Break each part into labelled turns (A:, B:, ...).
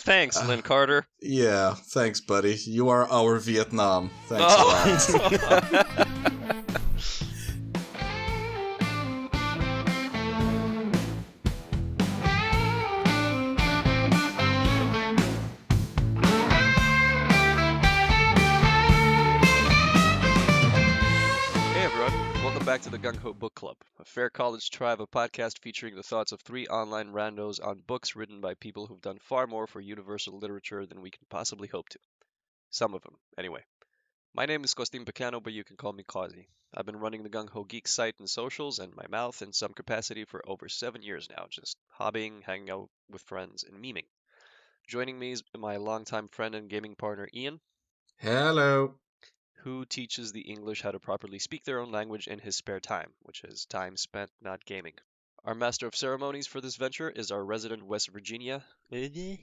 A: Thanks, Lynn Carter.
B: Yeah, thanks, buddy. You are our Vietnam. Thanks a lot.
A: Back to the Gung-Ho Book Club, a fair college tribe of podcast featuring the thoughts of 3 online randos on books written by people who've done far more for universal literature than we can possibly hope to. Some of them, anyway. My name is Costin Becheanu, but you can call me Cosi. I've been running the Gung-Ho Geek site and socials and my mouth in some capacity for over 7 years now, just hobbying, hanging out with friends, and memeing. Joining me is my longtime friend and gaming partner, Ian.
B: Hello.
A: Who teaches the English how to properly speak their own language in his spare time, which is time spent not gaming. Our master of ceremonies for this venture is our resident West Virginia. You're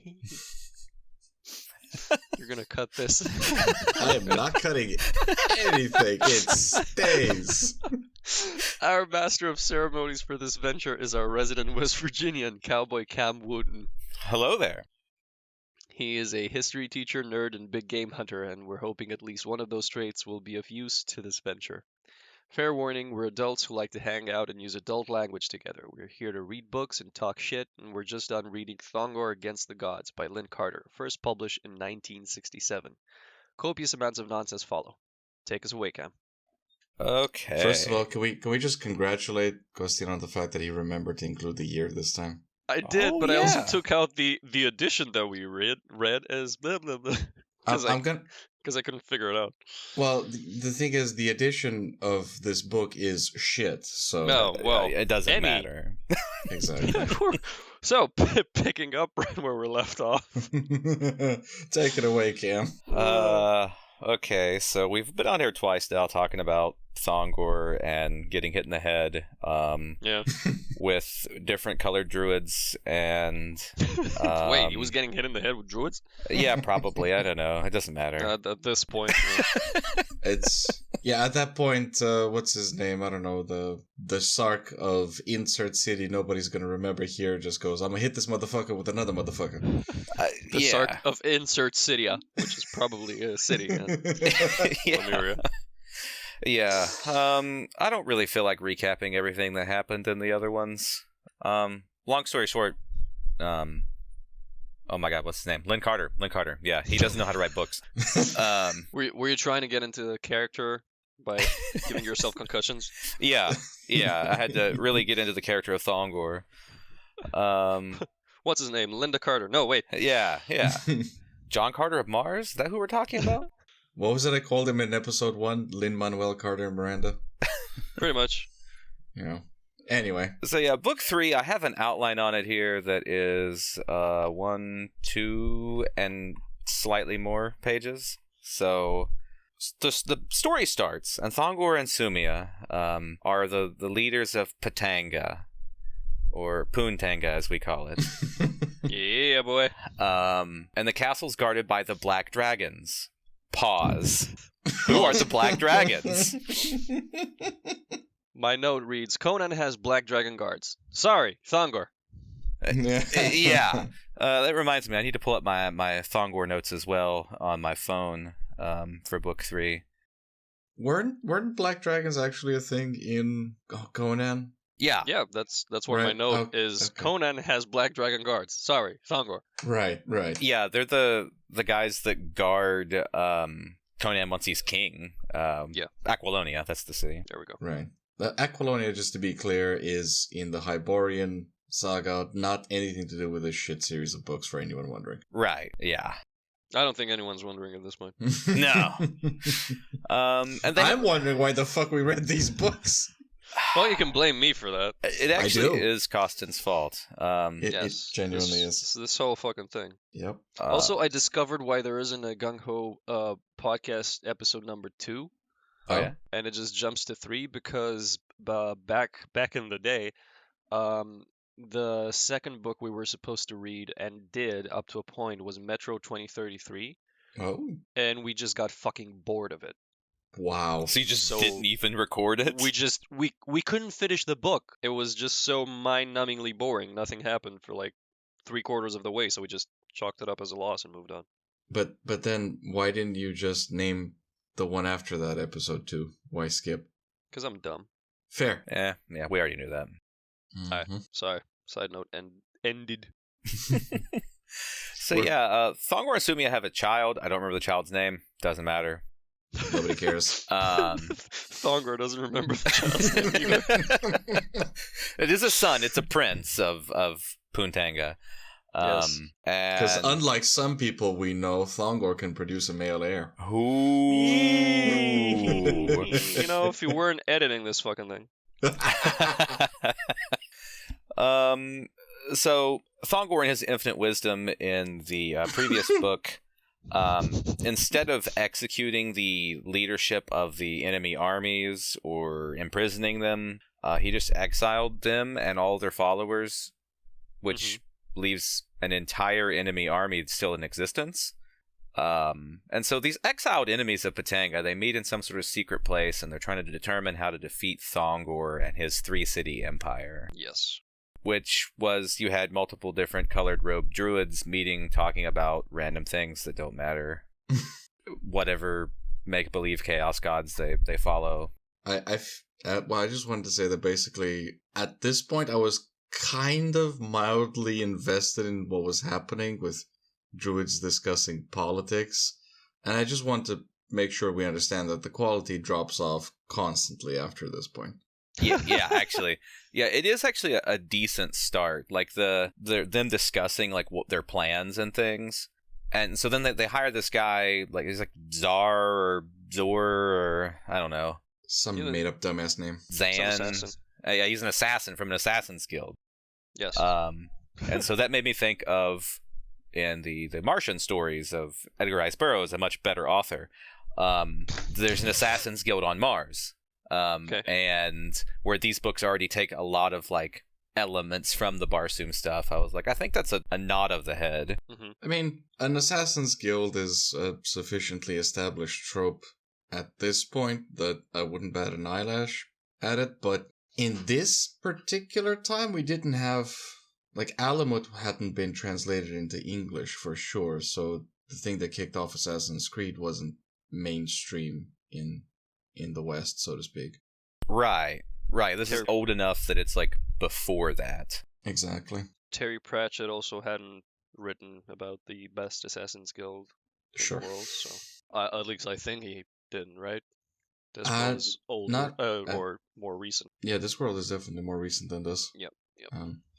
A: gonna cut this.
B: I am not cutting anything. It stays.
A: Our master of ceremonies for this venture is our resident West Virginian, Cowboy Cam Wooten.
C: Hello there.
A: He is a history teacher, nerd, and big game hunter, and we're hoping at least one of those traits will be of use to this venture. Fair warning, we're adults who like to hang out and use adult language together. We're here to read books and talk shit, and we're just done reading Thongor Against the Gods by Lynn Carter, first published in 1967. Copious amounts of nonsense follow. Take us away, Cam.
C: Okay.
B: First of all, can we just congratulate Costin on the fact that he remembered to include the year this time?
A: I did, but
C: yeah.
A: I also took out the edition that we read as blah blah blah because I couldn't figure it out.
B: Well, the thing is, the edition of this book is shit. So
A: no, well,
C: it doesn't matter.
B: Exactly.
A: So picking up right where we're left off.
B: Take it away, Cam.
C: Okay, so we've been on here twice now talking about Thongor and getting hit in the head.
A: Yeah.
C: With different colored druids and.
A: Wait, he was getting hit in the head with druids?
C: Yeah, probably. I don't know. It doesn't matter.
A: At this point.
B: At that point, what's his name? I don't know. The Sark of Insert City, nobody's gonna remember here, just goes, I'm gonna hit this motherfucker with another motherfucker.
A: The Sark of Insert City, which is probably a city.
C: Yeah. Yeah. I don't really feel like recapping everything that happened in the other ones. Long story short, oh my god, what's his name? Lynn Carter. Yeah, he doesn't know how to write books.
A: Were you trying to get into the character by giving yourself concussions?
C: Yeah. I had to really get into the character of Thongor.
A: What's his name? Linda Carter. No, wait.
C: Yeah. John Carter of Mars? Is that who we're talking about?
B: What was it I called him in episode 1? Lin-Manuel Carter Miranda?
A: Pretty much.
B: Anyway.
C: So yeah, book 3, I have an outline on it here that is 1, 2, and slightly more pages. So the story starts, and Thongor and Sumia are the leaders of Patanga, or Poontanga as we call it.
A: Yeah, boy.
C: And the castle's guarded by the Black Dragons. Pause. Who are the Black Dragons?
A: My note reads, Conan has Black Dragon guards. Sorry, Thongor.
C: Yeah. That reminds me, I need to pull up my Thongor notes as well on my phone for book 3.
B: Weren't Black Dragons actually a thing in Conan?
C: Yeah.
A: Yeah, that's what my note is. Okay. Conan has Black Dragon guards. Sorry, Thongor.
B: Right.
C: Yeah, they're the guys that guard Conan once he's king.
A: Yeah.
C: Aquilonia, that's the city.
A: There we go.
B: Right. Aquilonia, just to be clear, is in the Hyborian saga, not anything to do with this shit series of books for anyone wondering.
C: Right, yeah.
A: I don't think anyone's wondering at this point.
C: No. And then
B: I'm wondering why the fuck we read these books.
A: Well, you can blame me for that.
C: It actually is Costin's fault.
B: It genuinely is.
A: This whole fucking thing.
B: Yep.
A: Also, I discovered why there isn't a Gung-Ho podcast episode number 2.
C: Oh, yeah?
A: And it just jumps to 3 because back in the day, the second book we were supposed to read and did up to a point was Metro 2033.
B: Oh.
A: And we just got fucking bored of it.
B: Wow.
C: So you just didn't even record it?
A: We couldn't finish the book. It was just so mind-numbingly boring. Nothing happened for like 3/4 of the way, so we just chalked it up as a loss and moved on.
B: But then why didn't you just name the one after that episode 2? Why skip?
A: Because I'm dumb.
B: Fair.
C: Yeah, we already knew that.
B: Mhm.
A: Sorry. Side note, ended.
C: So yeah, Thongor and Sumia have a child. I don't remember the child's name. Doesn't matter.
B: Nobody cares.
A: Thongor doesn't remember the child's name either.
C: It is a son. It's a prince of Puntanga.
A: Yes.
B: Because unlike some people we know, Thongor can produce a male heir.
A: You know, if you weren't editing this fucking thing.
C: So Thongor, in his infinite wisdom in the previous book, instead of executing the leadership of the enemy armies or imprisoning them, he just exiled them and all their followers, which leaves an entire enemy army still in existence. And so these exiled enemies of Patanga, they meet in some sort of secret place, and they're trying to determine how to defeat Thongor and his 3-city empire.
A: Yes.
C: Which was, you had multiple different colored robed druids meeting, talking about random things that don't matter. Whatever make-believe chaos gods they follow.
B: I just wanted to say that basically, at this point, I was kind of mildly invested in what was happening with druids discussing politics, and I just want to make sure we understand that the quality drops off constantly after this point.
C: Yeah, actually. Yeah, it is actually a decent start. Like, them discussing, like, what their plans and things. And so then they hire this guy, like, he's like Czar or Zor or, I don't know.
B: Some made-up dumbass name.
C: Zan. Yeah, he's an assassin from an Assassin's Guild.
A: Yes.
C: And so that made me think of, in the Martian stories of Edgar Rice Burroughs, a much better author, there's an Assassin's Guild on Mars. And where these books already take a lot of, like, elements from the Barsoom stuff, I was like, I think that's a nod of the head.
B: I mean, an Assassin's Guild is a sufficiently established trope at this point that I wouldn't bat an eyelash at it, but in this particular time, we didn't have, like, Alamut hadn't been translated into English for sure, so the thing that kicked off Assassin's Creed wasn't mainstream in the West, so to speak.
C: Right. This is old enough that it's, like, before that.
B: Exactly.
A: Terry Pratchett also hadn't written about the best Assassin's Guild in the world, so at least I think he didn't, right? This was older, or more recent.
B: Yeah, this world is definitely more recent than this.
A: Yep.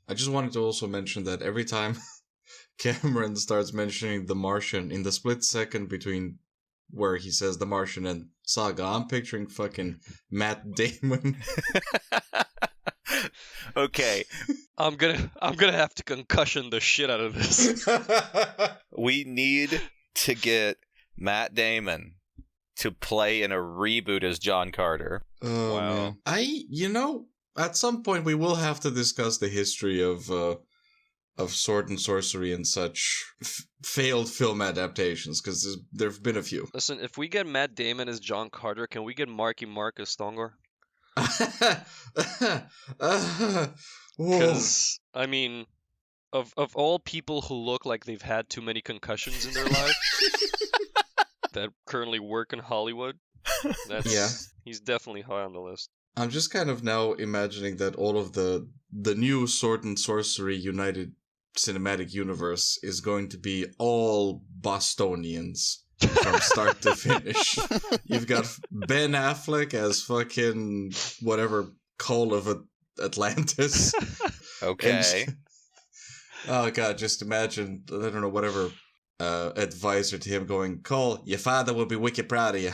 B: I just wanted to also mention that every time Cameron starts mentioning The Martian, in the split second between where he says The Martian and Saga, I'm picturing fucking Matt Damon.
C: Okay.
A: I'm gonna have to concussion the shit out of this.
C: We need to get Matt Damon to play in a reboot as John Carter.
B: Oh, wow. Man. At some point we will have to discuss the history of sword and sorcery and such failed film adaptations, because there have been a few.
A: Listen, if we get Matt Damon as John Carter, can we get Marky Mark as Thongor? Because, I mean, of all people who look like they've had too many concussions in their life that currently work in Hollywood, he's definitely high on the list.
B: I'm just kind of now imagining that all of the new Sword and Sorcery United Cinematic Universe is going to be all Bostonians from start to finish. You've got Ben Affleck as fucking whatever Cole of Atlantis.
C: Okay.
B: Oh god, just imagine, I don't know, whatever advisor to him going, Cole, your father will be wicked proud of you.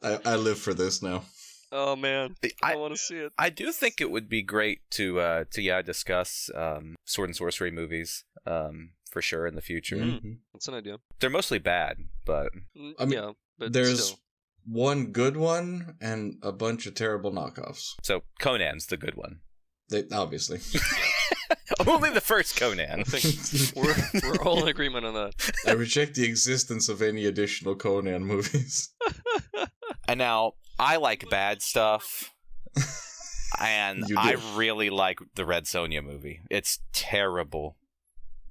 B: I live for this now.
A: Oh man, I want to see it.
C: I do think it would be great to discuss sword and sorcery movies for sure in the future.
A: Mm-hmm. That's an idea.
C: They're mostly bad, but
B: I mean, but there's still one good one and a bunch of terrible knockoffs.
C: So Conan's the good one.
B: Obviously.
C: Only the first Conan.
A: I think we're all in agreement on that.
B: I reject the existence of any additional Conan movies.
C: And now, I like bad stuff. And
B: You
C: I
B: do.
C: really like the Red Sonja movie. It's terrible,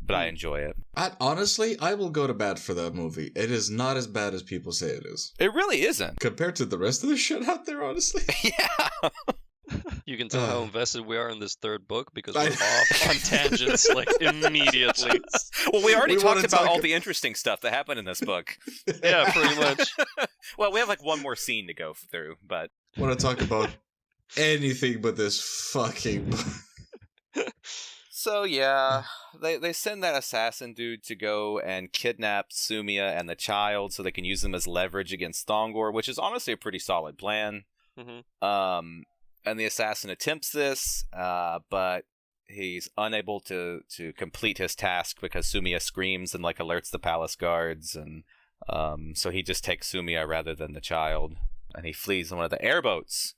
C: but I enjoy it.
B: Honestly, I will go to bat for that movie. It is not as bad as people say it is.
C: It really isn't.
B: Compared to the rest of the shit out there, honestly.
C: Yeah.
A: You can tell how invested we are in this third book because
B: I-
A: we're off on tangents like immediately.
C: Well, we already
B: We
C: talked
B: wanna
C: about
B: talk-
C: all the interesting stuff that happened in this book.
A: Yeah, pretty much.
C: Well, we have like one more scene to go through, but
B: Want to talk about anything but this fucking.
C: so yeah, they send that assassin dude to go and kidnap Sumia and the child so they can use them as leverage against Thongor, which is honestly a pretty solid plan.
A: Mhm.
C: And the assassin attempts this, but he's unable to complete his task because Sumia screams and like alerts the palace guards, and so he just takes Sumia rather than the child, and he flees in one of the airboats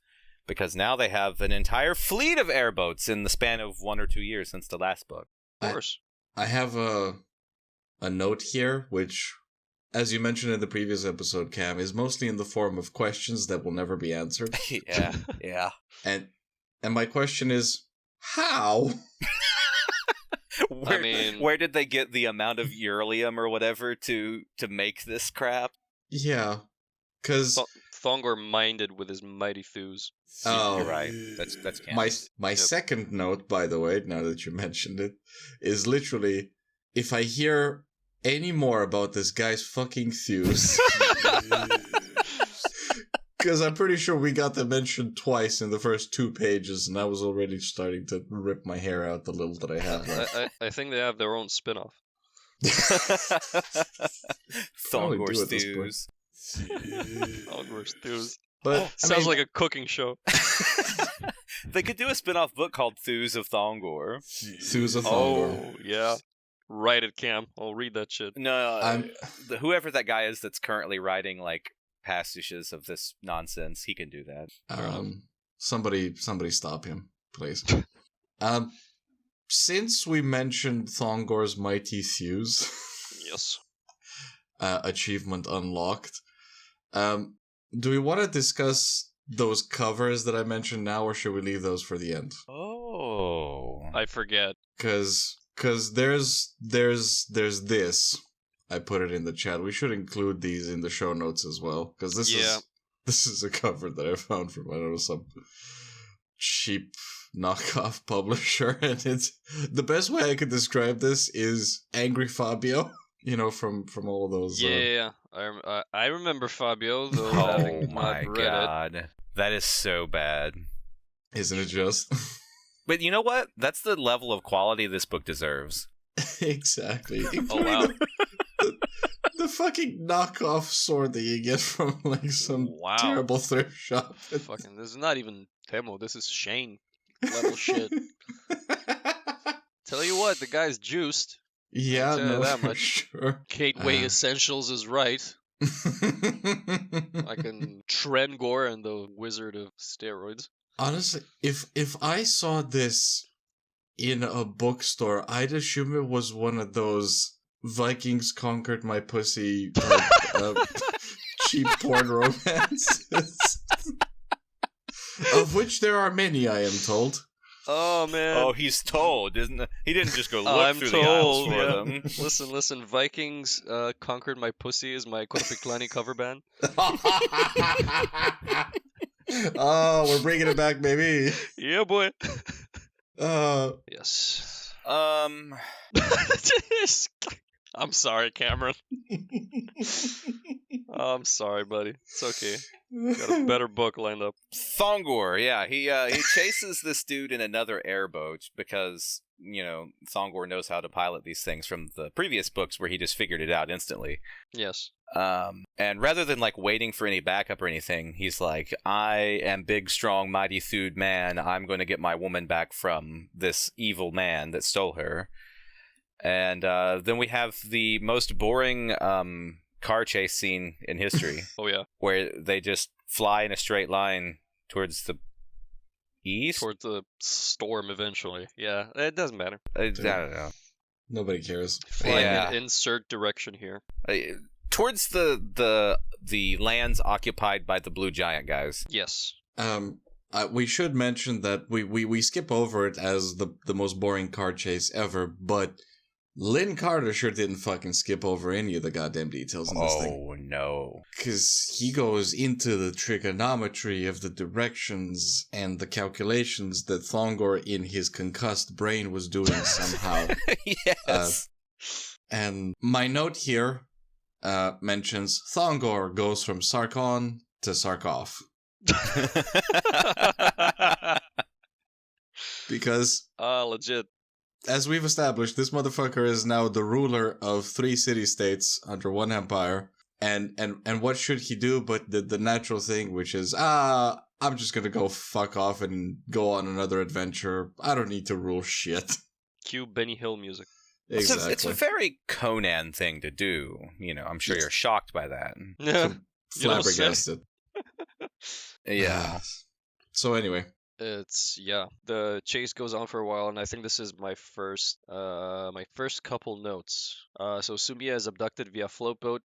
C: because now they have an entire fleet of airboats in the span of 1 or 2 years since the last book.
A: Of course.
B: I have a note here, which, as you mentioned in the previous episode, Cam, is mostly in the form of questions that will never be answered.
C: Yeah.
B: And my question is, how?
C: Where did they get the amount of uranium or whatever to make this crap?
B: Yeah, because
A: Thongor mined it with his mighty thews.
B: Oh.
C: You're right. That's canon.
B: my second note, by the way, now that you mentioned it, is literally, if I hear any more about this guy's fucking thews, because I'm pretty sure we got them mentioned twice in the first 2 pages, and I was already starting to rip my hair out the little that I have left.
A: I think they have their own spin-off.
B: Probably
C: Thongor
B: do at this point.
C: stews.
A: Thongor's thews.
B: But
A: Sounds like a cooking show.
C: They could do a spin-off book called Thews of Thongor.
B: Thews of Thongor.
A: Oh, yeah. Write it, Cam. I'll read that shit.
C: No, whoever that guy is that's currently writing like passages of this nonsense, he can do that.
B: Somebody stop him, please. Since we mentioned Thongor's mighty thews,
A: Yes.
B: achievement unlocked, do we want to discuss those covers that I mentioned now, or should we leave those for the end?
C: Oh.
A: I forget.
B: Because there's this. I put it in the chat. We should include these in the show notes as well, because this is a cover that I found from, I don't know, some cheap knockoff publisher, and it's the best way I could describe this is Angry Fabio. You know, from all of those.
A: Yeah, I remember Fabio, though
C: Oh
A: having
C: my
A: not read
C: god. That is so bad.
B: Isn't it just?
C: But you know what? That's the level of quality this book deserves.
B: Exactly.
A: Oh, wow.
B: The fucking knockoff sword that you get from like some
A: Wow.
B: terrible thrift shop.
A: Fucking, this is not even Temo, this is Shane level shit. Tell you what, the guy's juiced.
B: Yeah,
A: tell you
B: no,
A: that
B: for
A: much.
B: sure.
A: Gateway Essentials is right. Fucking Trengor and the Wizard of Steroids.
B: Honestly, if I saw this in a bookstore, I'd assume it was one of those Vikings conquered my pussy cheap porn romances. Of which there are many, I am told.
A: Oh man.
C: Oh, he's told, isn't it? He didn't just go look
A: I'm
C: through the aisles
A: told,
C: for
A: yeah.
C: them.
A: Listen, Vikings conquered my pussy is my Korpiklani cover band.
B: Oh, we're bringing it back, baby.
A: Yeah, boy.
B: Uh,
A: Yes. I'm sorry, Cameron. I'm sorry, buddy. It's okay. Got a better book lined up.
C: Thongor, yeah, he chases this dude in another airboat because, you know, Thongor knows how to pilot these things from the previous books where he just figured it out instantly.
A: Yes.
C: And rather than like waiting for any backup or anything, he's like, I am big, strong, mighty thewed man. I'm going to get my woman back from this evil man that stole her. And then we have the most boring car chase scene in history.
A: Oh, yeah.
C: Where they just fly in a straight line towards the east?
A: Towards the storm eventually. Yeah, it doesn't matter.
C: I don't know.
B: Nobody cares.
A: Flying
C: Yeah.
A: in insert direction here.
C: Towards the lands occupied by the Blue Giant guys.
A: Yes.
B: we should mention that we skip over it as the most boring car chase ever, but Lynn Carter sure didn't fucking skip over any of the goddamn details in this thing.
C: Oh, no.
B: Because he goes into the trigonometry of the directions and the calculations that Thongor in his concussed brain was doing somehow.
C: Yes.
B: And my note here mentions Thongor goes from Sarkon to Sarkoff. Because
A: legit.
B: as we've established, this motherfucker is now the ruler of 3 city-states under one empire. And what should he do but the natural thing, which is, I'm just gonna go fuck off and go on another adventure. I don't need to rule shit.
A: Cue Benny Hill music.
B: Exactly.
C: It's a very Conan thing to do. You know, I'm sure you're shocked by that.
A: Yeah.
B: Flabbergasted.
C: Yeah.
B: So anyway.
A: The chase goes on for a while, and I think this is my first couple notes. So Sumiya is abducted via floatboat.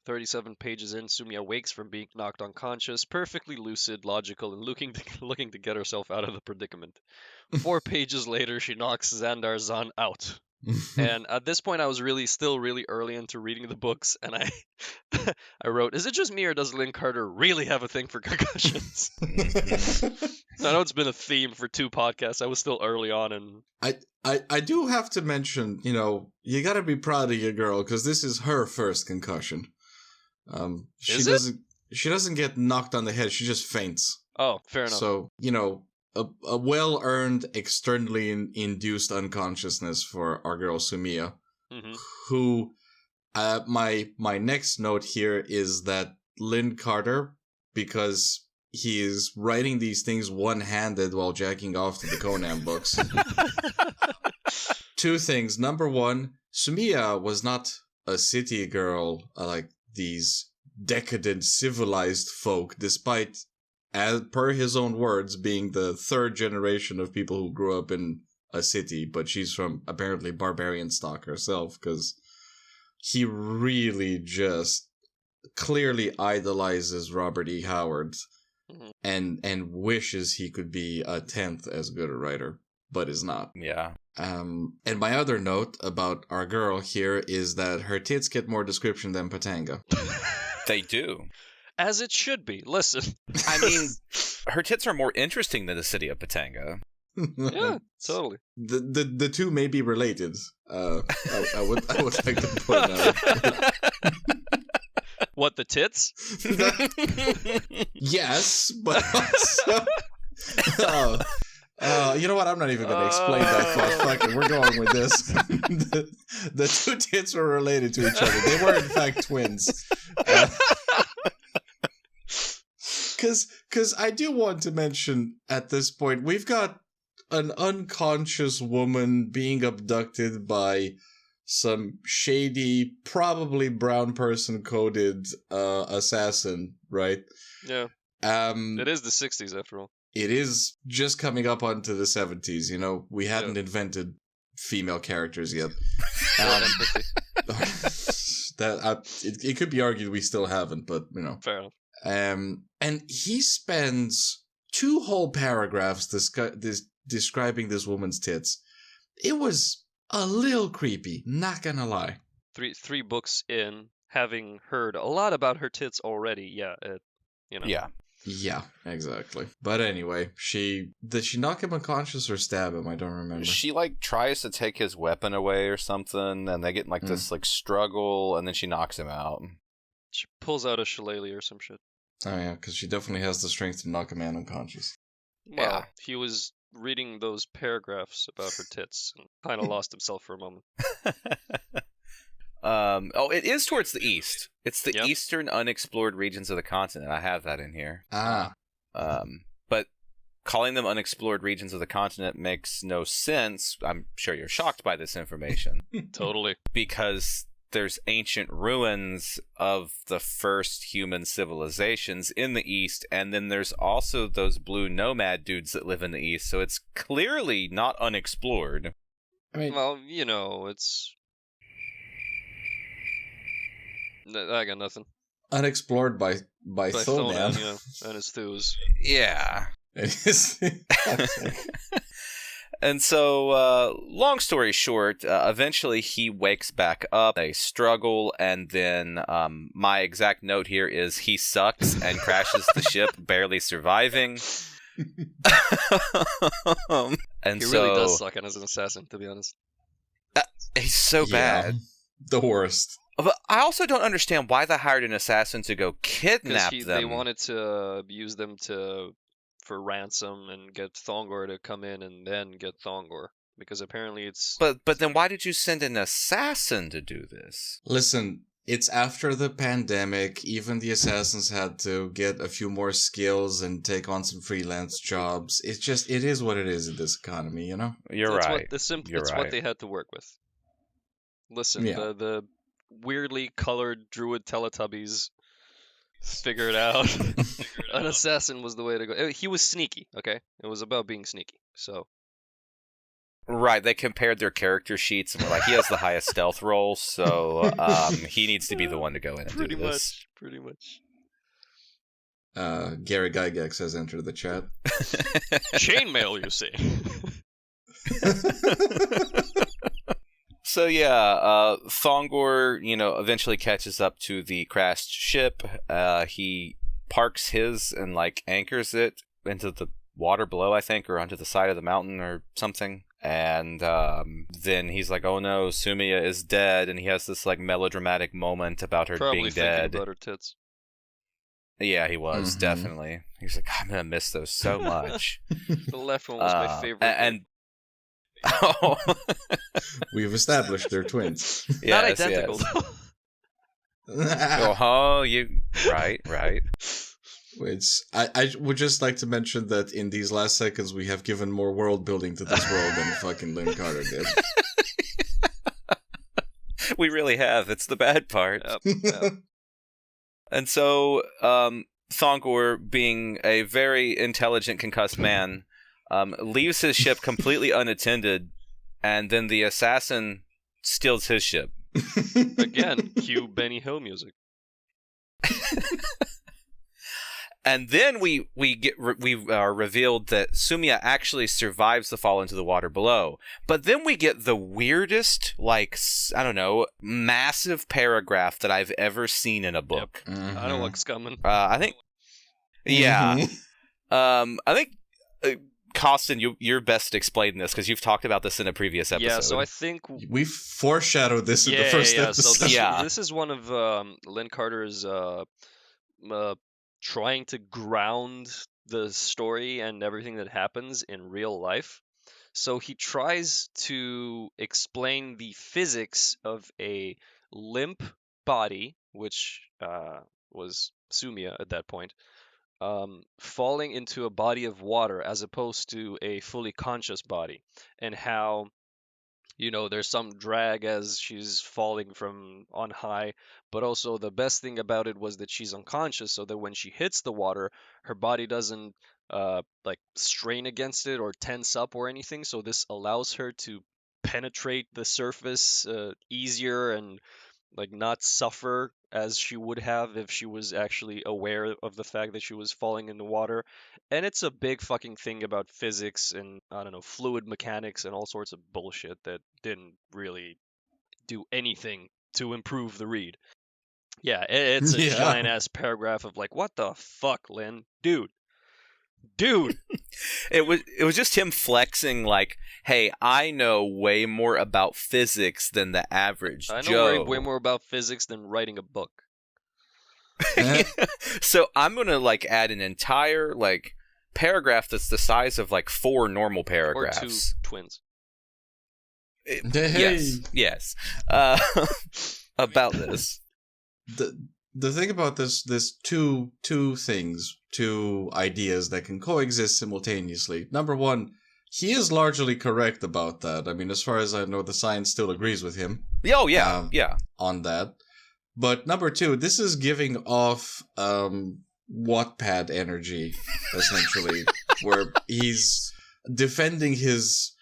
A: 37 pages in, Sumiya wakes from being knocked unconscious, perfectly lucid, logical, and looking to get herself out of the predicament. 4 pages later, she knocks Xandar Zahn out. And at this point, I was still really early into reading the books, and I I wrote, is it just me, or does Lynn Carter really have a thing for concussions? I know it's been a theme for 2 podcasts. I was still early on, and
B: I do have to mention, you gotta be proud of your girl, because this is her first concussion. She doesn't get knocked on the head, she just faints.
A: Oh, fair enough.
B: So, a well-earned, externally induced unconsciousness for our girl Sumiya, who, my next note here is that Lynn Carter, because he is writing these things one-handed while jacking off to the Conan books. 2 things. Number 1, Sumiya was not a city girl like these decadent, civilized folk, despite, as per his own words, being the 3rd generation of people who grew up in a city, but she's from apparently barbarian stock herself, because he really just clearly idolizes Robert E. Howard and wishes he could be a 10th as good a writer, but is not.
C: Yeah.
B: And my other note about our girl here is that her tits get more description than Patanga.
C: They do.
A: As it should be. Listen.
C: I mean, her tits are more interesting than the city of Patanga.
A: Yeah, totally.
B: The 2 may be related. I would like to point out.
A: What, the tits?
B: Yes, but also... you know what? I'm not even going to explain that thought. Fuck it, we're going with this. the 2 tits were related to each other. They were, in fact, twins. Because I do want to mention at this point, we've got an unconscious woman being abducted by some shady, probably brown person coded assassin, right?
A: Yeah. It is the 60s after all.
B: It is just coming up onto the 70s, we hadn't invented female characters yet. It could be argued we still haven't, but,
A: Fair enough.
B: And he spends 2 whole paragraphs describing this woman's tits. It was a little creepy, not gonna lie.
A: 3 books in, having heard a lot about her tits already, yeah,
C: Yeah.
B: Yeah, exactly. But anyway, did she knock him unconscious or stab him? I don't remember.
C: She tries to take his weapon away or something, and they get in this struggle, and then she knocks him out.
A: She pulls out a shillelagh or some shit.
B: Oh yeah, because she definitely has the strength to knock a man unconscious.
A: Well,
C: Yeah.
A: he was reading those paragraphs about her tits and kind of lost himself for a moment.
C: It is towards the east. It's the
A: Yep.
C: eastern unexplored regions of the continent. I have that in here. But calling them unexplored regions of the continent makes no sense. I'm sure you're shocked by this information.
A: Totally.
C: Because there's ancient ruins of the first human civilizations in the east, and then there's also those blue nomad dudes that live in the east, so it's clearly not unexplored.
B: I mean,
A: Well, it's... I got nothing.
B: unexplored by Thonan.
A: Yeah, and his thews.
C: Yeah.
B: Okay.
C: And so, long story short, eventually he wakes back up. They struggle, and then my exact note here is he sucks and crashes the ship, barely surviving. And
A: He
C: so,
A: really does suck as an assassin, to be honest.
C: he's so bad.
B: The worst.
C: But I also don't understand why they hired an assassin to go kidnap them.
A: They wanted to use them for ransom and get Thongor to come in and then get Thongor. Because apparently it's...
C: But then why did you send an assassin to do this?
B: Listen, it's after the pandemic. Even the assassins had to get a few more skills and take on some freelance jobs. It is what it is in this economy, you know?
C: You're right.
A: It's what they had to work with. Listen, the weirdly colored druid Teletubbies figure it out. An assassin was the way to go. He was sneaky, okay? It was about being sneaky, so...
C: Right, they compared their character sheets and were like, he has the highest stealth roll, so he needs to be the one to go in and do this.
A: Pretty much.
B: Gary Gygax has entered the chat.
A: Chainmail, you see.
C: So yeah, Thongor, eventually catches up to the crashed ship. He parks his and anchors it into the water below, I think, or onto the side of the mountain or something. And then he's like, "Oh no, Sumia is dead," and he has this melodramatic moment about her
A: Probably
C: being dead.
A: About her tits.
C: Yeah, he was definitely. He's like, "I'm gonna miss those so much."
A: The left one was my favorite.
C: And oh,
B: we've established they're twins.
A: Not identical.
B: Yes.
C: Oh, you right.
B: Which I would just like to mention that in these last seconds we have given more world building to this world than fucking Lynn Carter did.
C: We really have. It's the bad part.
A: Yep.
C: And so, Thongor, being a very intelligent concussed man, leaves his ship completely unattended, and then the assassin steals his ship.
A: Again, cue Benny Hill music.
C: And then we are revealed that Sumia actually survives the fall into the water below. But then we get the weirdest, massive paragraph that I've ever seen in a book.
A: Yep. I know what's coming.
C: I think, yeah. I think, Costin, you're best explaining this because you've talked about this in a previous episode.
A: Yeah, so I think
B: we foreshadowed this in the first episode.
A: So this is one of Lynn Carter's trying to ground the story and everything that happens in real life. So he tries to explain the physics of a limp body, which was Sumia at that point, falling into a body of water as opposed to a fully conscious body, and how there's some drag as she's falling from on high, but also the best thing about it was that she's unconscious, so that when she hits the water, her body doesn't strain against it or tense up or anything. So this allows her to penetrate the surface easier and not suffer as she would have if she was actually aware of the fact that she was falling in the water. And it's a big fucking thing about physics and, I don't know, fluid mechanics and all sorts of bullshit that didn't really do anything to improve the read. Yeah, it's a giant ass paragraph of what the fuck, Lynn? Dude.
C: It was just him flexing hey, I know way more about physics than the average Joe.
A: I know way more about physics than writing a book.
C: So I'm gonna add an entire paragraph that's the size of 4 normal paragraphs.
A: Or 2 twins.
C: Yes. About this.
B: The thing about this two things, two ideas that can coexist simultaneously. Number one, he is largely correct about that. I mean, as far as I know, the science still agrees with him.
C: Oh, yeah,
B: on that. But number two, this is giving off Wattpad energy, essentially, where he's defending his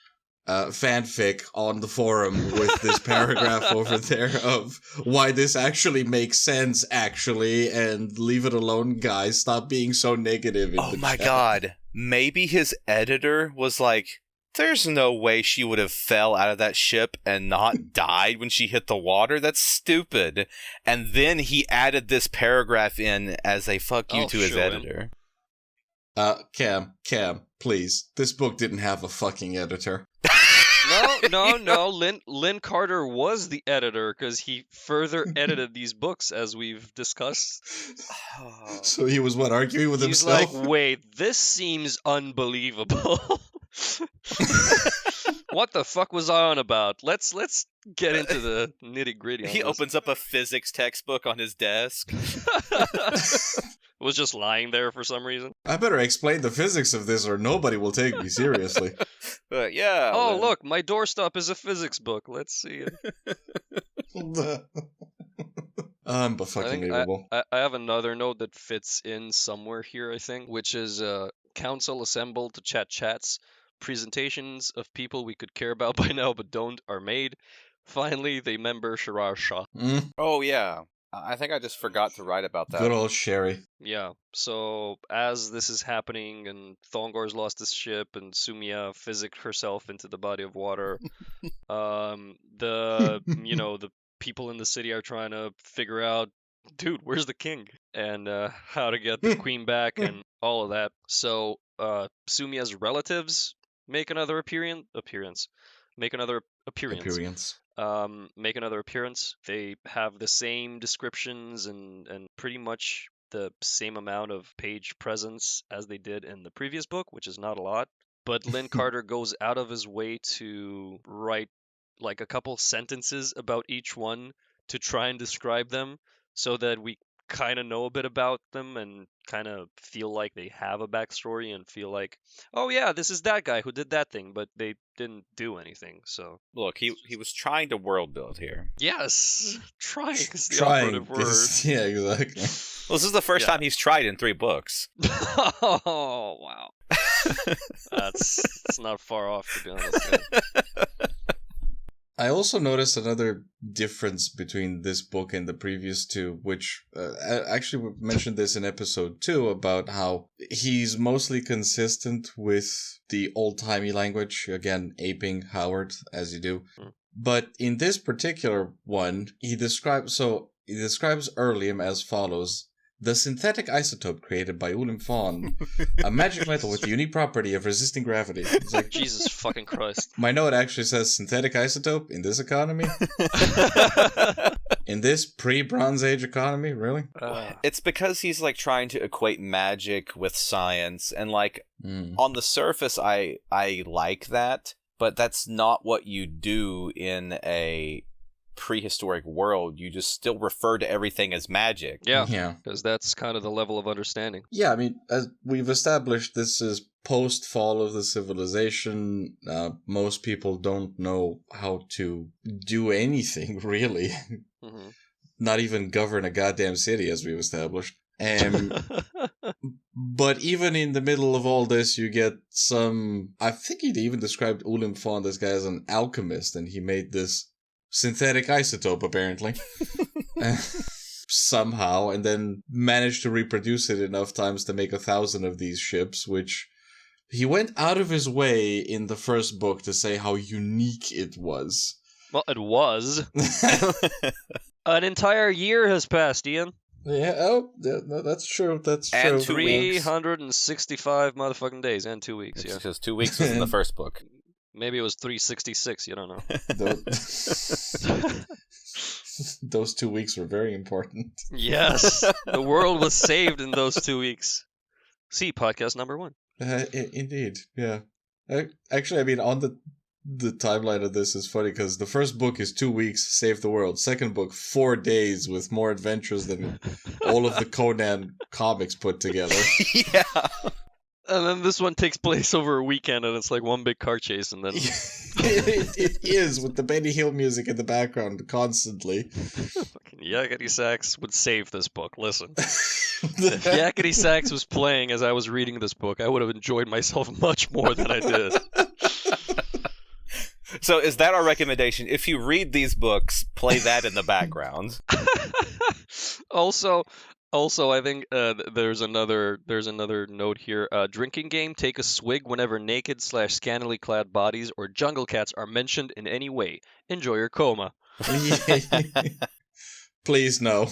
B: fanfic on the forum with this paragraph over there of why this actually makes sense, actually, and leave it alone, guys. Stop being so negative in
C: Oh
B: the
C: my
B: chat.
C: god. Maybe his editor was like, there's no way she would have fell out of that ship and not died when she hit the water. That's stupid. And then he added this paragraph in as a fuck you
A: I'll
C: to his
A: show him.
C: editor.
B: Cam, please. This book didn't have a fucking editor.
A: No. Lynn Carter was the editor because he further edited these books, as we've discussed.
B: So he was, arguing with
A: He's
B: himself?
A: like, wait, this seems unbelievable. What the fuck was I on about? Let's get into the nitty gritty.
C: He opens up a physics textbook on his desk.
A: It was just lying there for some reason.
B: I better explain the physics of this or nobody will take me seriously.
C: Yeah.
A: Oh,
C: Lynn.
A: look, my doorstop is a physics book. Let's see it.
B: Unbelievable.
A: I have another note that fits in somewhere here, I think, which is council assembled to chat chats. Presentations of people we could care about by now but don't are made. Finally, they member Shirar Shah.
C: Oh, yeah. I think I just forgot to write about that.
B: Good old Sherry.
A: Yeah, so as this is happening and Thongor's lost his ship and Sumia physicked herself into the body of water, the people in the city are trying to figure out, dude, where's the king? And how to get the queen back and all of that. So Sumia's relatives make another appearance. Make another appearance. They have the same descriptions and pretty much the same amount of page presence as they did in the previous book, which is not a lot. But Lynn Carter goes out of his way to write like a couple sentences about each one to try and describe them so that we kind of know a bit about them and kind of feel like they have a backstory and feel like, oh yeah, this is that guy who did that thing, but they didn't do anything. So
C: Look, he was trying to world build here.
A: yes, trying is the operative word.
B: Yeah, exactly.
C: Well, this is the first time he's tried in 3 books.
A: Oh wow, that's not far off, to be honest. Yeah.
B: I also noticed another difference between this book and the previous two, which actually we mentioned this in episode 2 about how he's mostly consistent with the old-timey language, again, aping Howard, as you do. But in this particular one, he describes Erlium as follows. The synthetic isotope created by Ulim Fawn, a magic metal with the unique property of resisting gravity. It's like,
A: Jesus fucking Christ.
B: my note actually says synthetic isotope in this economy? In this pre-Bronze Age economy? Really?
C: It's because he's like trying to equate magic with science, and like on the surface I like that, but that's not what you do in a prehistoric world. You just still refer to everything as magic.
A: Yeah, because that's kind of the level of understanding.
B: Yeah, I mean, as we've established, this is post-fall of the civilization. Most people don't know how to do anything, really.
A: Mm-hmm.
B: Not even govern a goddamn city, as we've established. But even in the middle of all this, you get some... I think he'd even described Ulim Fawn, this guy, as an alchemist, and he made this synthetic isotope, apparently. Somehow, and then managed to reproduce it enough times to make 1,000 of these ships, which he went out of his way in the first book to say how unique it was.
A: Well, it was. An entire year has passed, Ian.
B: Yeah, no, that's true. That's
C: And
B: true.
C: 2 weeks.
A: 365 motherfucking days and 2 weeks, yeah.
C: Because 2 weeks was in the first book.
A: Maybe it was 366, you don't know.
B: Those 2 weeks were very important.
A: Yes, the world was saved in those 2 weeks. See podcast number 1.
B: Indeed, yeah. Actually, I mean, on the timeline of this is funny because the first book is 2 weeks, save the world. Second book, 4 days with more adventures than all of the Conan comics put together.
C: Yeah.
A: And then this one takes place over a weekend, and it's like one big car chase, and then...
B: it is, with the Benny Hill music in the background constantly.
A: Fucking Yakety Sax would save this book, listen. If Yakety Sax was playing as I was reading this book, I would have enjoyed myself much more than I did.
C: So is that our recommendation? If you read these books, play that in the background.
A: Also, I think there's another note here. Drinking game: take a swig whenever naked/scantily clad bodies or jungle cats are mentioned in any way. Enjoy your coma.
B: Please no.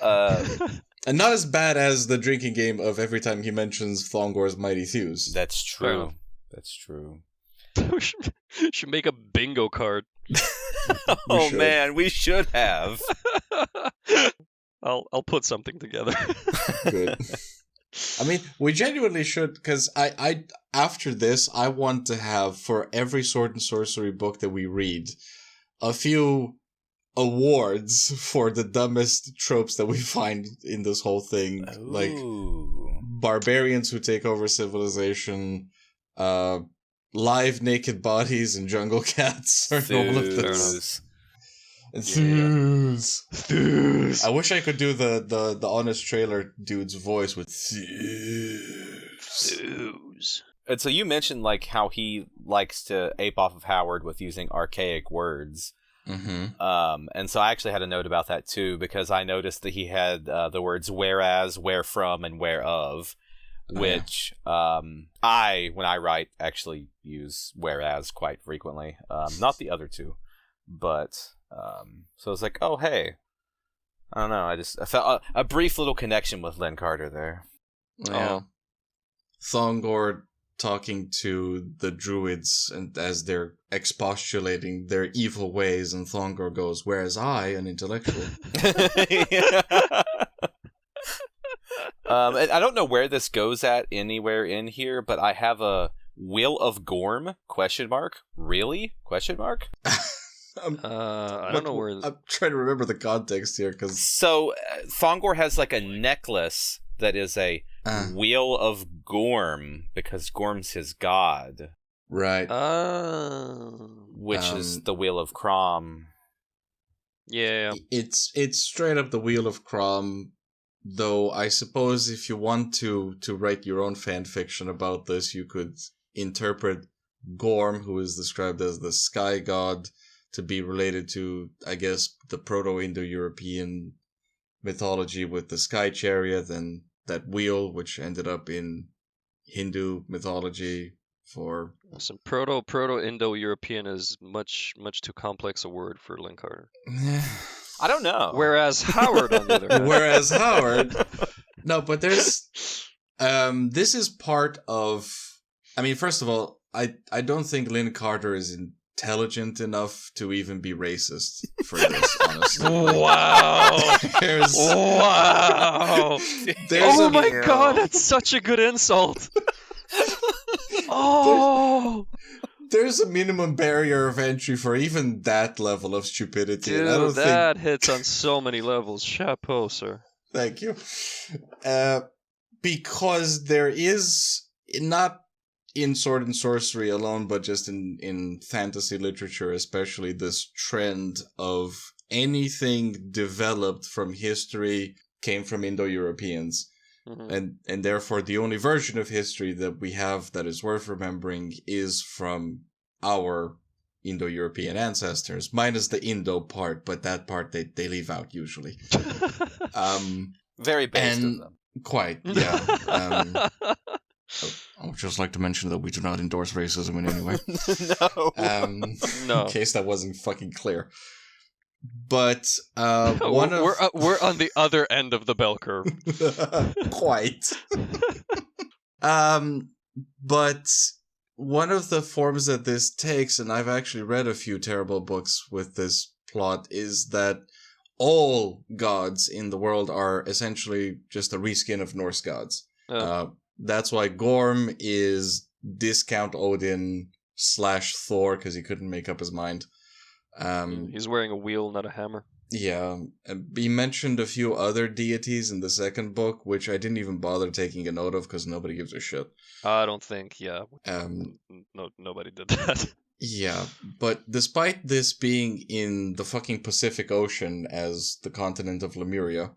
C: Uh,
B: And not as bad as the drinking game of every time he mentions Thongor's mighty thews.
C: that's true. That's true.
A: We should make a bingo card.
C: Oh
B: should.
C: man, we should have.
A: I'll put something together.
B: Good. I mean, we genuinely should, because I after this, I want to have, for every sword and sorcery book that we read, a few awards for the dumbest tropes that we find in this whole thing.
C: Ooh.
B: Like, barbarians who take over civilization, live naked bodies and jungle cats, or all of this.
C: Thews.
B: Thews. I wish I could do the honest trailer dude's voice with thews.
C: And so you mentioned like how he likes to ape off of Howard with using archaic words.
B: Mm-hmm.
C: And so I actually had a note about that too, because I noticed that he had the words whereas, where from, and whereof, which when I write, actually use whereas quite frequently. Not the other two, but so I was like, oh hey, I don't know. I felt a brief little connection with Lynn Carter there.
B: Yeah. Thongor talking to the druids, and as they're expostulating their evil ways, and Thongor goes, "Whereas I, an intellectual."
C: And I don't know where this goes at anywhere in here, but I have a Will of Gorm ? Really ?
A: I don't know where.
B: I'm trying to remember the context here, because
C: So Thongor has like a necklace that is a Wheel of Gorm, because Gorm's his god.
B: Right.
C: Which is the Wheel of Crom.
A: Yeah.
B: It's straight up the Wheel of Crom, though I suppose if you want to write your own fan fiction about this, you could interpret Gorm, who is described as the sky god, to be related to, I guess, the Proto-Indo-European mythology with the sky chariot, and that wheel, which ended up in Hindu mythology for...
A: Some Proto-Indo-European is much too complex a word for Lynn Carter.
C: I don't know.
A: Whereas Howard, on the other hand.
B: Whereas Howard... No, but there's... this is part of... I mean, first of all, I don't think Lynn Carter is intelligent enough to even be racist for this, honestly.
A: Wow. Wow. Oh my god, that's such a good insult. Oh.
B: There's a minimum barrier of entry for even that level of stupidity.
A: Dude,
B: and I don't
A: that hits on so many levels. Chapeau, sir.
B: Thank you. Because there is, not in sword and sorcery alone, but just in fantasy literature especially, this trend of anything developed from history came from Indo-Europeans. Mm-hmm. And therefore the only version of history that we have that is worth remembering is from our Indo-European ancestors, minus the Indo part, but that part they leave out usually.
C: Very based of them.
B: Quite, yeah. I would just like to mention that we do not endorse racism in any way.
C: No.
A: No.
B: In case that wasn't fucking clear. But
A: we're on the other end of the bell curve.
B: Quite. But one of the forms that this takes, and I've actually read a few terrible books with this plot, is that all gods in the world are essentially just a reskin of Norse gods. That's why Gorm is discount Odin / Thor, because he couldn't make up his mind.
A: He's wearing a wheel, not a hammer.
B: Yeah. He mentioned a few other deities in the second book, which I didn't even bother taking a note of because nobody gives a shit.
A: I don't think, yeah. No, nobody did that.
B: Yeah, but despite this being in the fucking Pacific Ocean as the continent of Lemuria,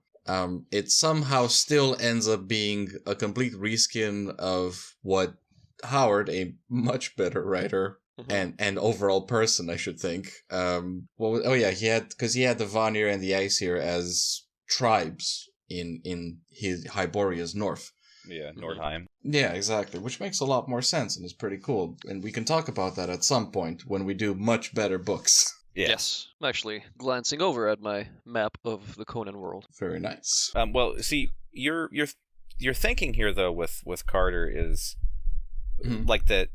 B: it somehow still ends up being a complete reskin of what Howard, a much better writer, and overall person, I should think. He had the Vanir and the Aesir as tribes in his Hyboria's north.
C: Yeah, Nordheim.
B: Yeah, exactly, which makes a lot more sense and is pretty cool. And we can talk about that at some point when we do much better books.
C: Yeah.
A: Yes, I'm actually glancing over at my map of the Conan world.
B: Very nice.
C: Well, see, your thinking here though with Carter is like that.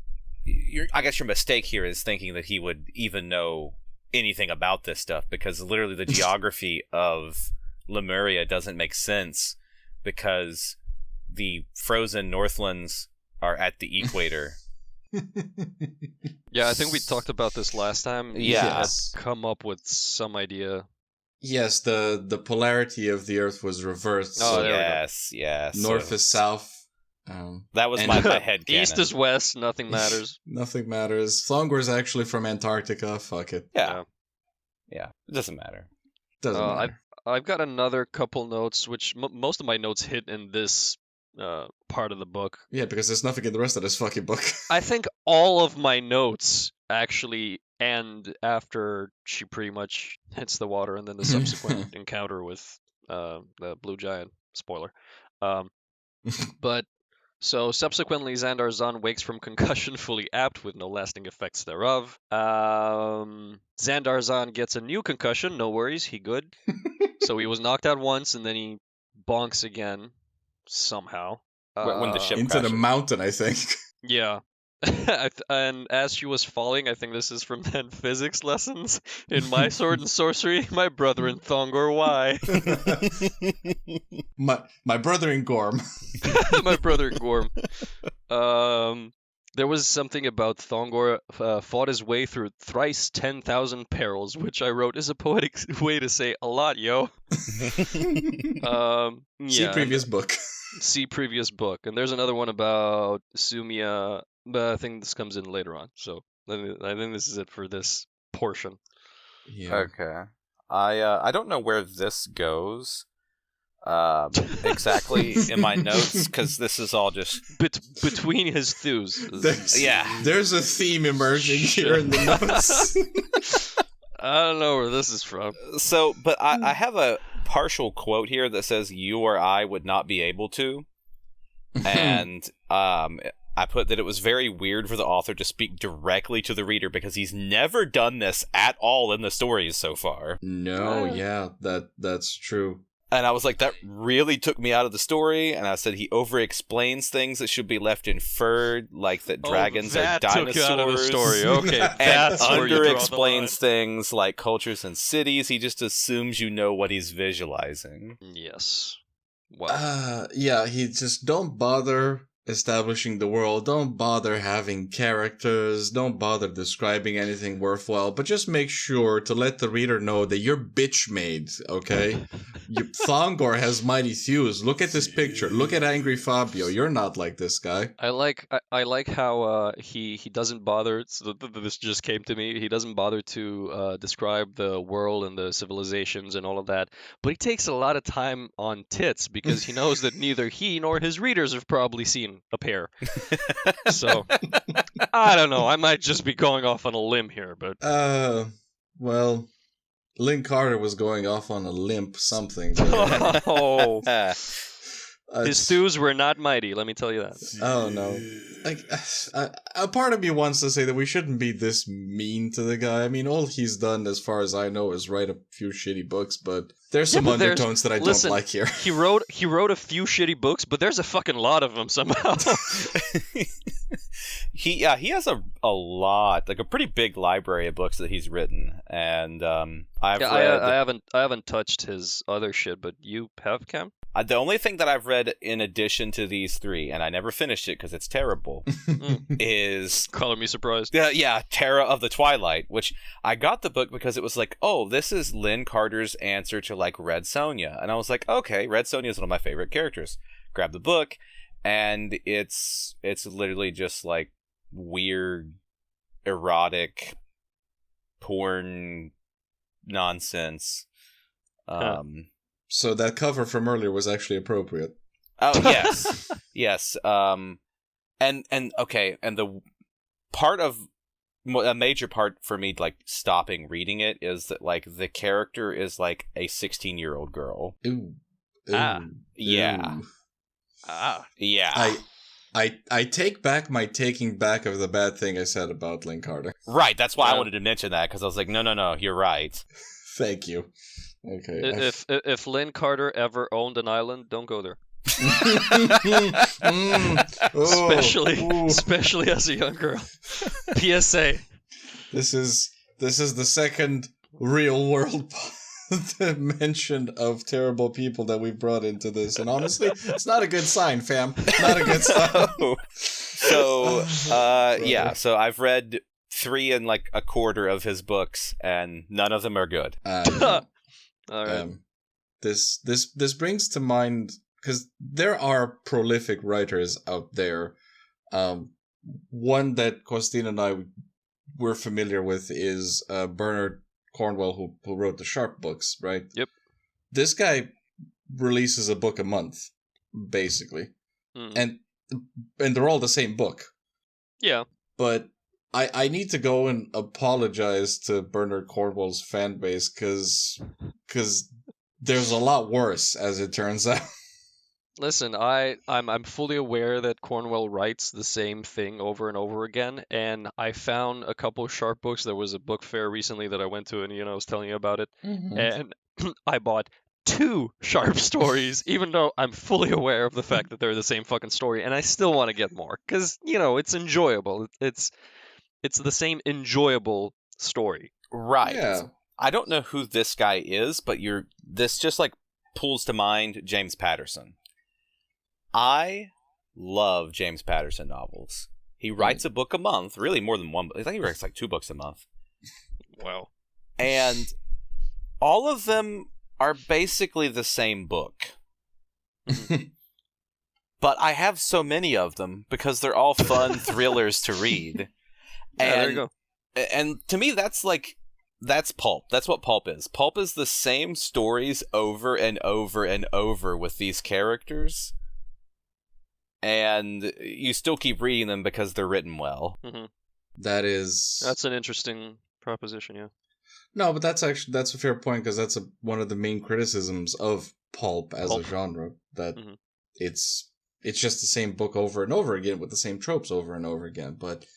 C: I guess your mistake here is thinking that he would even know anything about this stuff, because literally the geography of Lemuria doesn't make sense, because the frozen Northlands are at the equator.
A: Yeah, I think we talked about this last time.
C: Yeah.
A: Had come up with some idea.
B: Yes, the polarity of the Earth was reversed.
A: Oh,
B: so
A: there we go.
C: Yes.
B: north is south.
C: That was
B: and-
C: my head canon.
A: East is west, nothing matters.
B: Nothing matters. Thongor is actually from Antarctica. Fuck it.
C: Yeah. It doesn't matter.
B: Doesn't matter.
A: I've got another couple notes, which most of my notes hit in this part of the book.
B: Yeah, because there's nothing in the rest of this fucking book.
A: I think all of my notes actually end after she pretty much hits the water, and then the subsequent encounter with the blue giant. Spoiler. But so subsequently, Xandar's son wakes from concussion fully apt with no lasting effects thereof. Xandar's son gets a new concussion. No worries, he good. So he was knocked out once, and then he bonks again somehow.
C: When the ship
B: Into the
C: crashes.
B: mountain, I think.
A: Yeah. And as she was falling, I think this is from then physics lessons. In my sword and sorcery, my brother in Thongor, why?
B: my brother in Gorm.
A: My brother in Gorm. There was something about Thongor fought his way through thrice 10,000 perils, which I wrote is a poetic way to say a lot, yo.
B: See previous book.
A: See previous book. And there's another one about Sumia, but I think this comes in later on. So I think this is it for this portion.
B: Yeah.
C: Okay. I don't know where this goes exactly in my notes, because this is all just
A: Between his thews.
B: There's a theme emerging here in the notes.
A: I don't know where this is from.
C: so. But I have a partial quote here that says, "You or I would not be able to," and I put that it was very weird for the author to speak directly to the reader, because he's never done this at all in the stories so far.
B: No, yeah, that's true.
C: And I was like, that really took me out of the story. And I said he over-explains things that should be left inferred, like that dragons are
A: that
C: dinosaurs.
A: took you out of the story. Okay,
C: And
A: that's where you draw the line.
C: under-explains things like cultures and cities. He just assumes you know what he's visualizing.
A: Yes. Wow.
B: Yeah, he just don't bother establishing the world, don't bother having characters, don't bother describing anything worthwhile, but just make sure to let the reader know that you're bitch made, okay? Thongor has mighty thews. Look at this picture. Look at angry Fabio. You're not like this guy.
A: I like how he doesn't bother. So this just came to me. He doesn't bother to describe the world and the civilizations and all of that, but he takes a lot of time on tits, because he knows that neither he nor his readers have probably seen a pair. So I don't know. I might just be going off on a limb here, but
B: Well, Lynn Carter was going off on a limp something.
A: oh,
B: But,
A: his thews were not mighty. Let me tell you that.
B: Oh no! Like, a part of me wants to say that we shouldn't be this mean to the guy. I mean, all he's done, as far as I know, is write a few shitty books. But there's some undertones that I don't like here.
A: He wrote a few shitty books, but there's a fucking lot of them somehow.
C: He has a lot, like a pretty big library of books that he's written, and I've read.
A: I haven't touched his other shit, but you have, Cam?
C: The only thing that I've read in addition to these three, and I never finished it because it's terrible, is
A: Color me surprised.
C: Terra of the Twilight, which I got the book because it was like, oh, this is Lynn Carter's answer to like Red Sonja, and I was like, okay, Red Sonja is one of my favorite characters. Grab the book, and it's literally just like weird, erotic, porn nonsense.
B: So that cover from earlier was actually appropriate.
C: Oh yes, yes. And the part of a major part for me, like, stopping reading it is that, like, the character is, like, a 16-year-old girl.
B: Ooh.
A: Ah.
C: Yeah.
B: Ooh.
C: Yeah.
B: I take back my taking back of the bad thing I said about Lynn Carter.
C: Right, that's why I
A: Yeah.
C: wanted to mention that, because I was like, no, you're right.
B: Thank you. Okay.
A: If Lynn Carter ever owned an island, don't go there. Especially as a young girl. PSA.
B: This is the second real world mention of terrible people that we brought into this, and honestly, it's not a good sign, fam. Not a good sign.
C: So, so I've read 3 and like a quarter of his books, and none of them are good.
A: All right.
B: This brings to mind, because there are prolific writers out there. One that Costin and I were familiar with is Bernard Cornwell, who wrote the Sharp books, right?
A: Yep.
B: This guy releases a book a month, basically, and they're all the same book.
A: Yeah.
B: But I need to go and apologize to Bernard Cornwell's fan base because there's a lot worse, as it turns out.
A: Listen, I'm fully aware that Cornwell writes the same thing over and over again, and I found a couple of Sharp books. There was a book fair recently that I went to, and I was telling you about it, and I bought 2 Sharp stories, even though I'm fully aware of the fact that they're the same fucking story, and I still want to get more because it's enjoyable. It's the same enjoyable story.
C: Right.
B: Yeah.
C: I don't know who this guy is, but this just like pulls to mind James Patterson. I love James Patterson novels. He writes a book a month, really more than one. I think he writes like 2 books a month.
A: Wow.
C: And all of them are basically the same book. But I have so many of them because they're all fun thrillers to read.
A: Yeah, there you go.
C: And to me, that's pulp. That's what pulp is. Pulp is the same stories over and over and over with these characters. And you still keep reading them because they're written well.
A: Mm-hmm.
B: That's
A: an interesting proposition, yeah.
B: No, but that's a fair point, because that's one of the main criticisms of pulp as a genre, that it's just the same book over and over again with the same tropes over and over again. But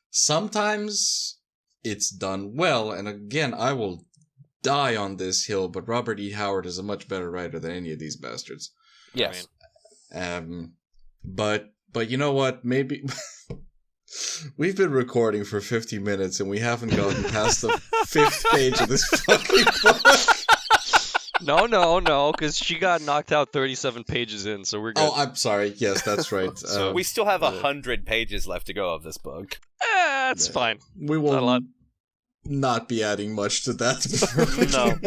B: sometimes it's done well, and again, I will die on this hill, but Robert E. Howard is a much better writer than any of these bastards.
C: Yes.
B: But you know what? Maybe we've been recording for 50 minutes and we haven't gotten past the 5th page of this fucking book.
A: No, because she got knocked out 37 pages in, so we're good.
B: Oh, I'm sorry. Yes, that's right.
C: So we still have 100 pages left to go of this book.
A: That's fine.
B: We will not be adding much to that.
A: No,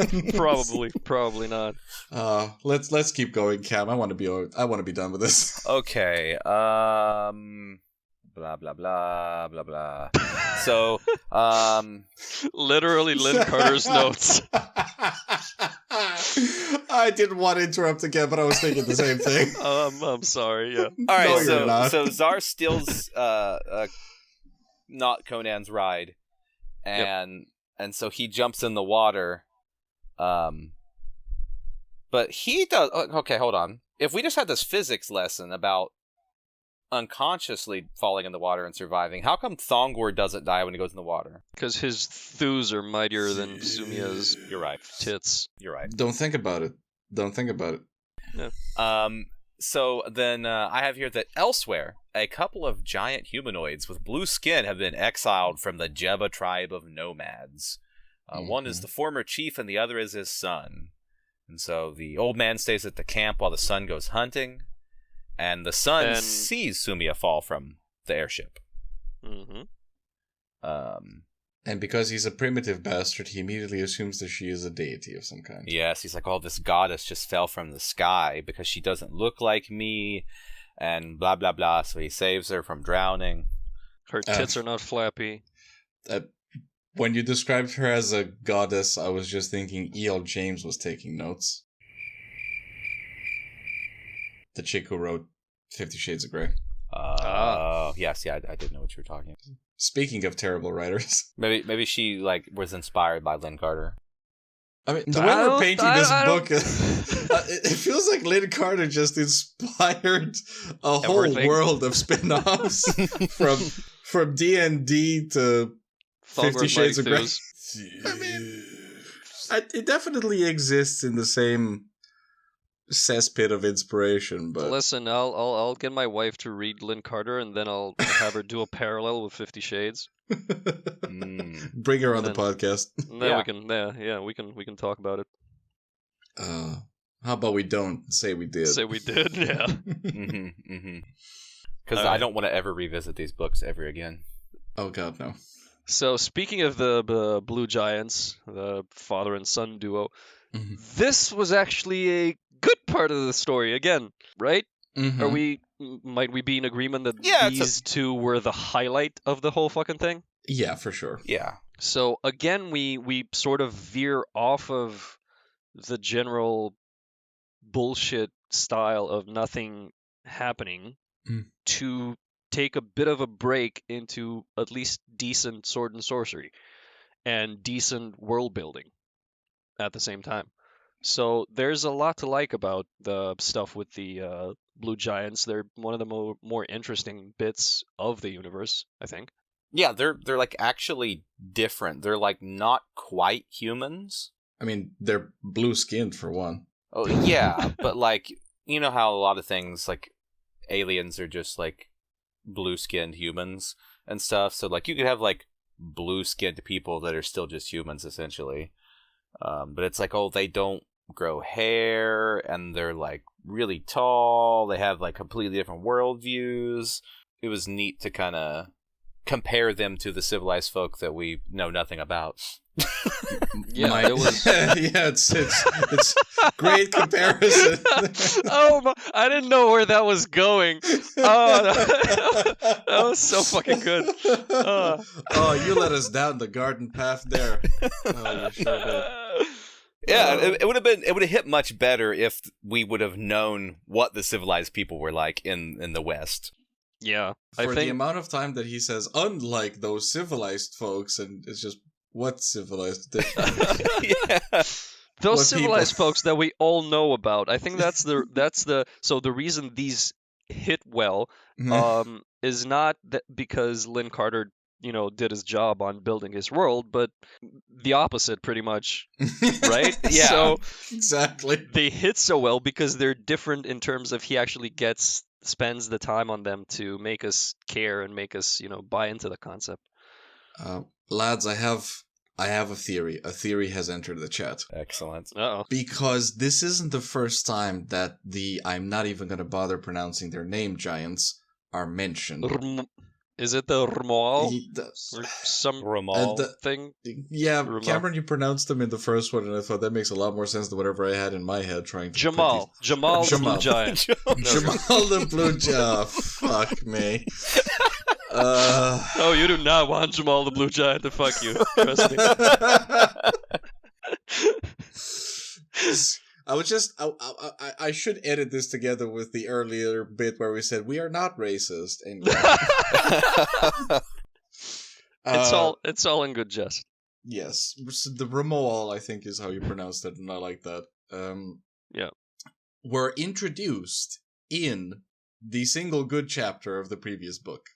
A: probably not.
B: Let's keep going, Cam. I want to be done with this.
C: Okay. Blah blah blah blah blah. So,
A: literally Lynn Carter's notes.
B: I didn't want to interrupt again, but I was thinking the same thing.
A: I'm sorry. Yeah.
C: All right.
B: No,
C: so Czar steals not Conan's ride. And so he jumps in the water, but he does. Okay, hold on. If we just had this physics lesson about unconsciously falling in the water and surviving, how come Thongor doesn't die when he goes in the water?
A: Because his thews are mightier than Sumia's.
C: You're right.
A: Tits.
C: You're right.
B: Don't think about it.
A: Yeah.
C: So then I have here that elsewhere, a couple of giant humanoids with blue skin have been exiled from the Jebba tribe of nomads. One is the former chief and the other is his son. And so the old man stays at the camp while the son goes hunting. And the son sees Sumia fall from the airship.
A: Mm-hmm.
B: And because he's a primitive bastard, he immediately assumes that she is a deity of some kind.
C: Yes, he's like, oh, this goddess just fell from the sky because she doesn't look like me, and blah, blah, blah. So he saves her from drowning.
A: Her tits are not flappy.
B: When you described her as a goddess, I was just thinking E.L. James was taking notes. The chick who wrote 50 Shades of Grey.
C: yes, yeah, I did know what you were talking about.
B: Speaking of terrible writers,
C: Maybe she like was inspired by Lynn Carter.
B: I mean, the way we're painting this book,
A: don't-
B: it feels like Lynn Carter just inspired a whole
A: Everything.
B: world of spin-offs from D&D to
A: Thongor
B: 50 Shades of Grey.
A: Thews.
B: I mean, it definitely exists in the same cesspit of inspiration, but
A: Listen, I'll get my wife to read Lynn Carter, and then I'll have her do a parallel with 50 Shades.
B: bring her on
A: Then-
B: the podcast.
A: And then
C: Yeah.
A: we can talk about it.
B: How about we don't say we did?
A: Say we did, yeah.
C: Because
A: Alright.
C: I don't want to ever revisit these books ever again.
B: Oh god, no.
A: So speaking of the Blue Giants, the father and son duo,
B: Mhm.
A: this was actually a good part of the story again, right?
B: Mhm.
A: Might we be in agreement that
C: Yeah, it's
A: these two were the highlight of the whole fucking thing?
B: Yeah, for sure.
C: Yeah.
A: So again, we sort of veer off of the general bullshit style of nothing happening
B: Mm.
A: to take a bit of a break into at least decent sword and sorcery and decent world building at the same time. So there's a lot to like about the stuff with the Blue Giants. They're one of the more interesting bits of the universe, I think.
C: Yeah, they're like actually different. They're like not quite humans.
B: I mean, they're blue-skinned for one.
C: Oh yeah, but like you know how a lot of things like aliens are just like blue-skinned humans and stuff. So like you could have like blue-skinned people that are still just humans essentially. But it's like, oh, they don't grow hair and they're like really tall. They have like completely different worldviews. It was neat to kind of compare them to the civilized folk that we know nothing about.
A: Yeah, it was.
B: Yeah, it's great comparison.
A: Oh, I didn't know where that was going. Oh, that was so fucking good.
B: Oh, you let us down the garden path there. Oh, you sure did.
C: Yeah, it would have hit much better if we would have known what the civilized people were like in the West.
A: Yeah,
B: For
A: I
B: the
A: think
B: amount of time that he says, unlike those civilized folks, and it's just, what civilized?
C: Yeah.
A: those
B: what
A: civilized
B: people-
A: folks that we all know about. I think that's the so the reason these hit well is not that because Lynn Carter did his job on building his world, but the opposite pretty much, right?
C: Yeah.
A: So
B: exactly.
A: they hit so well because they're different in terms of he actually spends the time on them to make us care and make us buy into the concept.
B: Lads, I have a theory. A theory has entered the chat.
C: Excellent.
A: Uh-oh.
B: Because this isn't the first time that I'm not even going to bother pronouncing their name giants are mentioned.
A: Is it the Rmal or some
C: Ramal.
A: thing?
B: Yeah,
A: Ramal.
B: Cameron, you pronounced them in the first one, and I thought that makes a lot more sense than whatever I had in my head trying to
A: Jamal the Blue
B: Jamal.
A: Giant.
B: Jamal the Blue Giant. Fuck me.
A: Oh, you do not want Jamal the Blue Giant to fuck you. Trust me.
B: I should edit this together with the earlier bit where we said we are not racist. And
A: It's all in good jest.
B: yes, so the Ramal, I think, is how you pronounce it, and I like that.
A: Yeah.
B: Were introduced in the single good chapter of the previous book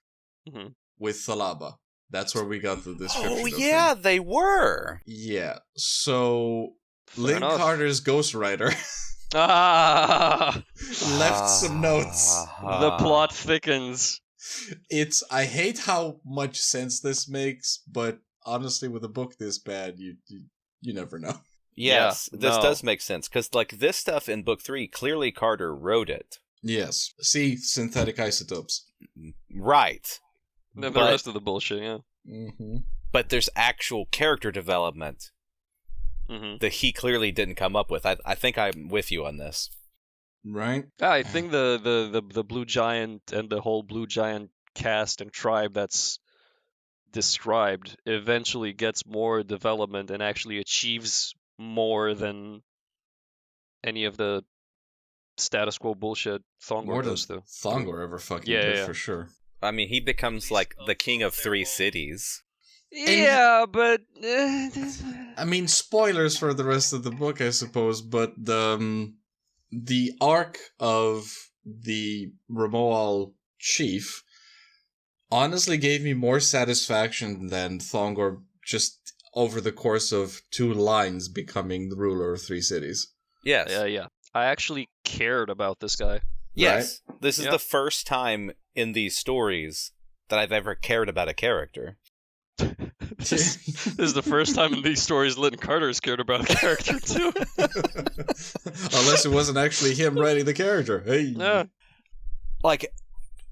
A: Mhm.
B: with Thalaba. That's where we got the description.
C: Oh
B: of
C: yeah,
B: him.
C: they were.
B: Yeah. So
A: Fair
B: Lynn
A: enough.
B: Carter's ghostwriter
A: Ah,
B: left some notes.
A: the plot thickens.
B: I hate how much sense this makes, but honestly, with a book this bad, you never know.
C: Yes,
A: Yeah,
C: this
A: no.
C: does make sense because like this stuff in book 3, clearly Carter wrote it.
B: Yes. See, synthetic isotopes.
C: Right.
A: The
C: But-
A: rest of the bullshit, yeah.
B: Mm-hmm.
C: But there's actual character development
A: hmm
C: that he clearly didn't come up with. I think I'm with you on this.
B: Right?
A: I think the Blue Giant and the whole Blue Giant cast and tribe that's described eventually gets more development and actually achieves more than any of the status quo bullshit Thongor
B: More than
A: goes through.
B: Thongor ever fucking
A: Yeah,
B: did,
A: yeah.
B: for sure.
C: I mean, he becomes like the king of 3 cities.
A: Yeah, but
B: I mean, spoilers for the rest of the book, I suppose, but the arc of the Remoal chief honestly gave me more satisfaction than Thongor just over the course of 2 lines becoming the ruler of 3 cities.
C: Yes.
A: yeah. I actually cared about this guy.
C: Yes. Right? This is
A: Yep.
C: the first time in these stories that I've ever cared about a character.
A: This is the first time in these stories Lynn Carter's cared about a character too.
B: Unless it wasn't actually him writing the character. Hey.
A: Yeah.
C: Like,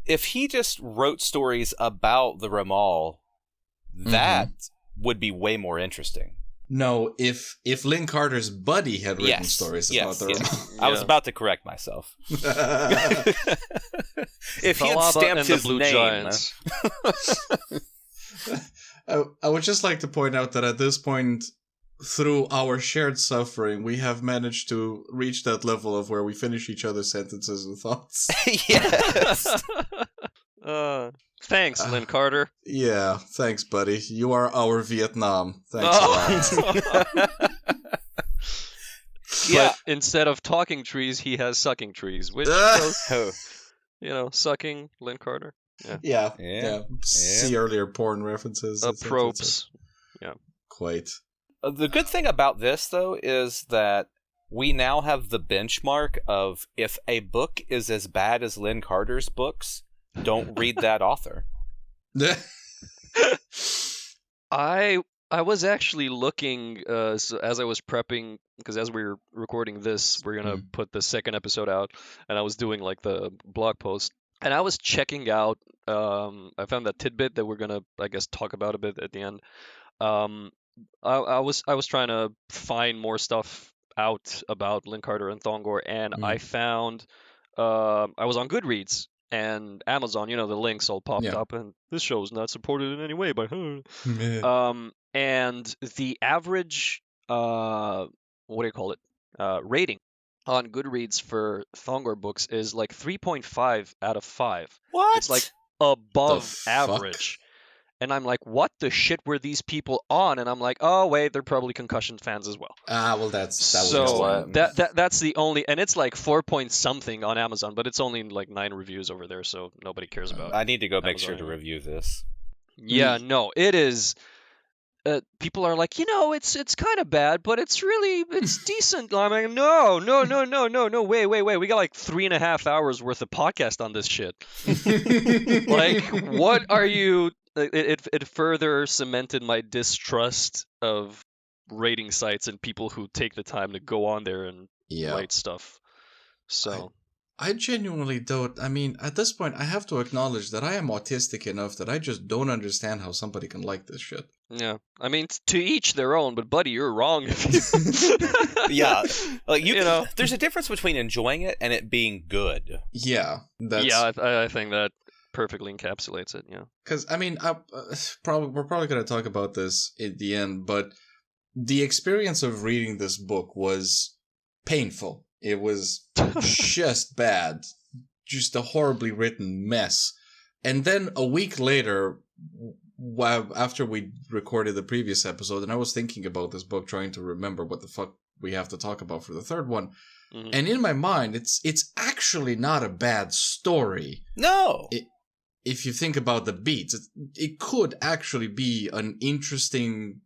C: if he just wrote stories about the Remoal, that would be way more interesting.
B: No, if Lynn Carter's buddy had written stories about the Remoal.
C: I was about to correct myself. If he had stamped his name.
B: I would just like to point out that at this point, through our shared suffering, we have managed to reach that level of where we finish each other's sentences and thoughts.
C: Yes.
A: Thanks, Lynn Carter.
B: Yeah, thanks, buddy. You are our Vietnam. Thanks a lot.
A: Yeah. But instead of talking trees, he has sucking trees, which sucking Lynn Carter.
B: Yeah. See earlier porn references.
A: Propes. Yeah.
B: Quite.
C: The good thing about this, though, is that we now have the benchmark of if a book is as bad as Lynn Carter's books, don't read that author.
A: I was actually looking so as I was prepping, because as we were recording this, we're gonna put the second episode out, and I was doing like the blog post, and I was checking out. I found that tidbit that we're gonna, I guess, talk about a bit at the end. I was trying to find more stuff out about Lynn Carter and Thongor, and I found I was on Goodreads and Amazon. The links all popped up, and this show is not supported in any way by and the average rating on Goodreads for Thongor books is like 3.5 out of 5.
C: What?
A: It's like above average. And I'm like, what the shit were these people on? And I'm like, oh wait, they're probably Concussion fans as well.
B: Well, that's
A: the only, and it's like 4 point something on Amazon, but it's only like 9 reviews over there, so nobody cares about it.
C: I need to go make sure to review this.
A: Yeah, no, it is. People are like, it's kind of bad, but it's decent. I'm like, no, wait. We got like 3.5 hours worth of podcast on this shit. Like, what are you? It further cemented my distrust of rating sites and people who take the time to go on there and write stuff. So.
B: I genuinely don't. I mean, at this point, I have to acknowledge that I am autistic enough that I just don't understand how somebody can like this shit.
A: Yeah, I mean, to each their own. But buddy, you're wrong.
C: Yeah, like there's a difference between enjoying it and it being good.
B: Yeah,
A: I think that perfectly encapsulates it. Yeah,
B: because I mean, we're probably going to talk about this at the end, but the experience of reading this book was painful. It was just bad. Just a horribly written mess. And then a week later, after we recorded the previous episode, and I was thinking about this book, trying to remember what the fuck we have to talk about for the third one. Mm-hmm. And in my mind, it's actually not a bad story.
C: No!
B: If you think about the beats, it could actually be an interesting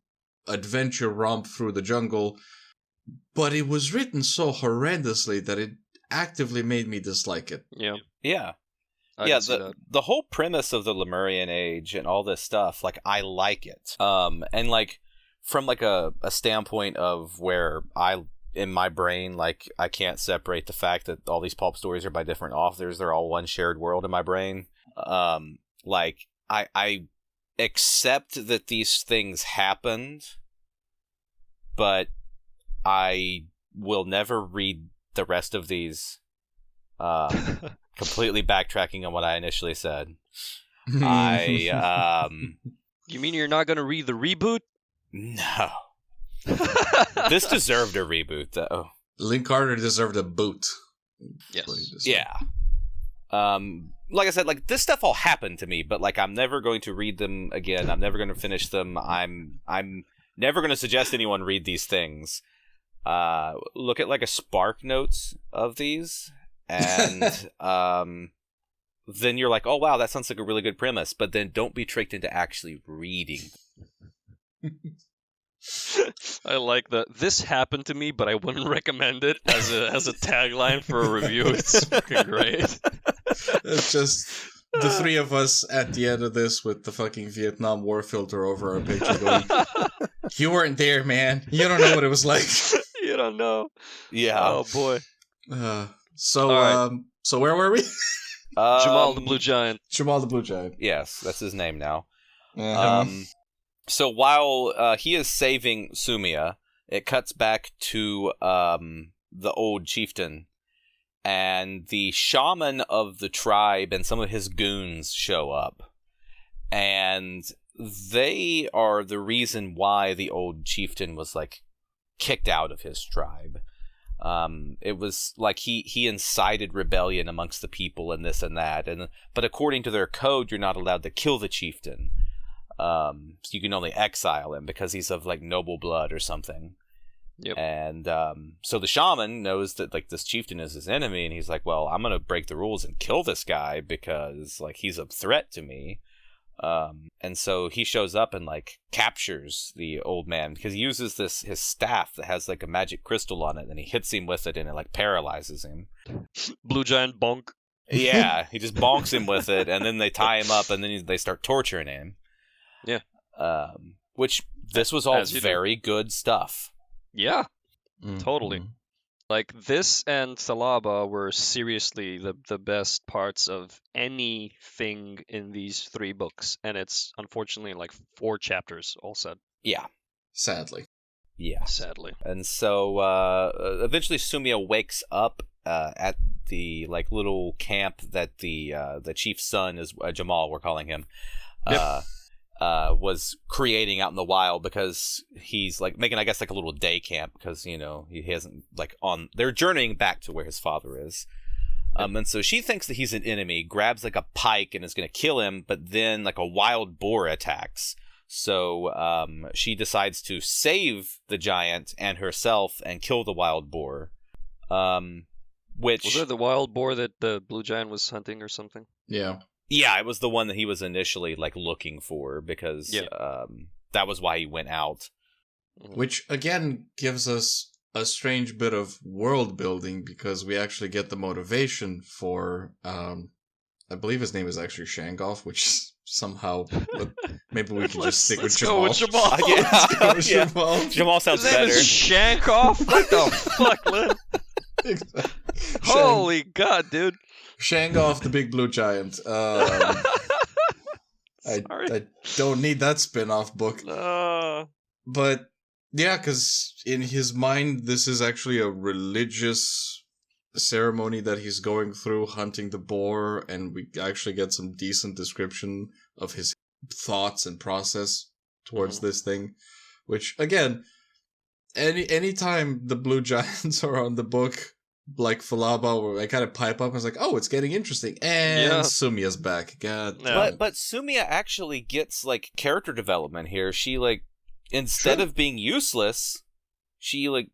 B: adventure romp through the jungle. But it was written so horrendously that it actively made me dislike it.
A: Yeah.
C: Yeah. The whole premise of the Lemurian Age and all this stuff, like, I like it. And, like, from, like, a standpoint of where in my brain, like, I can't separate the fact that all these pulp stories are by different authors. They're all one shared world in my brain. Like, I accept that these things happened, but I will never read the rest of these, completely backtracking on what I initially said. You
A: mean you're not going to read the reboot?
C: No. This deserved a reboot, though.
B: Lynn Carter deserved a boot.
A: Yes.
C: Yeah. like I said, like this stuff all happened to me, but like I'm never going to read them again. I'm never going to finish them. I'm never going to suggest anyone read these things. Look at like a Spark Notes of these, and then you're like, oh wow, that sounds like a really good premise. But then don't be tricked into actually reading.
A: I like that. This happened to me, but I wouldn't recommend it as a tagline for a review. It's fucking great.
B: It's just the three of us at the end of this with the fucking Vietnam War filter over our picture going, you weren't there, man. You don't know what it was like.
A: You don't know.
C: Yeah.
A: Oh boy.
B: So
A: right.
B: So where were we?
A: Jamal the Blue Giant.
B: Jamal the Blue Giant.
C: Yes, that's his name now.
B: Uh-huh.
C: So while he is saving Sumia, it cuts back to the old chieftain, and the shaman of the tribe and some of his goons show up, and they are the reason why the old chieftain was like kicked out of his tribe. It was like he incited rebellion amongst the people and this and that, but according to their code, you're not allowed to kill the chieftain. So you can only exile him because he's of like noble blood or something.
A: Yep.
C: And so the shaman knows that like this chieftain is his enemy, and he's like, well, I'm gonna break the rules and kill this guy because like he's a threat to me. And so he shows up and like captures the old man because he uses his staff that has like a magic crystal on it, and he hits him with it, and it like paralyzes him.
A: Blue Giant bonk.
C: Yeah, he just bonks him with it, and then they tie him up, and then they start torturing him.
A: Yeah.
C: Which this was all
A: As you do.
C: very good stuff.
A: Yeah,
B: Mm-hmm.
A: totally. Like this and Thalaba were seriously the best parts of anything in these 3 books, and it's unfortunately like 4 chapters all said.
C: Yeah.
B: Sadly.
C: Yeah.
A: Sadly.
C: And so eventually Sumia wakes up at the like little camp that the chief's son is Jamal, we're calling him.
A: Yep.
C: Was creating out in the wild because he's like making, I guess, like a little day camp because, you know, he hasn't like they're journeying back to where his father is. And so she thinks that he's an enemy, grabs like a pike and is going to kill him, but then like a wild boar attacks. So she decides to save the giant and herself and kill the wild boar. Which
A: Was it the wild boar that the Blue Giant was hunting or something?
B: Yeah.
C: Yeah, it was the one that he was initially like looking for because that was why he went out.
B: Which again gives us a strange bit of world building because we actually get the motivation for I believe his name is actually Shangoff, which is somehow, but maybe we can just stick with Jamal.
A: Let's go with Jamal.
C: Yeah.
B: Let's go with
C: Yeah.
B: Jamal.
C: Jamal sounds
A: His name
C: better.
A: is Shankoff? What the fuck, man? Holy God, dude.
B: Shangoff, the big blue giant.
A: Sorry.
B: I don't need that spin-off book. But yeah, because in his mind, this is actually a religious ceremony that he's going through, hunting the boar, and we actually get some decent description of his thoughts and process towards this thing. Which, again, anytime the blue giants are on the book, like Falaba, where I kind of pipe up, I was like, oh, it's getting interesting. And Sumia's back. God.
A: Yeah.
C: But Sumia actually gets like character development here. She like instead of being useless, she like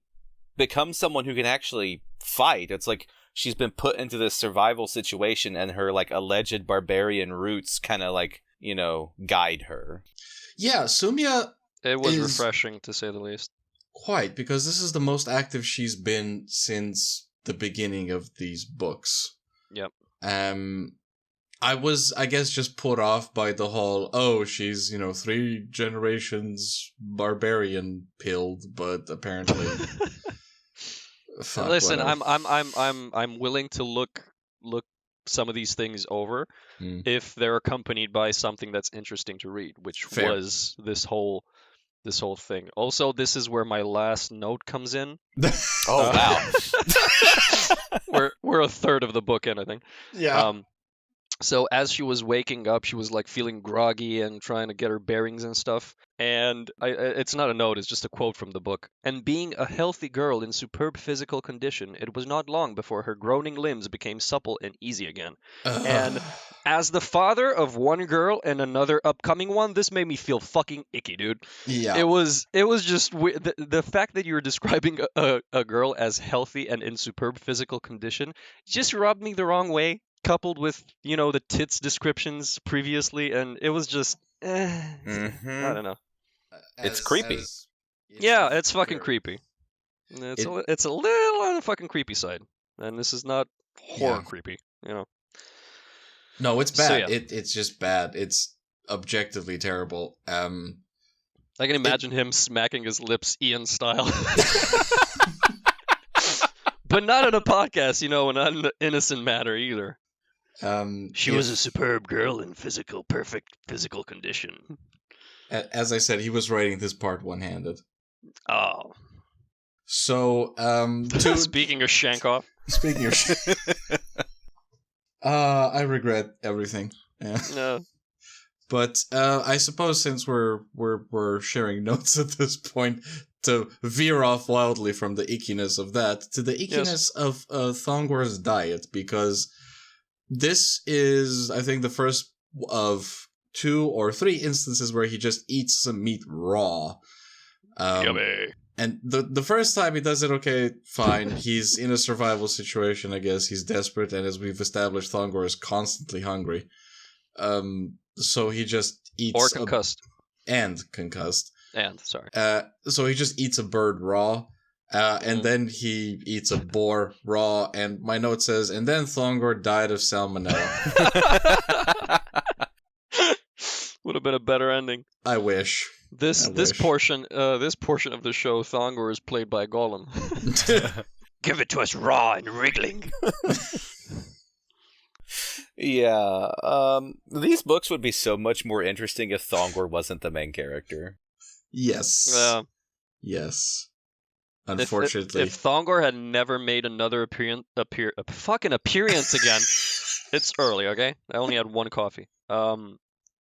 C: becomes someone who can actually fight. It's like she's been put into this survival situation, and her like alleged barbarian roots kind of like, you know, guide her.
B: Yeah, Sumia
A: It was
B: is
A: refreshing, to say the least.
B: quite, because this is the most active she's been since the beginning of these books.
A: Yep.
B: I was, I guess, just put off by the whole, oh, she's, 3 generations barbarian pilled, but apparently fuck,
A: Listen,
B: whatever.
A: I'm willing to look some of these things over
B: Hmm.
A: if they're accompanied by something that's interesting to read, which
B: Fair.
A: was this whole thing. Also, this is where my last note comes in.
C: Oh wow.
A: We're a third of the book in, I think.
B: Yeah.
A: So as she was waking up, she was like feeling groggy and trying to get her bearings and stuff. And it's not a note, it's just a quote from the book. And being a healthy girl in superb physical condition, it was not long before her groaning limbs became supple and easy again. And as the father of one girl and another upcoming one, this made me feel fucking icky, dude.
B: Yeah.
A: It was just the fact that you're describing a girl as healthy and in superb physical condition just rubbed me the wrong way, coupled with, the tits descriptions previously, and it was just I don't know.
C: It's creepy.
A: Yeah, it's fucking creepy.
B: It-
A: It's a little on the fucking creepy side, and this is not horror
B: Yeah.
A: creepy,
B: No, it's
A: So,
B: bad.
A: yeah.
B: It's just bad. It's objectively terrible.
A: I can imagine him smacking his lips Ian style. But not in a podcast, not in an innocent manner either. She was a superb girl in perfect physical condition.
B: As I said, he was writing this part one-handed.
A: Oh.
B: So,
A: Speaking of Shankoff.
B: speaking of, I regret everything. Yeah.
A: No.
B: But I suppose since we're sharing notes at this point, to veer off wildly from the ickiness of that to the ickiness of Thongor's diet, because this is, I think, the first of 2 or 3 instances where he just eats some meat raw.
A: Yummy.
B: And the first time he does it, okay, fine. He's in a survival situation, I guess. He's desperate, and as we've established, Thongor is constantly hungry. So he just eats...
A: Or concussed.
B: And concussed.
A: Sorry.
B: So he just eats a bird raw, and then he eats a boar raw, and my note says, and then Thongor died of salmonella.
A: Would have been a better ending.
B: I wish.
A: This portion of the show, Thongor is played by Gollum. Give it to us raw and wriggling.
C: Yeah. These books would be so much more interesting if Thongor wasn't the main character.
B: Yes. Yes. Unfortunately.
A: If Thongor had never made another appearance again, it's early, okay? I only had one coffee.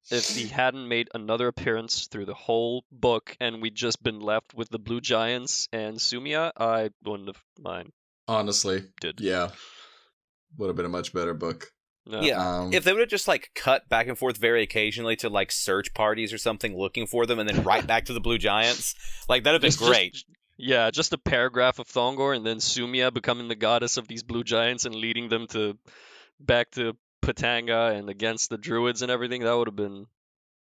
A: If he hadn't made another appearance through the whole book and we'd just been left with the Blue Giants and Sumia, I wouldn't have mind.
B: Honestly.
A: Did.
B: Yeah. Would have been a much better book.
A: No.
C: Yeah. If they would have just cut back and forth very occasionally to search parties or something looking for them and then right back to the Blue Giants, that'd have been great.
A: Just a paragraph of Thongor and then Sumia becoming the goddess of these Blue Giants and leading them back to Patanga and against the Druids and everything. That would have been...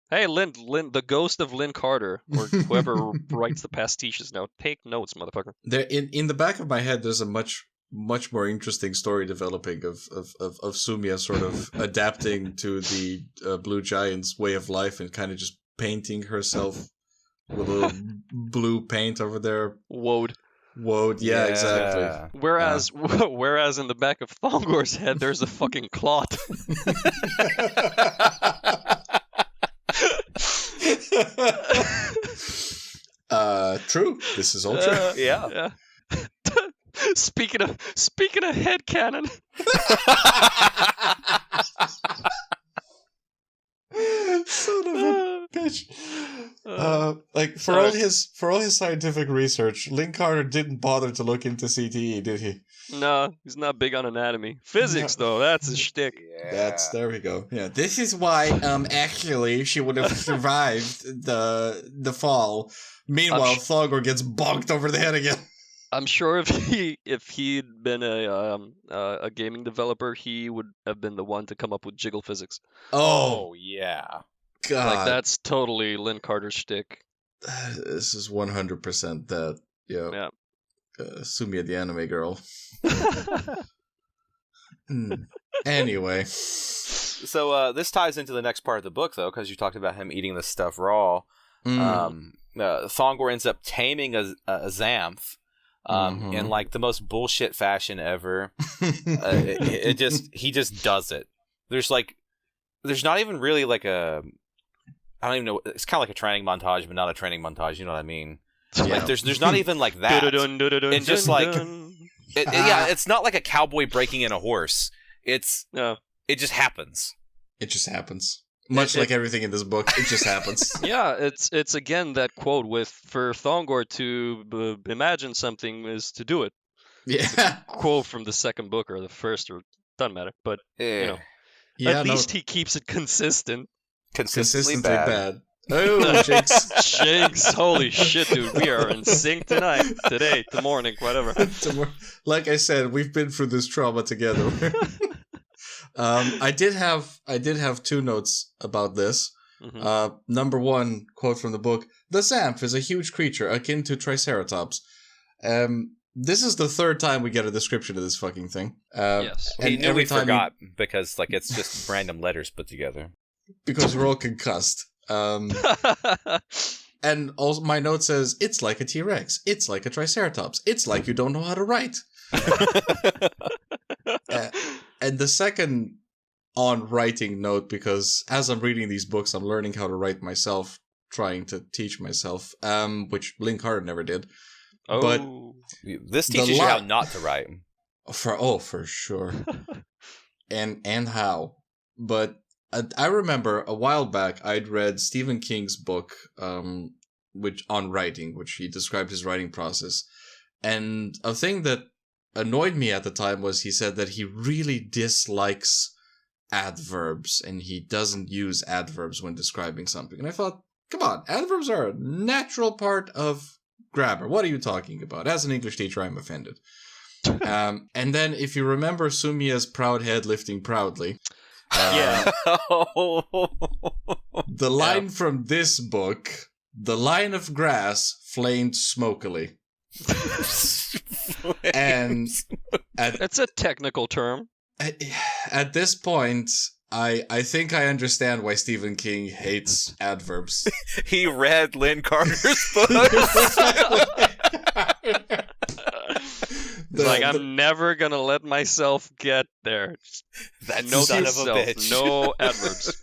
A: Hey, Lynn, the ghost of Lynn Carter, or whoever writes the pastiches now. Take notes, motherfucker.
B: There, in the back of my head, there's a much more interesting story developing of Sumia sort of adapting to the Blue Giants' way of life and kind of just painting herself with a little blue paint over there.
A: Woad,
B: yeah, exactly.
A: Whereas in the back of Thongor's head, there's a fucking clot.
B: True. This is all true.
C: Yeah.
A: Speaking of headcanon.
B: Son of a bitch. For all his scientific research, Lynn Carter didn't bother to look into CTE, did he?
A: No, he's not big on anatomy. Physics, though, that's his shtick.
C: Yeah.
B: There we go. Yeah, this is why actually she would have survived the fall. Meanwhile, Thongor gets bonked over the head again.
A: I'm sure if he'd been a gaming developer, he would have been the one to come up with jiggle physics.
C: Oh yeah.
B: God.
A: That's totally Lynn Carter's shtick.
B: This is 100% that. Yeah. Sumia the anime girl. Anyway.
C: So this ties into the next part of the book, though, because you talked about him eating this stuff raw. Thongor ends up taming a Xanth in the most bullshit fashion ever. He just does it. There's not even really I don't even know. It's kind of like a training montage, but not a training montage. You know what I mean?
B: Yeah.
C: There's not even that. And just it's not like a cowboy breaking in a horse. It just happens.
B: It just happens. Much like everything in this book, it just happens.
A: Yeah, it's again that quote with for Thongor to imagine something is to do it.
B: Yeah.
A: Quote from the second book or the first, or doesn't matter. But at least he keeps it consistent.
C: Consistently
B: bad.
C: bad.
B: Oh, Jinx.
A: Jinx, holy shit, dude. We are in sync tonight, today, the morning, whatever.
B: Like I said, we've been through this trauma together. I did have 2 notes about this.
A: Mm-hmm.
B: Number 1, quote from the book: "The Xanth is a huge creature akin to Triceratops." This is the 3rd time we get a description of this fucking thing.
A: Yes.
C: He knew we forgot because like it's just random letters put together.
B: Because we're all concussed. And also my note says, "It's like a T-Rex. It's like a Triceratops. It's like you don't know how to write." And the second on writing note, because as I'm reading these books, I'm learning how to write myself, trying to teach myself, which Lynn Carter never did.
A: Oh.
B: But
C: this teaches you how not to write.
B: For sure. and how. But I remember a while back I'd read Stephen King's book, which on writing, which he described his writing process. And a thing that annoyed me at the time was he said that he really dislikes adverbs and he doesn't use adverbs when describing something. And I thought, come on, adverbs are a natural part of grammar. What are you talking about? As an English teacher, I'm offended. And then if you remember Sumia's proud head lifting proudly,
A: Yeah.
B: the line from this book, "The line of grass flamed smokily." And
A: It's a technical term.
B: at this point, I think I understand why Stephen King hates adverbs.
C: He read Lynn Carter's books.
A: I'm never gonna let myself get there.
C: That
A: No
C: son of a bitch.
A: No adverbs.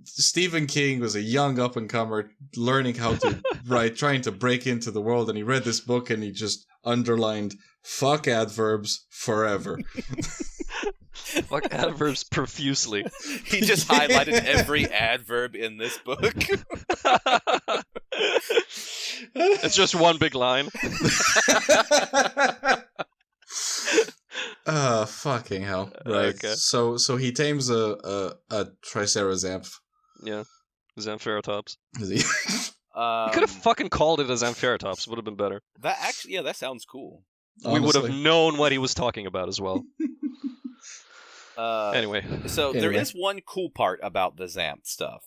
B: Stephen King was a young up-and-comer learning how to write, trying to break into the world, and he read this book and he just underlined, "Fuck adverbs forever."
A: Fuck adverbs profusely.
C: He just highlighted every adverb in this book.
A: It's just one big line.
B: Fucking hell. Right.
A: Okay.
B: So he tames a Triceratops.
A: Yeah. Xanthoratops.
B: Is he?
A: You could have fucking called it a Xanthoratops. Would have been better.
C: That actually, yeah, that sounds cool.
A: We would have known what he was talking about as well. Anyway.
C: So there is one cool part about the Xanth stuff.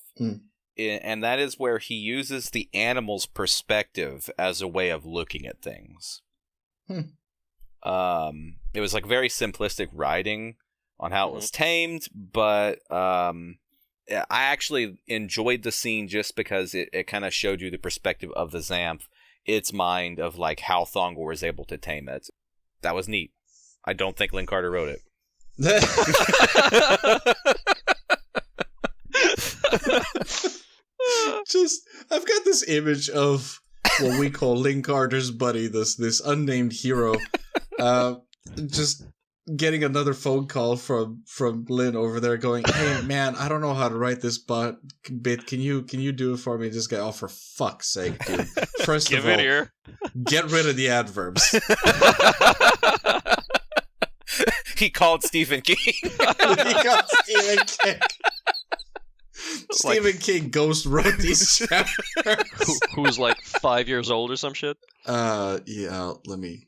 C: And that is where he uses the animal's perspective as a way of looking at things. It was like very simplistic writing on how it was tamed, but I actually enjoyed the scene just because it kind of showed you the perspective of the Xanth, its mind of like how Thongor was able to tame it. That was neat. I don't think Lynn Carter wrote it.
B: I've got this image of what we call Lynn Carter's buddy, this unnamed hero, just getting another phone call from Lynn over there going, "Hey man, I don't know how to write this bit. Can you do it for me?" This guy, "Oh, for fuck's sake, dude. First
A: Give
B: of all,
A: it here.
B: Get rid of the adverbs."
C: He called Stephen King.
B: He got Stephen King. Stephen King ghost wrote these chapters.
A: Who's like 5 years old or some shit?
B: Yeah. Let me.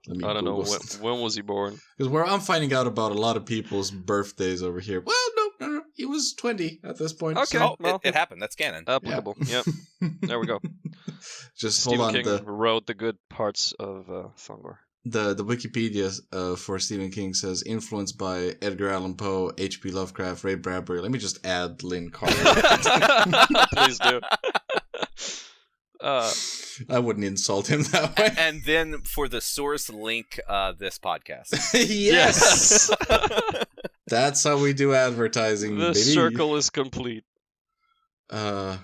A: I don't know when was he born.
B: Because where I'm finding out about a lot of people's birthdays over here. Well, no. He was 20 at this point.
A: Okay,
B: so.
A: well,
C: it happened. That's canon.
A: Applicable.
B: Yeah.
A: Yep. There we go.
B: Just
A: Stephen
B: hold on.
A: King wrote the good parts of Thongor.
B: The Wikipedia for Stephen King says influenced by Edgar Allan Poe, H.P. Lovecraft, Ray Bradbury. Let me just add Lynn Carter.
A: Please do.
B: I wouldn't insult him that way.
C: And then for the source, link this podcast.
B: Yes. That's how we do advertising.
A: The
B: baby.
A: circle is complete.
B: Yeah.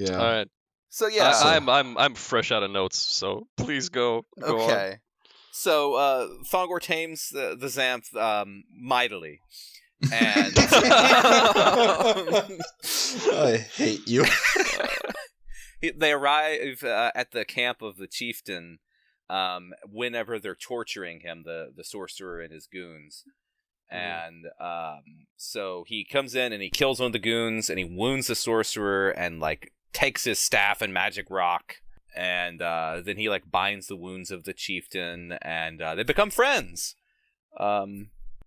A: All right.
C: So yeah,
A: I'm fresh out of notes. So please go
C: okay.
A: on.
C: So Thongor tames the Xanth mightily. And
B: I hate you.
C: they arrive at the camp of the chieftain whenever they're torturing him, the sorcerer and his goons. And so he comes in and he kills one of the goons and he wounds the sorcerer and like takes his staff and magic rock, and then he like binds the wounds of the chieftain, and they become friends.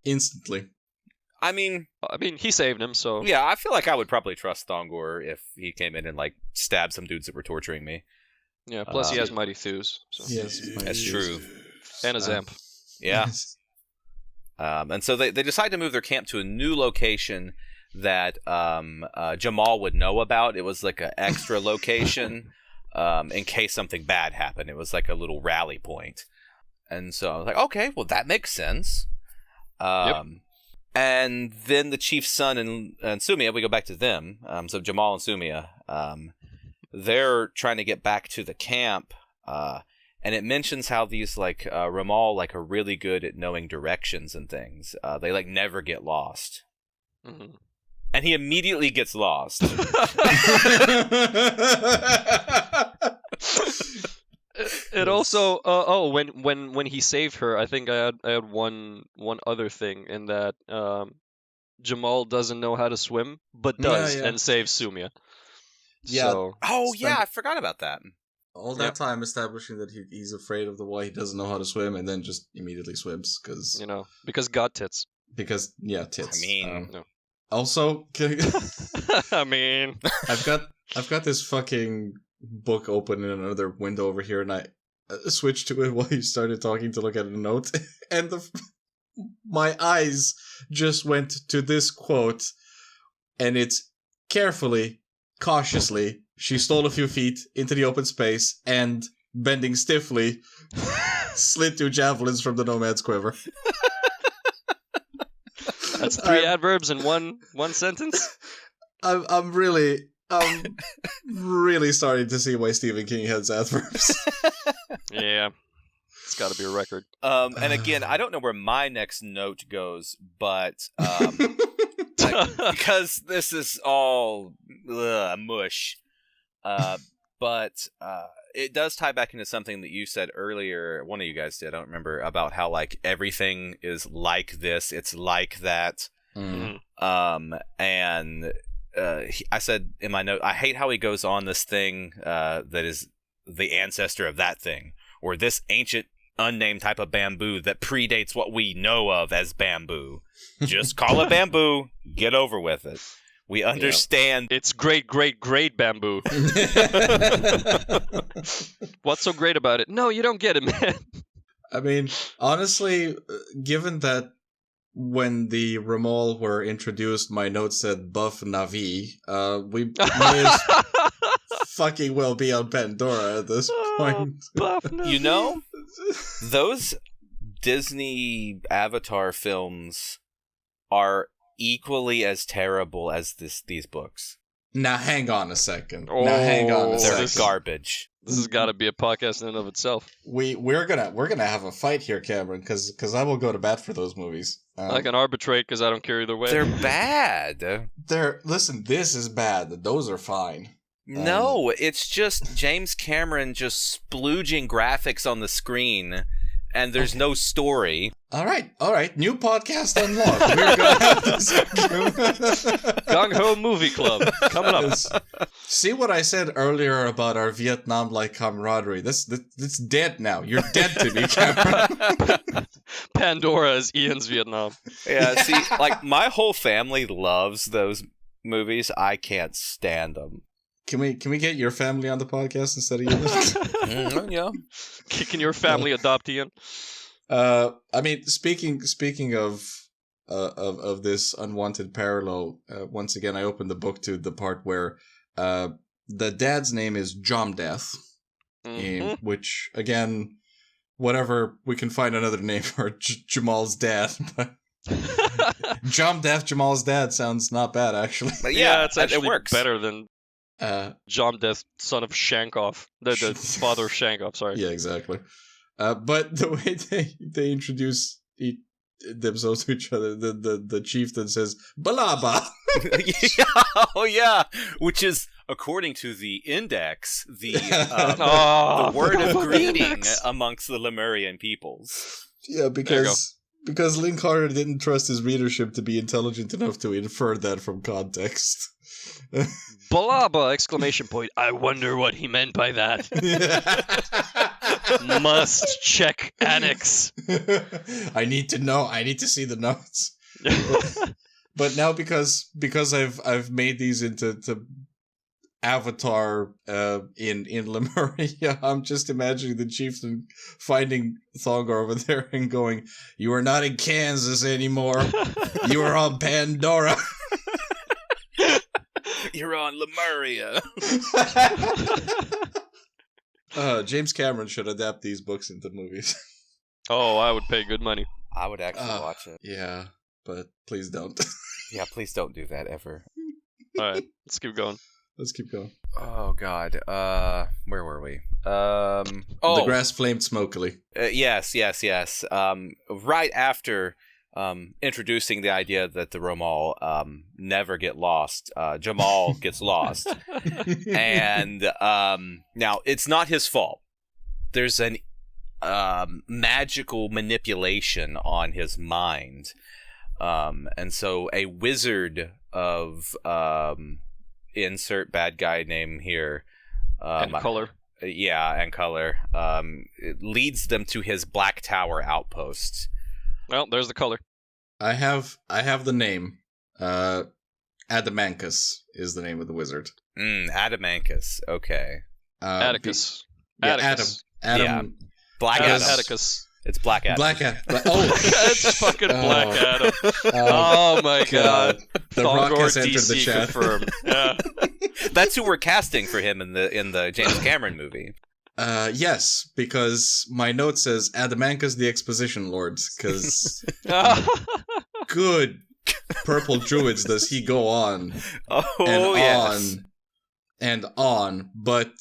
B: Instantly.
C: I mean,
A: he saved him, so
C: yeah, I feel like I would probably trust Thongor if he came in and like stabbed some dudes that were torturing me.
A: yeah. Plus, he has mighty thews. So.
B: Yes,
C: That's true.
A: And a Zamp.
C: Yeah.
B: Yes.
C: And so they decide to move their camp to a new location that Jamal would know about. It was like an extra location in case something bad happened. It was like a little rally point. And so I was like, okay, well, that makes sense.
A: Yep.
C: And then the chief's son and Sumia, we go back to them. So Jamal and Sumia, they're trying to get back to the camp. And it mentions how these like Ramal like are really good at knowing directions and things. They like never get lost.
A: Mm-hmm.
C: And he immediately gets lost.
A: It also when he saved her, I think I had one other thing in that Jamal doesn't know how to swim but does and saves Sumia.
B: Yeah.
A: So,
C: I forgot about that.
B: All that time establishing that he's afraid of the water, he doesn't know how to swim, and then just immediately swims because
A: God tits.
B: Because tits.
C: I mean,
A: No.
B: Also,
A: I mean,
B: I've got this fucking book open in another window over here, and I switched to it while you started talking to look at a note, and my eyes just went to this quote, and it's carefully, cautiously, she stole a few feet into the open space and, bending stiffly, slid 2 javelins from the nomad's quiver.
A: That's 3 adverbs in one sentence.
B: I'm really starting to see why Stephen King has adverbs.
A: Yeah, it's got to be a record.
C: And again, I don't know where my next note goes, but because this is all mush. But it does tie back into something that you said earlier. One of you guys did. I don't remember, about how like everything is like this. It's like that.
A: Mm-hmm.
C: And I said in my note, I hate how he goes on this thing that is the ancestor of that thing, or this ancient unnamed type of bamboo that predates what we know of as bamboo. Just call it bamboo. Get over with it. We understand.
A: It's great bamboo. What's so great about it? No, you don't get it, man.
B: I mean, honestly, given that when the Ramal were introduced, my note said Buff Navi, we may as fucking well be on Pandora at this point.
A: Buff Navi.
C: You know, those Disney Avatar films are equally as terrible as these books.
B: Now hang on a second.
C: They're garbage.
A: This has got to be a podcast in and of itself.
B: We're gonna have a fight here, Cameron, because I will go to bat for those movies.
A: I can arbitrate because I don't care either way.
C: They're bad.
B: Listen, this is bad. Those are fine.
C: No, it's just James Cameron just splooging graphics on the screen, and there's no story.
B: All right. New podcast unlocked. We're gonna have this.
A: Gung-Ho Movie Club coming up.
B: See what I said earlier about our Vietnam-like camaraderie? That's dead now. You're dead to me, Cameron.
A: Pandora is Ian's Vietnam.
C: Yeah, see, like, my whole family loves those movies. I can't stand them.
B: Can we get your family on the podcast instead of you?
C: Yeah.
A: Can your family adopt Ian?
B: I mean, speaking of this unwanted parallel, once again, I opened the book to the part where the dad's name is Jomdeath, which, again, whatever, we can find another name for Jamal's dad, but Jomdeath, Jamal's dad, sounds not bad, actually.
C: But yeah,
A: it's actually
C: it works.
A: better than Jomdeath, son of Shankoff, the father of Shankoff, sorry.
B: Yeah, exactly. But the way they introduce themselves to each other, the chieftain says, Balaba!
C: Oh, yeah. Which is, according to the index, the word of greeting amongst the Lemurian peoples.
B: Yeah, because Lynn Carter didn't trust his readership to be intelligent enough to infer that from context.
A: Balaba! Exclamation point. I wonder what he meant by that. Must check annex.
B: I need to know. I need to see the notes. But now because I've made these into Avatar in Lemuria, I'm just imagining the chieftain finding Thongor over there and going, "You are not in Kansas anymore. You are on Pandora."
C: You're on Lemuria.
B: James Cameron should adapt these books into movies.
A: Oh, I would pay good money.
C: I would actually watch it.
B: Yeah, but please don't.
C: Yeah, please don't do that ever.
A: Alright, let's keep going.
B: Let's keep going.
C: Oh, God. Where were we?
B: The grass flamed smokily.
C: Yes. Right after introducing the idea that the Romal never get lost, Jamal gets lost. And now, it's not his fault. There's an magical manipulation on his mind. And so a wizard of insert bad guy name here.
A: And color.
C: Yeah, and color. It leads them to his Black Tower outpost.
A: Well, there's the color.
B: I have the name. Adamancus is the name of the wizard.
C: Adamancus. Okay.
A: Atticus.
B: Atticus. Adam.
C: Yeah. Black Adam.
A: Atticus.
C: It's Black Adam.
A: It's fucking Black Adam. Oh my god.
B: The Rock has entered the chat.
A: Confirmed. Yeah.
C: That's who we're casting for him in the James Cameron movie.
B: Yes, because my note says Adamancus the Exposition Lord, because good purple druids does he go on and on, but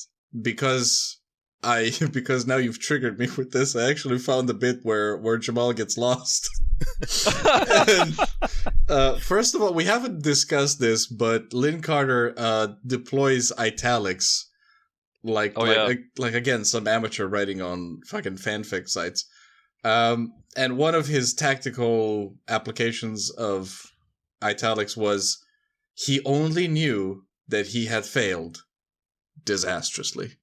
B: because now you've triggered me with this, I actually found the bit where Jamal gets lost. And, first of all, we haven't discussed this, but Lynn Carter deploys italics. Like again, some amateur writing on fucking fanfic sites. And one of his tactical applications of italics was he only knew that he had failed disastrously.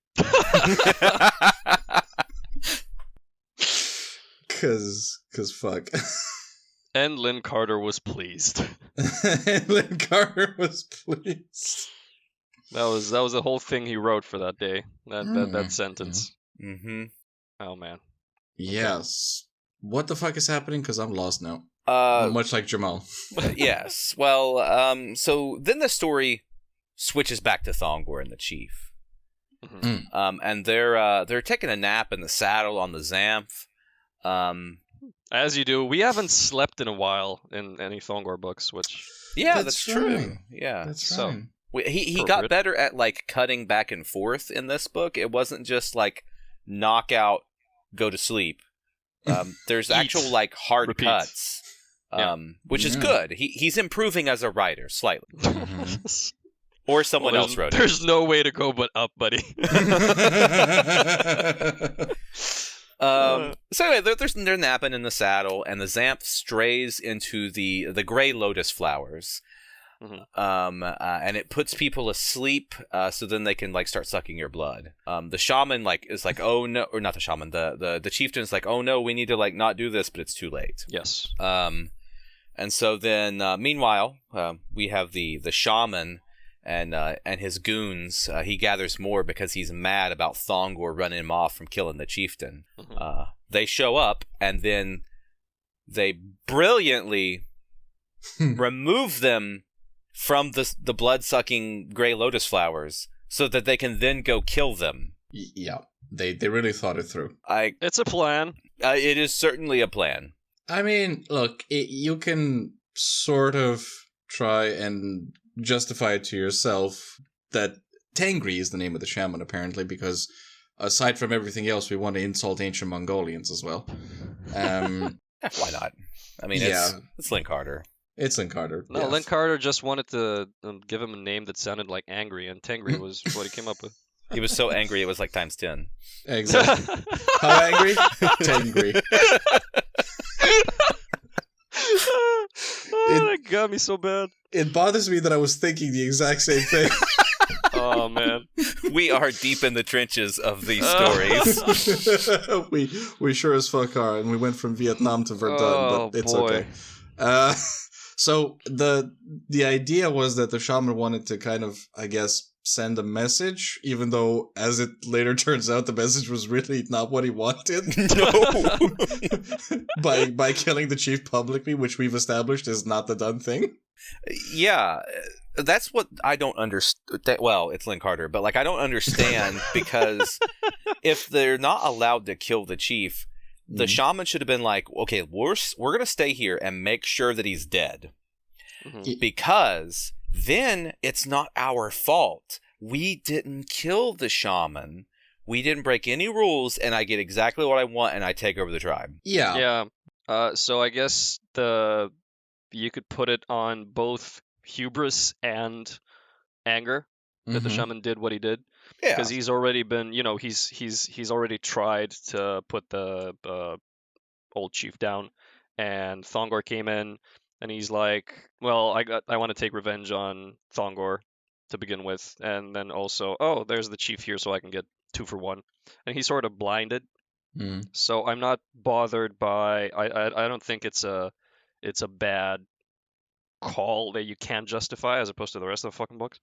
B: Cause fuck.
A: And Lynn Carter was pleased.
B: And Lynn Carter was pleased.
A: That was the whole thing he wrote for that day. That sentence.
C: Mm-hmm.
A: Oh man.
B: Yes. What the fuck is happening? Because I'm lost now. Much like Jamal.
C: Yes. Well, so then the story switches back to Thongor and the chief.
A: Mm-hmm.
C: And they're taking a nap in the saddle on the Xanth.
A: As you do. We haven't slept in a while in any Thongor books, which...
C: Yeah, that's true. Yeah.
B: That's
A: so.
B: right.
C: He got better at, like, cutting back and forth in this book. It wasn't just, like, knock out, go to sleep. There's actual, like, hard
A: repeat.
C: cuts, which is good. He's improving as a writer, slightly. Or someone else wrote it.
A: There's no way to go but up, buddy.
C: So anyway, they're napping in the saddle, and the Xanth strays into the gray lotus flowers.
A: Mm-hmm.
C: And it puts people asleep, so then they can like start sucking your blood. The shaman is like, oh no, or not the shaman. The chieftain's like, oh no, we need to like not do this, but it's too late.
A: Yes.
C: And so then, meanwhile, we have the shaman and his goons. He gathers more because he's mad about Thongor running him off from killing the chieftain.
A: Mm-hmm.
C: They show up, and then they brilliantly remove them from the blood-sucking gray lotus flowers so that they can then go kill them.
B: Yeah, they really thought it through.
A: It's a plan.
C: It is certainly a plan.
B: I mean, look, you can sort of try and justify it to yourself that Tangri is the name of the shaman, apparently, because aside from everything else, we want to insult ancient Mongolians as well.
C: Why not? I mean, it's Link Carter.
B: It's Link Carter.
A: No,
B: yeah.
A: Link Carter just wanted to give him a name that sounded like angry, and Tengri was what he came up with.
C: He was so angry it was like times 10.
B: Exactly. How angry? Tengri.
A: That got me so bad.
B: It bothers me that I was thinking the exact same thing.
A: Oh man,
C: We are deep in the trenches of these stories.
B: we sure as fuck are, and we went from Vietnam to Verdun, but it's
A: boy.
B: okay. So the idea was that the shaman wanted to kind of, I guess, send a message, even though, as it later turns out, the message was really not what he wanted.
C: No.
B: by killing the chief publicly, which we've established is not the done thing.
C: Yeah, that's what I don't understand. Well, it's Link Carter, but like I don't understand because if they're not allowed to kill the chief, the shaman should have been like, okay, we're gonna stay here and make sure that he's dead, because then it's not our fault. We didn't kill the shaman. We didn't break any rules, and I get exactly what I want, and I take over the tribe.
B: Yeah.
A: So I guess you could put it on both hubris and anger that the shaman did what he did.
C: Yeah,
A: Because he's already been, he's already tried to put the old chief down, and Thongor came in, and he's like, well, I want to take revenge on Thongor to begin with, and then also, oh, there's the chief here, so I can get 2 for 1, and he's sort of blinded. So I'm not bothered by. I don't think it's a bad call that you can't justify as opposed to the rest of the fucking books.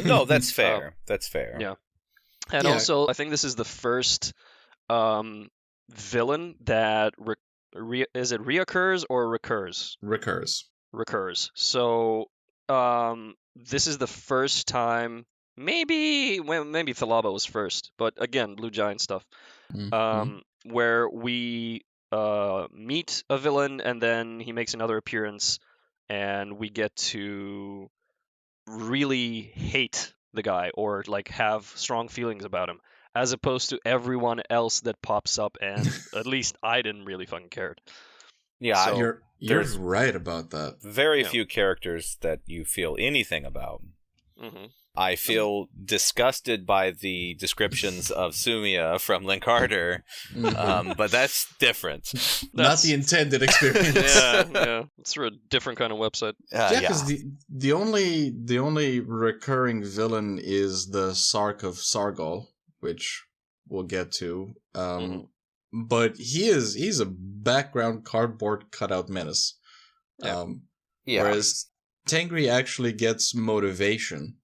C: no, that's fair. That's fair.
A: Yeah. And also, I think this is the first villain that is it reoccurs or recurs? Recurs. So this is the first time. Maybe Thalaba was first, but again, Blue Giant stuff. Where we meet a villain and then he makes another appearance, and we get to really hate the guy or like have strong feelings about him, as opposed to everyone else that pops up, and at least I didn't really fucking care.
C: Yeah,
A: So,
B: you're right about that.
C: Very few characters that you feel anything about. I feel disgusted by the descriptions of Sumia from Link Carter, but that's different.
B: Not the intended experience.
A: yeah. It's for a different kind of website.
B: Because the only recurring villain is the Sark of Sargol, which we'll get to. But he's a background cardboard cutout menace. Whereas Tengri actually gets motivation.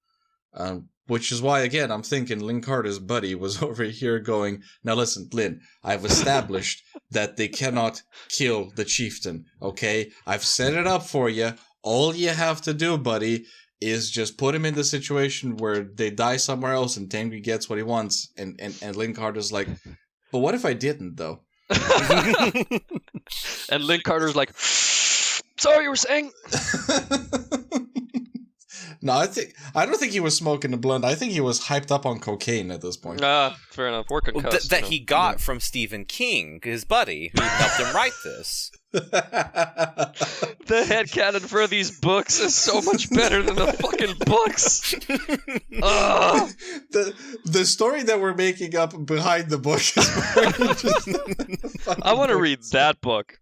B: Which is why, again, I'm thinking Link Carter's buddy was over here going, now listen, Lin, I've established that they cannot kill the chieftain, okay? I've set it up for you. All you have to do, buddy, is just put him in the situation where they die somewhere else and Tengri gets what he wants. And Link Carter's like, but what if I didn't, though?
A: And Link Carter's like, sorry, you were saying?
B: No, I don't think he was smoking the blunt. I think he was hyped up on cocaine at this point.
A: Fair enough. We're concussed.
C: That he got from Stephen King, his buddy, who helped him write this.
A: The headcanon for these books is so much better than the fucking books.
B: The story that we're making up behind the book is more interesting.
A: I want to read that book.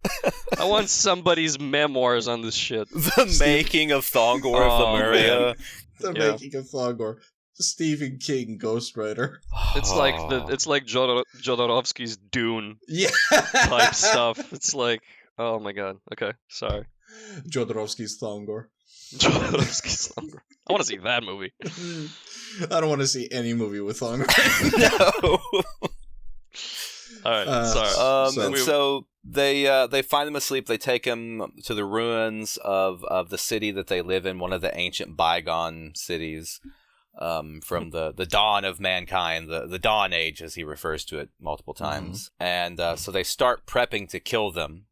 A: I want somebody's memoirs on this shit.
C: The making of Thongor of Lemuria.
B: The making of Thongor. Stephen King ghostwriter.
A: It's like Jodorowsky's Dune type stuff. It's like, oh my god. Okay, sorry.
B: Jodorowsky's Thongor.
A: Jodorowsky's Thongor. I want to see that movie.
B: I don't want to see any movie with Thongor.
C: No.
A: All right, sorry.
C: So they find him asleep. They take him to the ruins of the city that they live in, one of the ancient bygone cities. From the dawn of mankind, the Dawn Age, as he refers to it multiple times. And so they start prepping to kill them.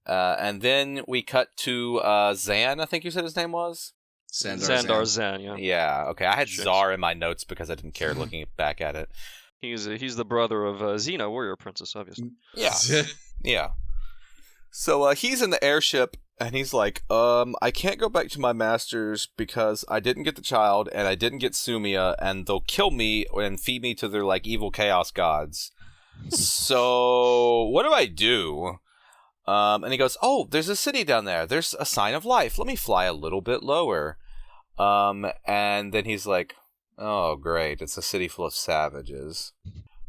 C: And then we cut to Zan, I think you said his name was?
A: Xandar Zan, yeah.
C: Yeah, okay. I had Zar in my notes because I didn't care looking back at it.
A: He's the brother of Xena, warrior princess, obviously.
C: Yeah. Yeah. So he's in the airship, and he's like, I can't go back to my masters because I didn't get the child, and I didn't get Sumia, and they'll kill me and feed me to their, like, evil chaos gods. So, what do I do? And he goes, oh, there's a city down there. There's a sign of life. Let me fly a little bit lower. And then he's like, oh, great. It's a city full of savages.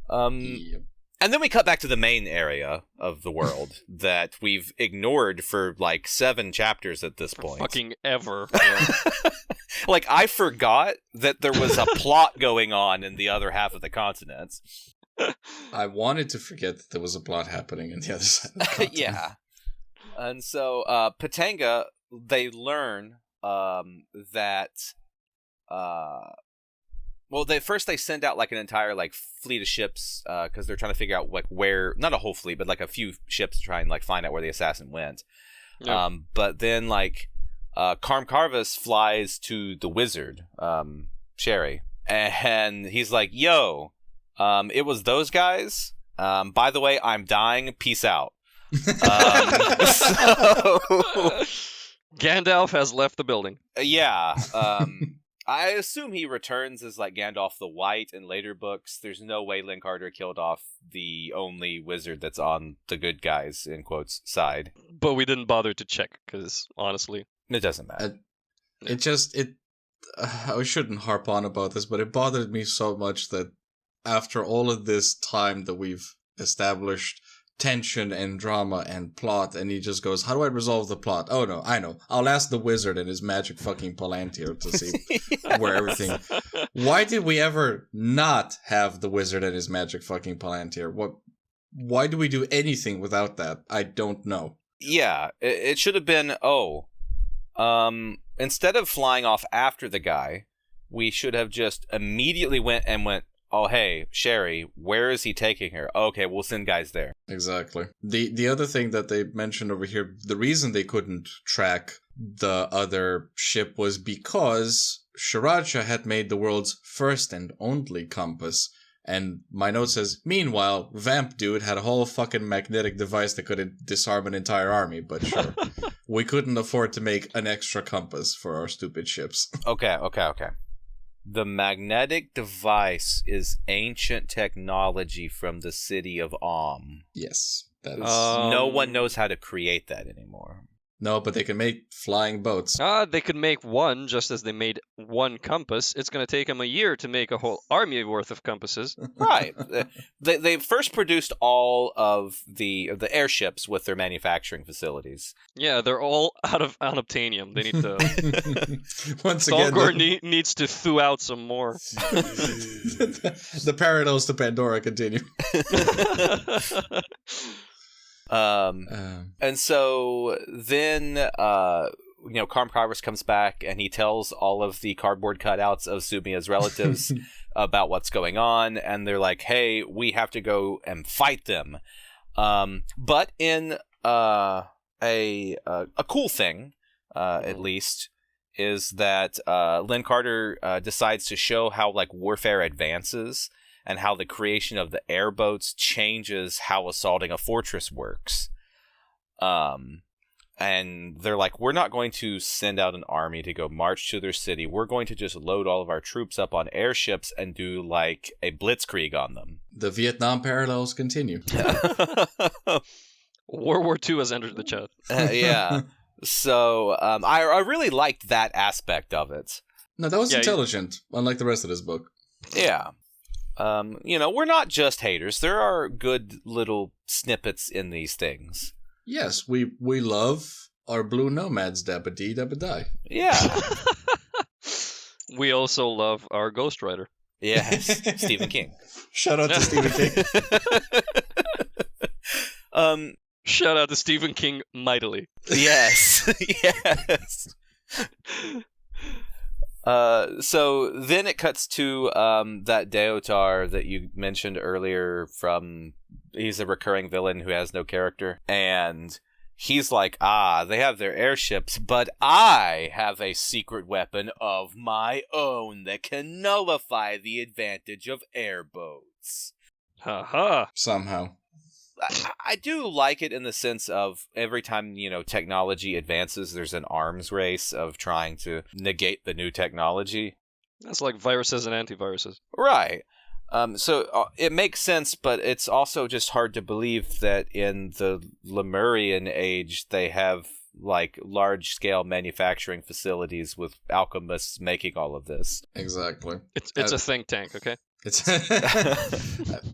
B: Yep.
C: And then we cut back to the main area of the world that we've ignored for like 7 chapters at this point.
A: Fucking ever. Yeah.
C: Like, I forgot that there was a plot going on in the other half of the continent.
B: I wanted to forget that there was a plot happening in the other side of the continent.
C: Yeah. And so, Patanga, they learn that... Well, they send out like an entire like fleet of ships because they're trying to figure out like where, not a whole fleet, but like a few ships to try and like find out where the assassin went. Yeah. But then like Karm Karvas flies to the wizard, Sherry, and he's like, "Yo, it was those guys. By the way, I'm dying. Peace out." So...
A: Gandalf has left the building.
C: Yeah. I assume he returns as like Gandalf the White in later books. There's no way Lynn Carter killed off the only wizard that's on the good guys, in quotes, side.
A: But we didn't bother to check, because honestly...
C: It doesn't matter.
B: I shouldn't harp on about this, but it bothered me so much that after all of this time that we've established tension and drama and plot, and he just goes, how do I resolve the plot? Oh no, I know. I'll ask the wizard and his magic fucking Palantir to see where everything... Why did we ever not have the wizard and his magic fucking Palantir? Why do we do anything without that? I don't know.
C: Yeah, it should have been, instead of flying off after the guy, we should have just immediately went, oh, hey, Sherry, where is he taking her? Okay, we'll send guys there.
B: Exactly. The other thing that they mentioned over here, the reason they couldn't track the other ship was because Sriracha had made the world's first and only compass. And my note says, meanwhile, Vamp Dude had a whole fucking magnetic device that could disarm an entire army, but sure. We couldn't afford to make an extra compass for our stupid ships.
C: Okay. The magnetic device is ancient technology from the city of
B: Yes, that is.
C: No one knows how to create that anymore.
B: No, but they can make flying boats.
A: They could make one, just as they made one compass. It's going to take them a year to make a whole army worth of compasses.
C: Right. They first produced all of the airships with their manufacturing facilities.
A: Yeah, they're all out of unobtainium. They need to...
B: Once again...
A: Thongor needs to thew out some more.
B: The parallels to Pandora continue.
C: And so then Karm Karvas comes back and he tells all of the cardboard cutouts of Sumia's relatives about what's going on, and they're like, hey, we have to go and fight them. But in a cool thing, at least, is that Lynn Carter decides to show how like warfare advances and how the creation of the airboats changes how assaulting a fortress works. And they're like, we're not going to send out an army to go march to their city. We're going to just load all of our troops up on airships and do like a blitzkrieg on them.
B: The Vietnam parallels continue.
A: World War II has entered the chat.
C: Yeah. So I really liked that aspect of it.
B: No, that was intelligent, unlike the rest of this book.
C: Yeah. We're not just haters. There are good little snippets in these things.
B: Yes, we love our blue nomads, dabba-dee, dabba-die.
C: Yeah.
A: We also love our Ghost Rider.
C: Yes, Stephen King.
B: Shout out to Stephen King.
A: Shout out to Stephen King mightily.
C: Yes. Yes. So then it cuts to that Deotar that you mentioned earlier he's a recurring villain who has no character, and he's like, they have their airships, but I have a secret weapon of my own that can nullify the advantage of airboats.
A: Ha ha.
B: Somehow.
C: I do like it in the sense of every time, technology advances, there's an arms race of trying to negate the new technology.
A: That's like viruses and antiviruses.
C: Right. So it makes sense, but it's also just hard to believe that in the Lemurian age they have like large-scale manufacturing facilities with alchemists making all of this.
B: Exactly.
A: It's a think tank, okay?
B: It's.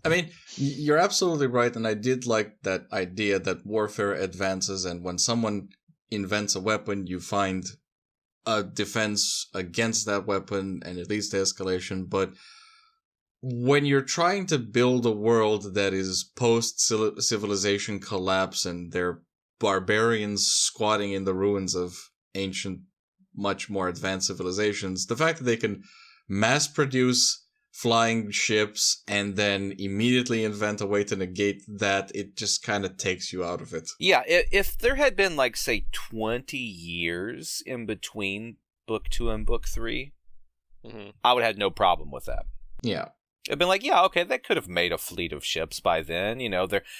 B: I mean, you're absolutely right, and I did like that idea that warfare advances, and when someone invents a weapon, you find a defense against that weapon, and it leads to escalation. But when you're trying to build a world that is post-civilization collapse, and they're barbarians squatting in the ruins of ancient, much more advanced civilizations, the fact that they can mass produce flying ships and then immediately invent a way to negate that, it just kind of takes you out of it.
C: Yeah, if there had been, like, say, 20 years in between Book 2 and Book 3, I would have had no problem with that.
B: Yeah.
C: It'd been like, yeah, okay, they could have made a fleet of ships by then.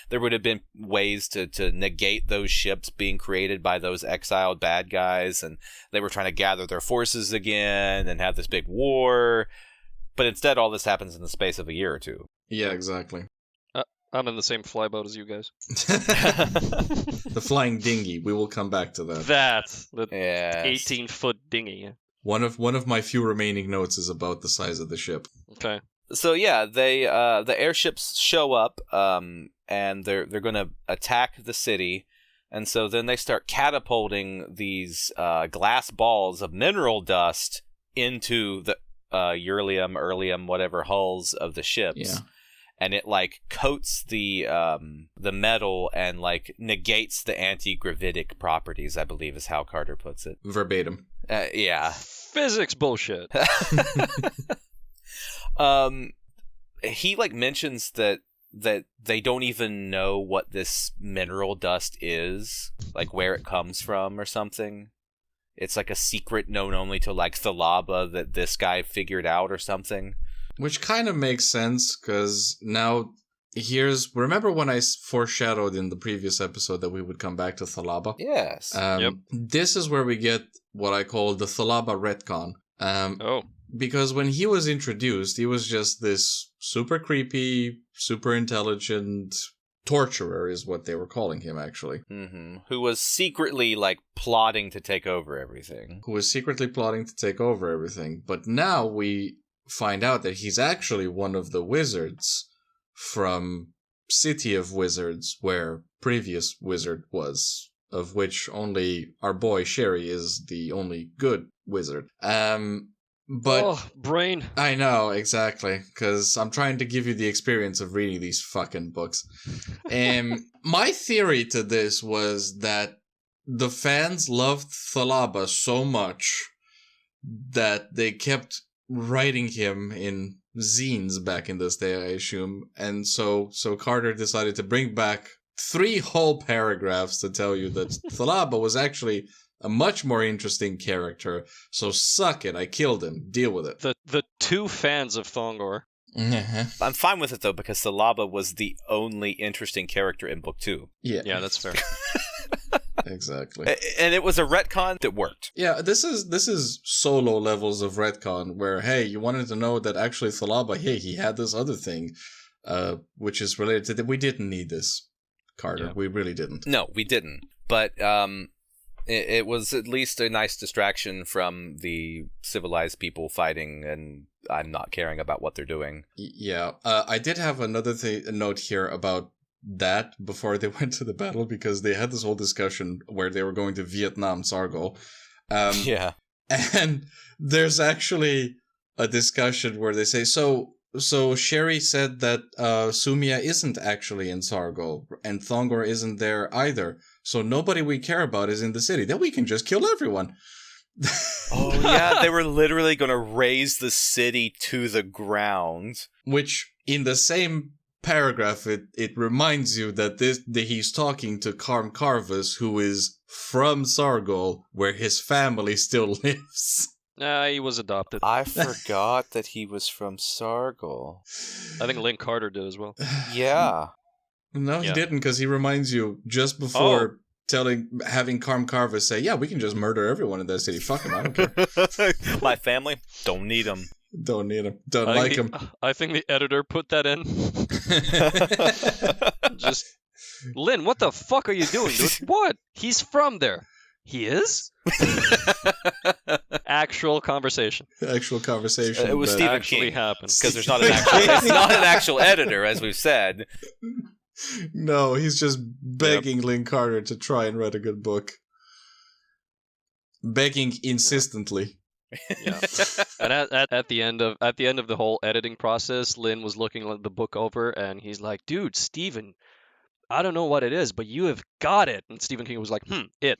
C: There would have been ways to negate those ships being created by those exiled bad guys, and they were trying to gather their forces again and have this big war. But instead, all this happens in the space of a year or two.
B: Yeah, exactly.
A: I'm in the same flyboat as you guys.
B: The flying dinghy. We will come back to that.
A: The 18-foot dinghy. Yeah.
B: One of my few remaining notes is about the size of the ship.
A: Okay.
C: So yeah, they the airships show up, and they're going to attack the city, and so then they start catapulting these glass balls of mineral dust into the erlium, whatever hulls of the ships.
B: Yeah.
C: And it like coats the metal and like negates the anti-gravitic properties, I believe is how Carter puts it.
B: Verbatim.
C: Yeah.
A: Physics bullshit.
C: He like mentions that they don't even know what this mineral dust is, like where it comes from or something. It's like a secret known only to like Thalaba that this guy figured out or something.
B: Which kind of makes sense, because now remember when I foreshadowed in the previous episode that we would come back to Thalaba?
C: Yes.
A: Yep.
B: This is where we get what I call the Thalaba retcon. Because when he was introduced, he was just this super creepy, super intelligent torturer is what they were calling him, actually.
C: Mm-hmm. Who was secretly, like, plotting to take over everything.
B: But now we find out that he's actually one of the wizards from City of Wizards, where previous wizard was, of which only our boy Sherry is the only good wizard. But
A: brain.
B: I know, exactly, because I'm trying to give you the experience of reading these fucking books. My theory to this was that the fans loved Thalaba so much that they kept writing him in zines back in this day, I assume. And so Carter decided to bring back 3 whole paragraphs to tell you that Thalaba was actually a much more interesting character. So suck it, I killed him. Deal with it.
A: The 2 fans of Thongor.
C: I'm fine with it though, because Thalaba was the only interesting character in Book 2.
B: Yeah,
A: that's fair.
B: Exactly.
C: And it was a retcon that worked.
B: Yeah, this is solo levels of retcon where, hey, you wanted to know that actually Thalaba, hey, he had this other thing, which is related to that. We didn't need this, Carter. Yeah. We really didn't.
C: No, we didn't. But it was at least a nice distraction from the civilized people fighting, and I'm not caring about what they're doing.
B: Yeah. I did have another note here about that before they went to the battle, because they had this whole discussion where they were going to Vietnam Sargol.
C: Yeah.
B: And there's actually a discussion where they say, so Sherry said that Sumia isn't actually in Sargol, and Thongor isn't there either. So nobody we care about is in the city. Then we can just kill everyone.
C: Oh, yeah. They were literally going to raze the city to the ground.
B: Which, in the same paragraph, it reminds you that he's talking to Karm Karvas, who is from Sargol, where his family still lives.
A: He was adopted.
C: I forgot that he was from Sargol.
A: I think Link Carter did as well.
C: Yeah.
B: No, he
A: Yeah.
B: didn't, because he reminds you just before having Carm Carver say, yeah, we can just murder everyone in that city. Fuck him, I don't care.
C: My family don't need them.
B: Don't need him. Don't like him.
A: I think the editor put that in. Just, Lynn, what the fuck are you doing, dude? What? He's from there. He is? Actual conversation.
B: Actual conversation.
C: It was
B: that
C: Stephen
A: actually
C: King.
A: happened.
C: Because there's not an actual, it's not an actual editor, as we've said.
B: No, he's just begging Lynn Carter to try and write a good book. Begging insistently.
A: Yeah. And at the end of the whole editing process, Lynn was looking the book over, and he's like, "Dude, Stephen, I don't know what it is, but you have got it." And Stephen King was like, it."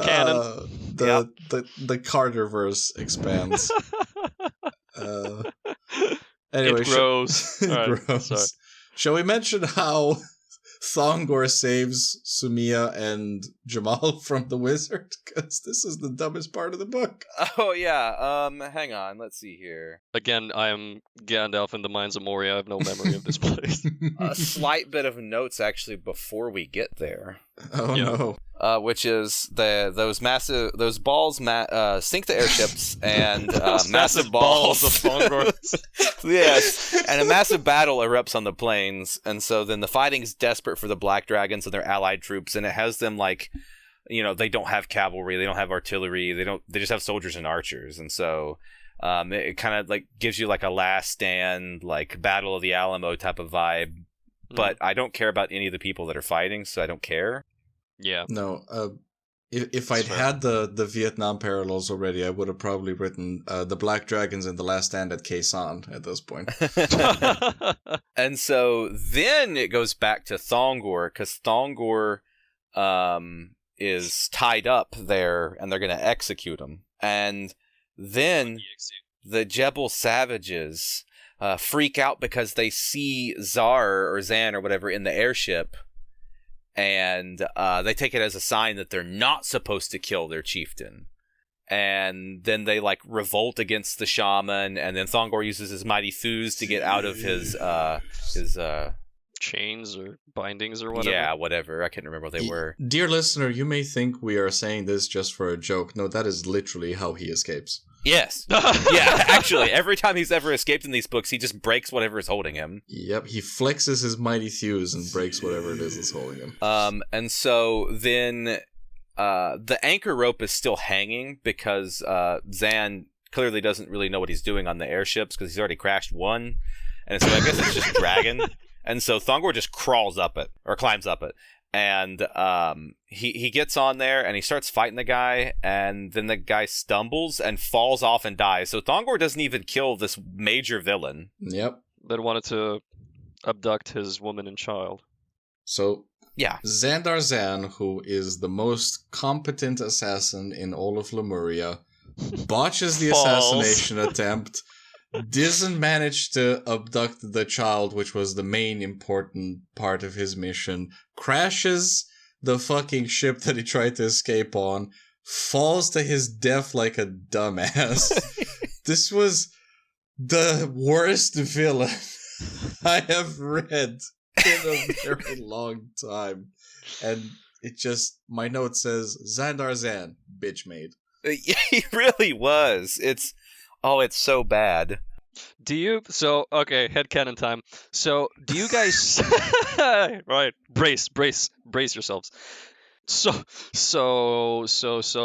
A: Canon.
B: The Carterverse expands. Anyway,
A: It grows.
B: It
A: All right,
B: grows.
A: sorry.
B: Shall we mention how Thongor saves Sumiya and Jamal from the wizard? Because this is the dumbest part of the book.
C: Oh, yeah. Hang on. Let's see here.
A: Again, I am Gandalf in the Mines of Moria. I have no memory of this place.
C: A slight bit of notes, actually, before we get there.
B: Oh,
A: Yeah.
B: no.
C: Which is those balls sink the airships, and massive balls
A: of Thongor.
C: Yes, and a massive battle erupts on the plains, and so then the fighting's desperate for the Black Dragons and their allied troops, and it has them like, they don't have cavalry, they don't have artillery, they just have soldiers and archers, and so it kind of like gives you like a Last Stand, like Battle of the Alamo type of vibe, but I don't care about any of the people that are fighting, so I don't care.
A: Yeah.
B: No, if I'd had the Vietnam parallels already, I would have probably written the Black Dragons and the Last Stand at Khe Sanh at this point.
C: And so then it goes back to Thongor, because Thongor is tied up there, and they're going to execute him. And then the Jebel savages freak out because they see Zan or whatever in the airship, and they take it as a sign that they're not supposed to kill their chieftain. And then they like revolt against the shaman, and then Thongor uses his mighty thews to get out of his
A: chains or bindings or whatever.
C: Yeah, whatever. I can't remember what they were.
B: Dear listener, you may think we are saying this just for a joke. No, that is literally how he escapes.
C: Yes. Yeah, actually, every time he's ever escaped in these books, he just breaks whatever is holding him.
B: Yep, he flexes his mighty thews and breaks whatever it is that's holding him.
C: And so then the anchor rope is still hanging because Zan clearly doesn't really know what he's doing on the airships because he's already crashed one. And so I guess it's just dragging. And so Thongor just crawls up it, or climbs up it. And he gets on there and he starts fighting the guy, and then the guy stumbles and falls off and dies. So Thongor doesn't even kill this major villain.
B: Yep.
A: That wanted to abduct his woman and child.
B: So
C: yeah,
B: Xandar Zan, who is the most competent assassin in all of Lemuria, botches the assassination attempt, doesn't manage to abduct the child, which was the main important part of his mission, crashes the fucking ship that he tried to escape on, falls to his death like a dumbass. This was the worst villain I have read in a very long time. And it just, my note says, Xandar Zan, bitch made.
C: He really was. It's so bad.
A: Okay, headcanon time. So, do you guys right, brace yourselves. So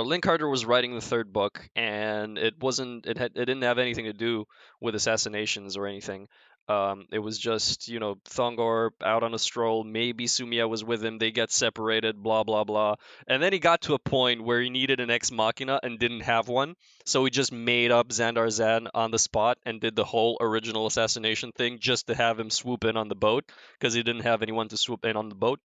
A: Lynn Carter was writing the third book, and it didn't have anything to do with assassinations or anything. It was just, Thongor out on a stroll, maybe Sumiya was with him, they get separated, blah, blah, blah. And then he got to a point where he needed an ex machina and didn't have one, so he just made up Xandar Zan on the spot and did the whole original assassination thing just to have him swoop in on the boat, because he didn't have anyone to swoop in on the boat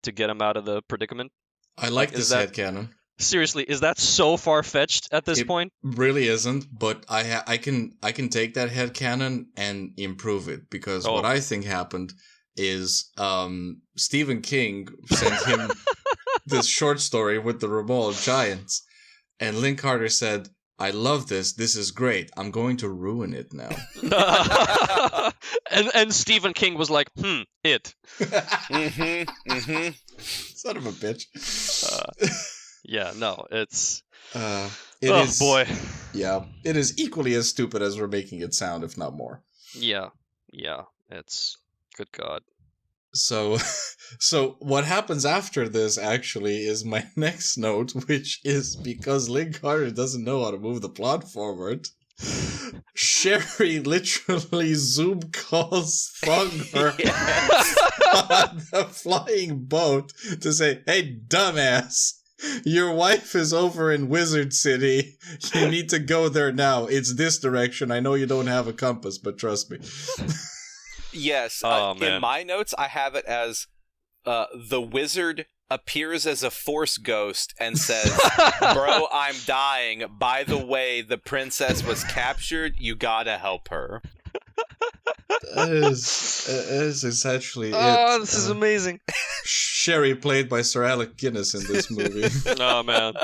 A: to get him out of the predicament.
B: I like this headcanon.
A: Seriously, is that so far-fetched at this point?
B: Really isn't, but I can take that headcanon and improve it, because what I think happened is Stephen King sent him this short story with the Ramal Giants, and Lynn Carter said, I love this. This is great. I'm going to ruin it now.
A: and Stephen King was like, it.
B: Son of a bitch.
A: Yeah, no, it's...
B: It is,
A: boy.
B: Yeah, it is equally as stupid as we're making it sound, if not more.
A: Yeah, it's... Good God.
B: So what happens after this, actually, is my next note, which is because Link Carter doesn't know how to move the plot forward. Sherry literally Zoom calls Thongor on the flying boat to say, "Hey, dumbass, your wife is over in Wizard City. You need to go there now. It's this direction. I know you don't have a compass, but trust me."
C: Yes.
A: Man.
C: In my notes, I have it as the wizard appears as a force ghost and says, "Bro, I'm dying. By the way, the princess was captured. You gotta help her."
B: That is essentially it.
A: Oh, this is amazing.
B: Sherry played by Sir Alec Guinness in this movie.
A: Oh, man.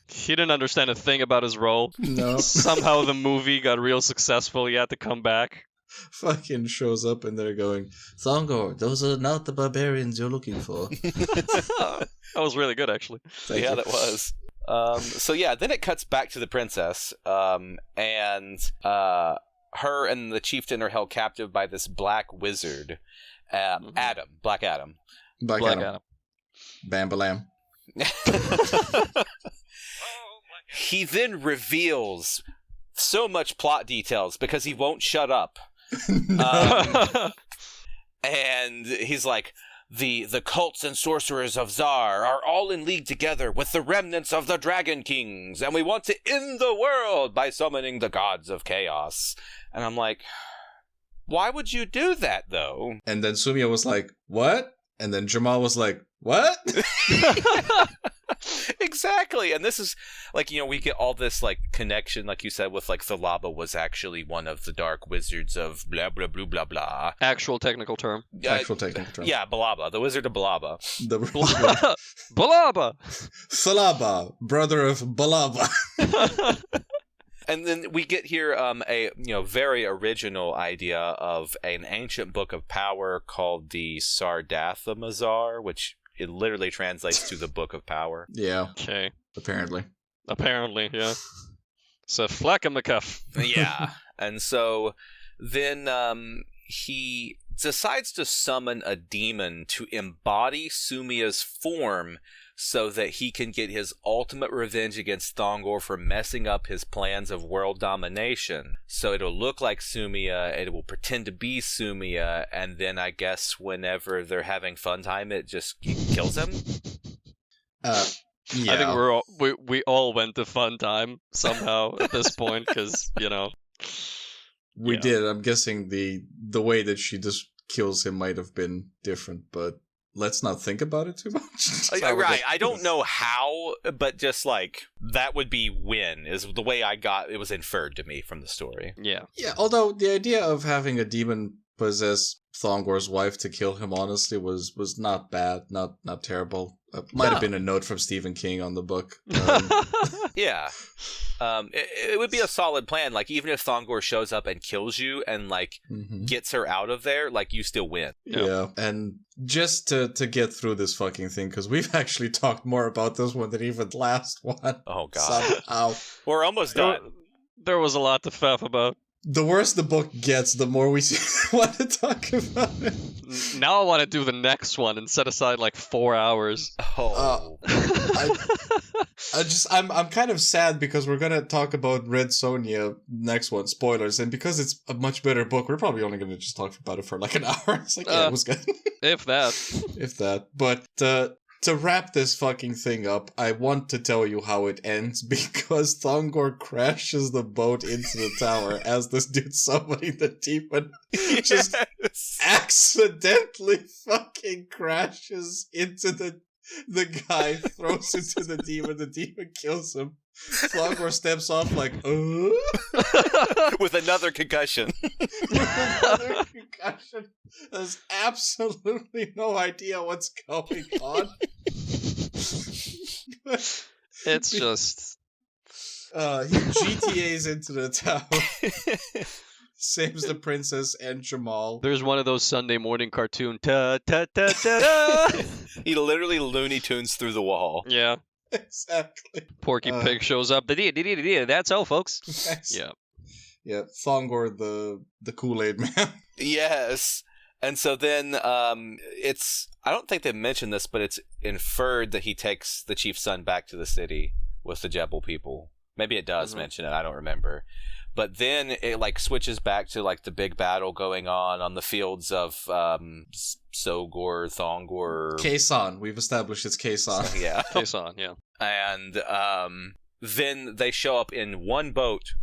A: He didn't understand a thing about his role.
B: No.
A: Somehow the movie got real successful. He had to come back.
B: Fucking shows up and they're going, "Thongor, those are not the barbarians you're looking for."
A: That was really good, actually.
B: Thank you.
C: That was. So yeah, then it cuts back to the princess, and her and the chieftain are held captive by this black wizard, Black Adam.
B: Black Adam. Bambalam.
C: He then reveals so much plot details because he won't shut up. And he's like, the cults and sorcerers of Zar are all in league together with the remnants of the Dragon Kings, and we want to end the world by summoning the gods of chaos. And I'm like, why would you do that, though?
B: And then Sumia was like, "What?" And then Jamal was like, "What?"
C: Exactly. And this is like, we get all this like connection, like you said, with like Thalaba was actually one of the dark wizards of blah blah blah blah blah.
A: Actual technical term.
C: Yeah, Balaba, the wizard of Balaba.
A: Balaba!
B: Thalaba, brother of Balaba.
C: And then we get here a very original idea of an ancient book of power called the Sardatha-Mazar, which it literally translates to the Book of Power.
B: Yeah.
A: Okay.
B: Apparently,
A: yeah. It's a flack in the cuff.
C: Yeah. And so then he decides to summon a demon to embody Sumia's form so that he can get his ultimate revenge against Thongor for messing up his plans of world domination. So it'll look like Sumia, it will pretend to be Sumia, and then I guess whenever they're having fun time, it just kills him?
B: Yeah.
A: I think we all went to fun time somehow at this point, because,
B: We did. I'm guessing the way that she just kills him might have been different, but let's not think about it too much.
C: Right. I don't know how, but just like that would be when is the way it was inferred to me from the story.
A: Yeah.
B: Yeah, although the idea of having a demon possess Thongor's wife to kill him honestly was not bad, not terrible. Might have been a note from Stephen King on the book.
C: Yeah. It would be a solid plan. Like, even if Thongor shows up and kills you and, like, gets her out of there, like, you still win.
B: Yeah. And just to get through this fucking thing, because we've actually talked more about this one than even the last one.
C: Oh, God.
B: Somehow.
C: We're almost done.
A: There was a lot to faff about.
B: The worse the book gets, the more we want to talk about it.
A: Now I want to do the next one and set aside like 4 hours.
C: Oh.
B: I'm kind of sad because we're gonna talk about Red Sonja next one, spoilers, and because it's a much better book, we're probably only gonna just talk about it for like an hour. It's like, yeah, it was good.
A: If that.
B: If that. But to wrap this fucking thing up, I want to tell you how it ends because Thongor crashes the boat into the tower as this dude summoning the demon just accidentally fucking crashes into the guy, throws into the demon kills him. Thongor steps off like,
C: with another concussion.
B: Another concussion. There's absolutely no idea what's going on.
A: It's just...
B: He GTAs into the tower, saves the princess and Jamal.
A: There's one of those Sunday morning cartoon. Ta ta ta ta ta.
C: He literally Looney Tunes through the wall.
A: Yeah.
B: Exactly.
A: Porky Pig shows up. That's all, folks.
B: Nice.
A: Yeah.
B: Yeah, Thongor, the Kool-Aid man.
C: Yes. And so then it's, I don't think they mentioned this, but it's inferred that he takes the chief's son back to the city with the Jebel people. Maybe it does mention it, I don't remember. But then it like switches back to like the big battle going on the fields of Thongor.
B: Kaysan. We've established it's Kaysan.
C: Yeah.
A: Kaysan, yeah.
C: And then they show up in one boat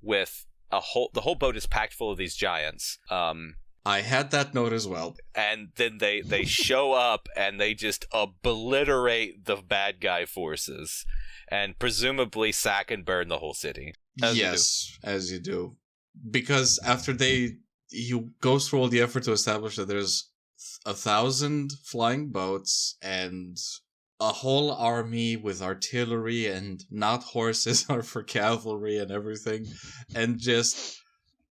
C: with the whole boat is packed full of these giants.
B: I had that note as well.
C: And then they show up and they just obliterate the bad guy forces and presumably sack and burn the whole city.
A: As
B: you do. Because after you go through all the effort to establish that there's 1,000 flying boats and a whole army with artillery and not horses are for cavalry and everything, and just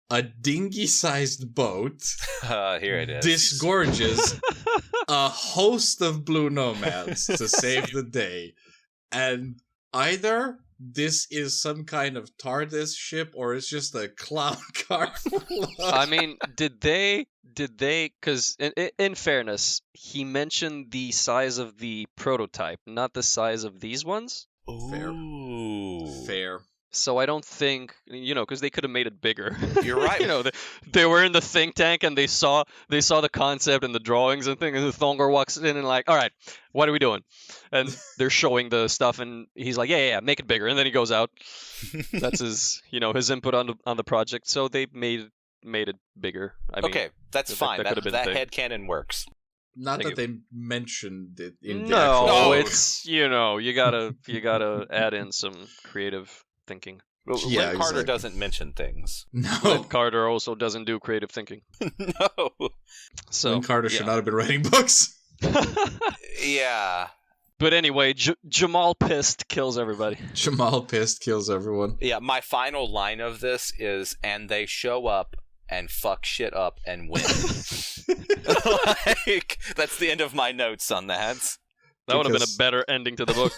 B: a dinghy-sized boat
C: Here it is.
B: disgorges a host of blue nomads to save the day. And either this is some kind of TARDIS ship or it's just a clown car.
A: I mean, did they, because in fairness, he mentioned the size of the prototype, not the size of these ones.
B: Fair.
A: So I don't think, because they could have made it bigger.
C: You're right.
A: They were in the think tank and they saw the concept and the drawings and things, and the Thongor walks in and like, all right, what are we doing? And they're showing the stuff and he's like, yeah, make it bigger. And then he goes out. That's his, his input on the project. So they made it bigger. I mean,
C: okay, that's fine. That
A: could have been big.
C: headcanon works.
B: Not
A: Thank
B: that they mentioned it in the
A: No,
B: actual...
A: it's, you gotta add in some creative thinking.
C: Well,
B: Yeah,
C: Lynn Carter
B: exactly.
C: doesn't mention things.
A: Lynn
B: No.
A: Carter also doesn't do creative thinking.
C: No.
A: So
B: Lynn Carter should not have been writing books.
C: Yeah.
A: But anyway, Jamal pissed kills everybody.
B: Jamal pissed kills everyone.
C: Yeah, my final line of this is, and they show up and fuck shit up and win. Like, that's the end of my notes on that.
A: That would have been a
B: Because-
A: better ending to the book.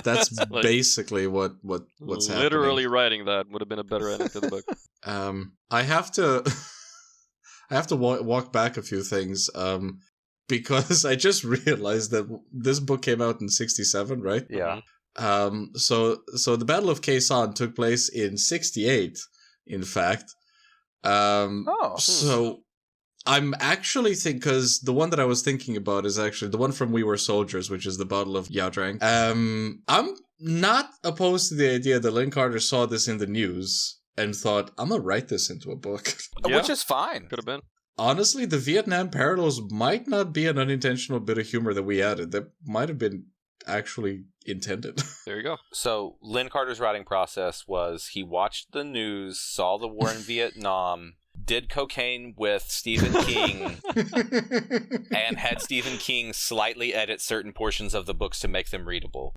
B: That's
A: Like,
B: basically what's
A: Literally writing that would have been a better ending to the book.
B: happening. I have to walk back a few things because I just realized that this book came out in 1967, right?
C: Yeah.
B: So the Battle of Kaysan took place in 1968, in fact. So I'm actually because the one that I was thinking about is actually the one from We Were Soldiers, which is the Battle of Yadrang. I'm not opposed to the idea that Lynn Carter saw this in the news and thought, I'm gonna write this into a book.
A: Yeah.
C: Which is fine.
A: Could have been.
B: Honestly, the Vietnam parallels might not be an unintentional bit of humor that we added. That might have been actually intended.
A: There you go.
C: So Lynn Carter's writing process was he watched the news, saw the war in Vietnam, did cocaine with Stephen King, and had Stephen King slightly edit certain portions of the books to make them readable.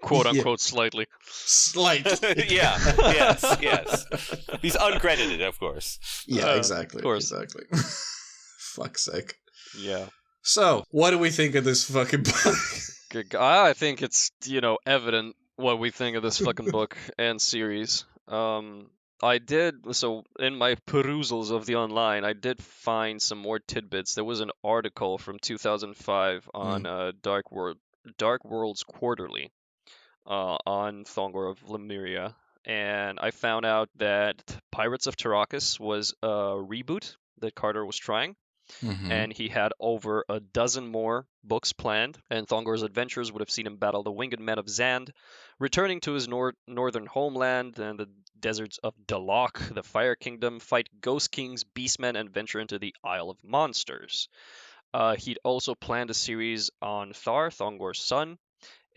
A: Quote unquote slightly.
B: Slightly.
C: Yeah, yes. He's uncredited, of course.
B: Yeah, exactly.
A: Of course.
B: Exactly. Fuck's sake.
A: Yeah.
B: So, what do we think of this fucking book?
A: Good. I think it's, evident what we think of this fucking book and series. So in my perusals of the online, I did find some more tidbits. There was an article from 2005 on Dark Worlds Quarterly on Thongor of Lemuria, and I found out that Pirates of Tarakas was a reboot that Carter was trying.
B: Mhm.
A: And he had over a dozen more books planned, and Thongor's adventures would have seen him battle the winged men of Zand, returning to his northern homeland and the deserts of Dalok, the Fire Kingdom, fight Ghost Kings, Beastmen, and venture into the Isle of Monsters. He'd also planned a series on Thar, Thongor's son,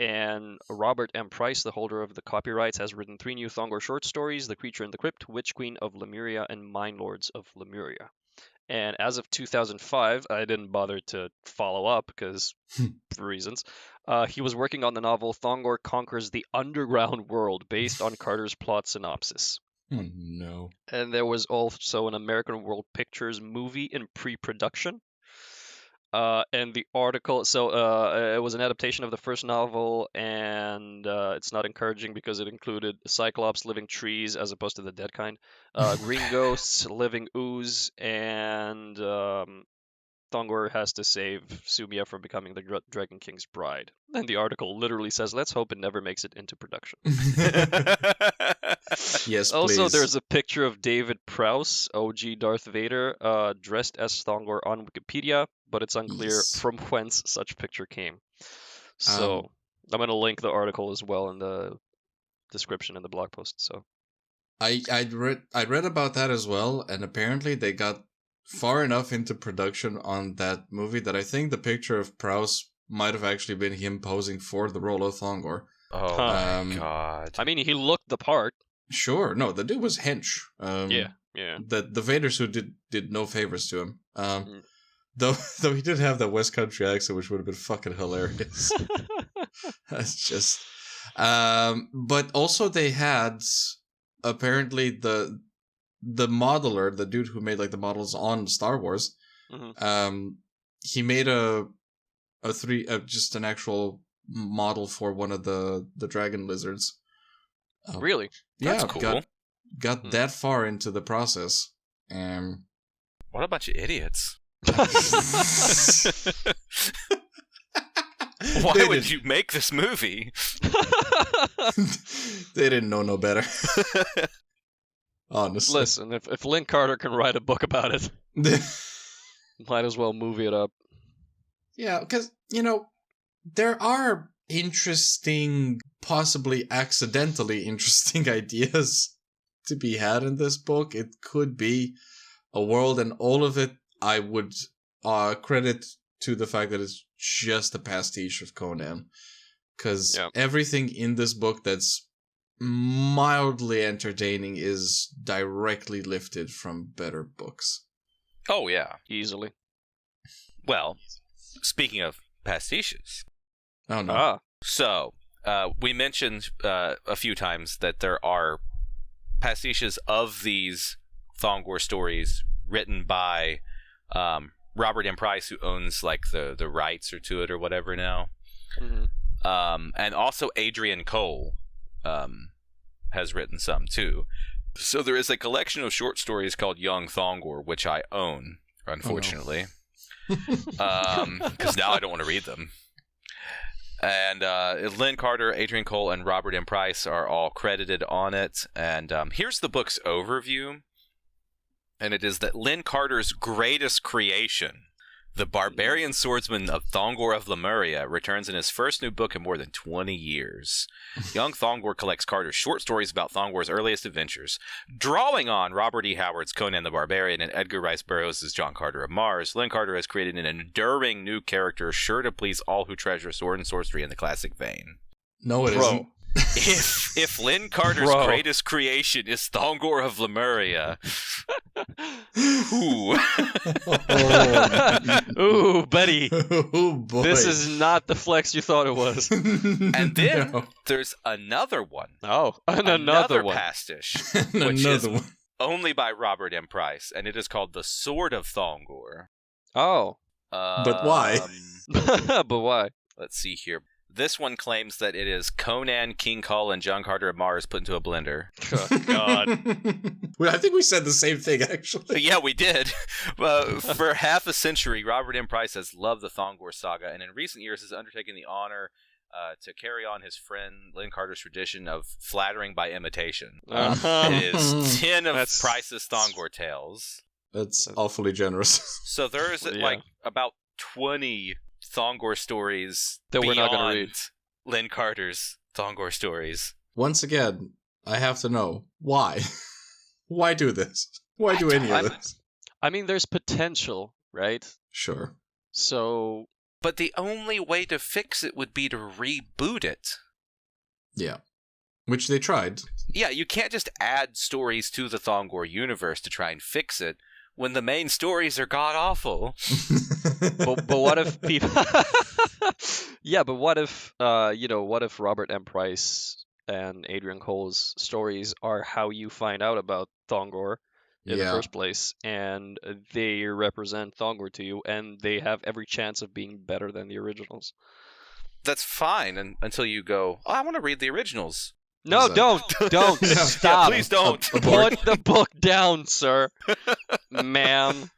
A: and Robert M. Price, the holder of the copyrights, has written 3 new Thongor short stories, The Creature in the Crypt, Witch Queen of Lemuria, and Mine Lords of Lemuria. And as of 2005, I didn't bother to follow up because for reasons. He was working on the novel Thongor Conquers the Underground World, based on Carter's plot synopsis.
B: Oh, no.
A: And there was also an American World Pictures movie in pre-production. And the article, it was an adaptation of the first novel, and it's not encouraging because it included cyclops, living trees, as opposed to the dead kind, green ghosts, living ooze, and Thongor has to save Sumia from becoming the Dragon King's bride. And the article literally says, "Let's hope it never makes it into production."
B: Yes,
A: Also,
B: please.
A: there's a picture of David Prowse, OG Darth Vader, dressed as Thongor on Wikipedia, but it's unclear
B: Yes.
A: from whence such picture came. So I'm going to link the article as well in the description in the blog post. So
B: I'd read about that as well, and apparently they got far enough into production on that movie that I think the picture of Prowse might have actually been him posing for the role of Thongor.
C: Oh
A: Huh.
C: my god.
A: I mean, he looked the part.
B: Sure, no, the dude was hench.
A: Yeah.
B: The Vader suit did no favors to him.
A: Mhm.
B: Though he did have that West Country accent, which would have been fucking hilarious. That's just. But also they had apparently the modeler, the dude who made like the models on Star Wars.
A: Mhm.
B: He made just an actual model for one of the dragon lizards.
A: Really?
C: That's
B: Yeah,
C: cool.
B: got that far into the process.
C: What a bunch of idiots. Why
B: They
C: would
B: didn't-
C: you make this movie?
B: They didn't know no better. Honestly.
A: Listen, if Lynn Carter can write a book about it, might as well movie it up.
B: Yeah, because, there are interesting, possibly accidentally interesting ideas to be had in this book. It could be a world, and all of it I would credit to the fact that it's just a pastiche of Conan. Because everything in this book that's mildly entertaining is directly lifted from better books.
C: Oh, yeah.
A: Easily.
C: Well, speaking of pastiches.
B: Oh, no.
A: Ah.
C: So, we mentioned a few times that there are pastiches of these Thongor stories written by Robert M. Price, who owns like the rights to it or whatever now.
A: Mhm.
C: And also Adrian Cole has written some too. So there is a collection of short stories called Young Thongor, which I own, unfortunately. Because now I don't want to read them. And Lynn Carter, Adrian Cole, and Robert M. Price are all credited on it. And here's the book's overview. And it is that Lynn Carter's greatest creation, the barbarian swordsman of Thongor of Lemuria, returns in his first new book in more than 20 years. Young Thongor collects Carter's short stories about Thongor's earliest adventures. Drawing on Robert E. Howard's Conan the Barbarian and Edgar Rice Burroughs' John Carter of Mars, Lynn Carter has created an enduring new character sure to please all who treasure sword and sorcery in the classic vein.
B: No, it isn't.
C: If Lynn Carter's greatest creation is Thongor of Lemuria, ooh.
A: Ooh, buddy.
B: Oh, boy.
A: This is not the flex you thought it was.
C: And then
B: No.
C: there's another one.
A: Oh, and another one.
C: pastiche, which is
B: Another one.
C: only by Robert M. Price, and it is called The Sword of Thongor.
A: Oh.
B: But why?
A: But why?
C: Let's see here. This one claims that it is Conan, King Kull, and John Carter of Mars put into a blender.
A: Oh, God.
B: Well, I think we said the same thing, actually.
C: Yeah, we did. For half a century, Robert M. Price has loved the Thongor saga, and in recent years has undertaken the honor to carry on his friend Lynn Carter's tradition of flattering by imitation. It is 10 of Price's Thongor tales.
B: That's awfully generous.
C: So there is like about 20 Thongor stories
A: that we're not going to read.
C: Lynn Carter's Thongor stories.
B: Once again, I have to know why. Why do this? Why do any of this?
A: I mean, there's potential, right?
B: Sure.
A: So.
C: But the only way to fix it would be to reboot it.
B: Yeah. Which they tried.
C: Yeah, you can't just add stories to the Thongor universe to try and fix it. when the main stories are god awful.
A: But what if people? Yeah, but what if what if Robert M. Price and Adrian Cole's stories are how you find out about Thongor in the first place, and they represent Thongor to you, and they have every chance of being better than the originals.
C: That's fine until you go, I want to read the originals.
A: No, don't stop.
C: Yeah, please don't.
A: Put the book down, sir. Ma'am.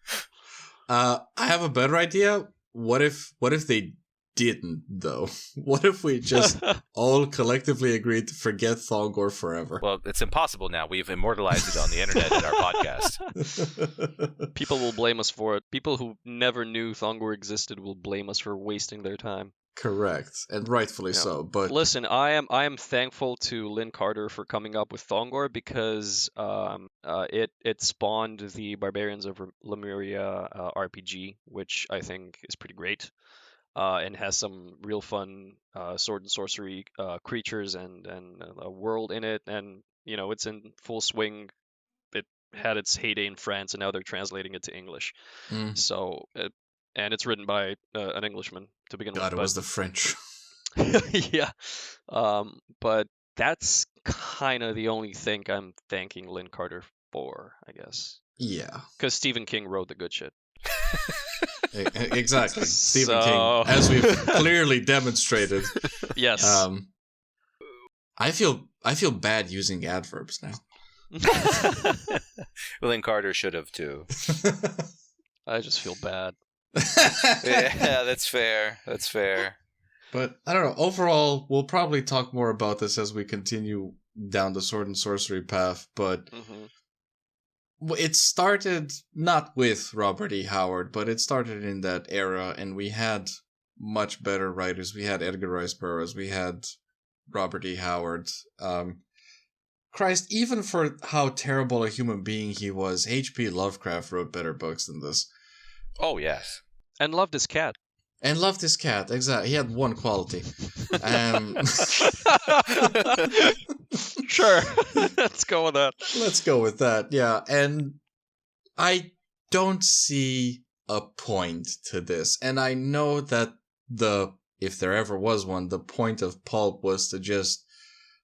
B: I have a better idea. What if they didn't, though? What if we just all collectively agreed to forget Thongor forever?
C: Well, it's impossible now. We've immortalized it on the internet in our podcast.
A: People will blame us for it. People who never knew Thongor existed will blame us for wasting their time.
B: Correct, and rightfully so. But
A: listen, I am thankful to Lynn Carter for coming up with Thongor because it spawned the Barbarians of Lemuria RPG, which I think is pretty great, and has some real fun sword and sorcery creatures and a world in it, and it's in full swing. It had its heyday in France, and now they're translating it to English. So. And it's written by an Englishman to begin with.
B: God, it was the French.
A: Yeah. But that's kind of the only thing I'm thanking Lynn Carter for, I guess.
B: Yeah.
A: Because Stephen King wrote the good shit.
B: Exactly. Stephen King, as we've clearly demonstrated.
A: Yes.
B: I feel bad using adverbs now.
C: Lynn Carter should have too.
A: I just feel bad.
C: Yeah, that's fair. That's fair.
B: But I don't know. Overall, we'll probably talk more about this as we continue down the sword and sorcery path. But it started not with Robert E. Howard, but it started in that era, and we had much better writers. We had Edgar Rice Burroughs. We had Robert E. Howard. Christ, even for how terrible a human being he was, H.P. Lovecraft wrote better books than this.
C: Oh, yes.
A: And loved his cat.
B: And loved his cat, exactly. He had one quality.
A: Sure. Let's go with that.
B: Let's go with that, yeah. And I don't see a point to this. And I know that if there ever was one, the point of pulp was to just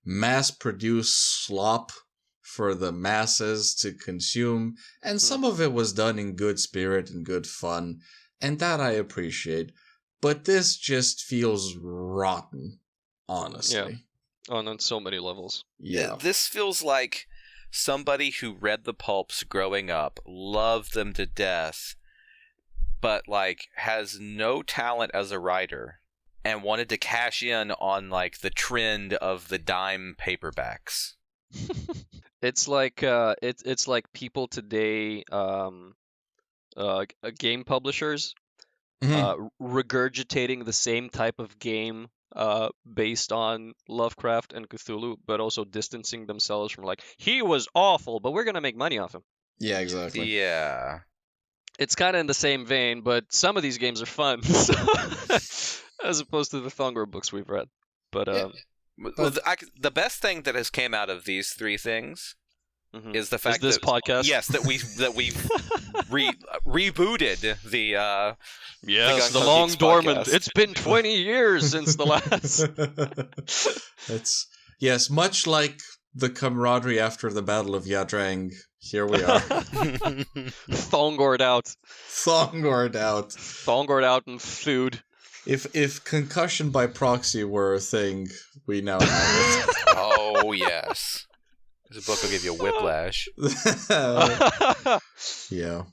B: mass-produce slop for the masses to consume, and some of it was done in good spirit and good fun, and that I appreciate. But this just feels rotten, honestly.
A: Yeah. On so many levels.
B: Yeah.
C: This feels like somebody who read the pulps growing up, loved them to death, but has no talent as a writer and wanted to cash in on the trend of the dime paperbacks.
A: It's like it's like people today, game publishers, regurgitating the same type of game based on Lovecraft and Cthulhu, but also distancing themselves from he was awful, but we're gonna make money off him.
B: Yeah, exactly.
C: Yeah.
A: It's kind of in the same vein, but some of these games are fun, as opposed to the Thongor books we've read. But
C: well, the best thing that has came out of these three things is the fact
A: this podcast.
C: Yes, that we've rebooted the
A: the long dormant.
C: Podcast.
A: It's been 20 years since the last.
B: Yes, much like the camaraderie after the Battle of Yadrang. Here we are.
A: Thongored out.
B: Thongored out.
A: Thongored out and food.
B: If concussion by proxy were a thing, we now have it.
C: Oh, yes. This book will give you a whiplash.
B: Yeah.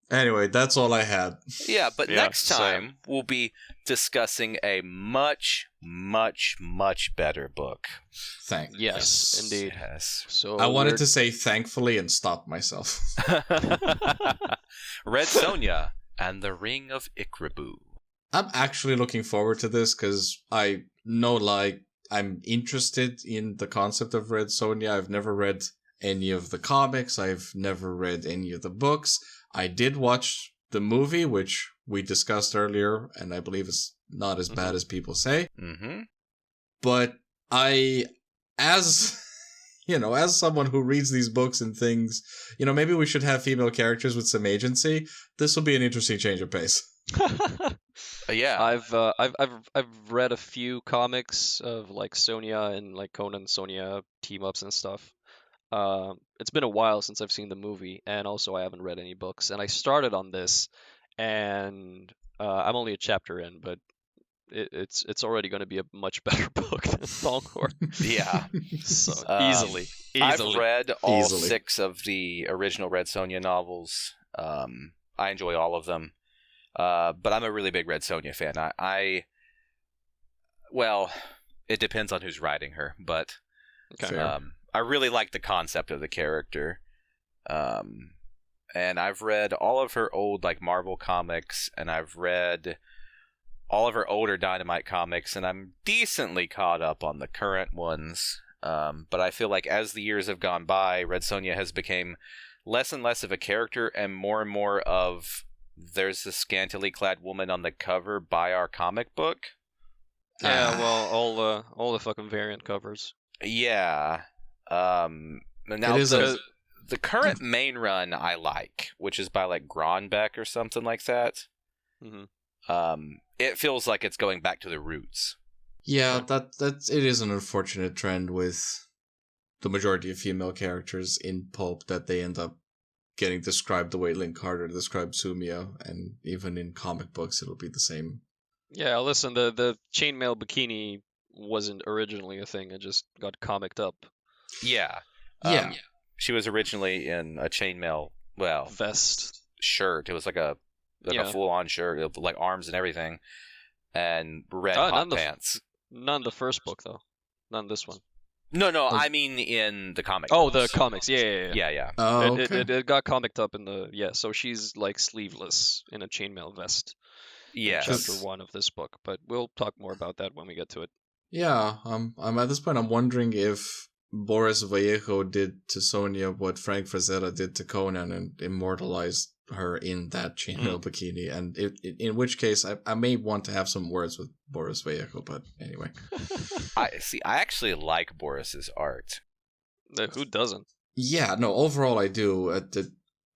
B: Anyway, that's all I had.
C: Yeah, but next time we'll be discussing a much, much, much better book.
B: Thanks.
A: Yes, indeed.
C: Yes.
A: So
B: I wanted to say thankfully and stop myself.
C: Red Sonja and the Ring of Ikrabu.
B: I'm actually looking forward to this because I know, I'm interested in the concept of Red Sonja. I've never read any of the comics. I've never read any of the books. I did watch the movie, which we discussed earlier, and I believe it's not as bad as people say.
C: Mm-hmm.
B: But as as someone who reads these books and things, maybe we should have female characters with some agency. This will be an interesting change of pace.
C: Yeah.
A: I've read a few comics of like Sonya and like Conan Sonya team ups and stuff. It's been a while since I've seen the movie, and also I haven't read any books. And I started on this, and I'm only a chapter in, but it's already going to be a much better book than Thongor.
C: Yeah.
A: So easily.
C: I've read all
B: Easily.
C: 6 of the original Red Sonja novels. I enjoy all of them. But I'm a really big Red Sonja fan. Well, it depends on who's writing her, but
A: Okay.
B: Fair.
C: I really like the concept of the character. And I've read all of her old like Marvel comics, and I've read all of her older Dynamite comics, and I'm decently caught up on the current ones. But I feel like as the years have gone by, Red Sonja has become less and less of a character and more of there's a scantily clad woman on the cover by our comic book.
A: Yeah, well, all the fucking variant covers.
C: Yeah. Now
B: It is
C: the current main run I like, which is by like Gronbeck or something like that.
A: Mm-hmm.
C: It feels like it's going back to the roots.
B: Yeah, it is an unfortunate trend with the majority of female characters in pulp that they end up getting described the way Link Carter described Sumio, and even in comic books it'll be the same.
A: Yeah, listen, the chainmail bikini wasn't originally a thing. It just got comicked up.
C: Yeah.
B: Yeah.
C: She was originally in a chainmail,
A: Vest.
C: shirt. It was like a full-on shirt, with, like arms and everything, and red hot pants.
A: None the first book though. None this one.
C: No, I mean in the comic.
A: Oh,
C: books.
A: the comics. Yeah.
C: Yeah.
B: Oh,
A: It,
B: okay.
A: it got comicked up in the so she's like sleeveless in a chainmail vest.
C: Yeah.
A: In chapter 1 of this book, but we'll talk more about that when we get to it.
B: Yeah, I'm at this point. I'm wondering if Boris Vallejo did to Sonia what Frank Frazetta did to Conan and immortalized her in that chainmail bikini, and in which case I may want to have some words with Boris Vallejo. But anyway,
C: I actually like Boris's art.
A: Who doesn't?
B: yeah, no. Overall, I do.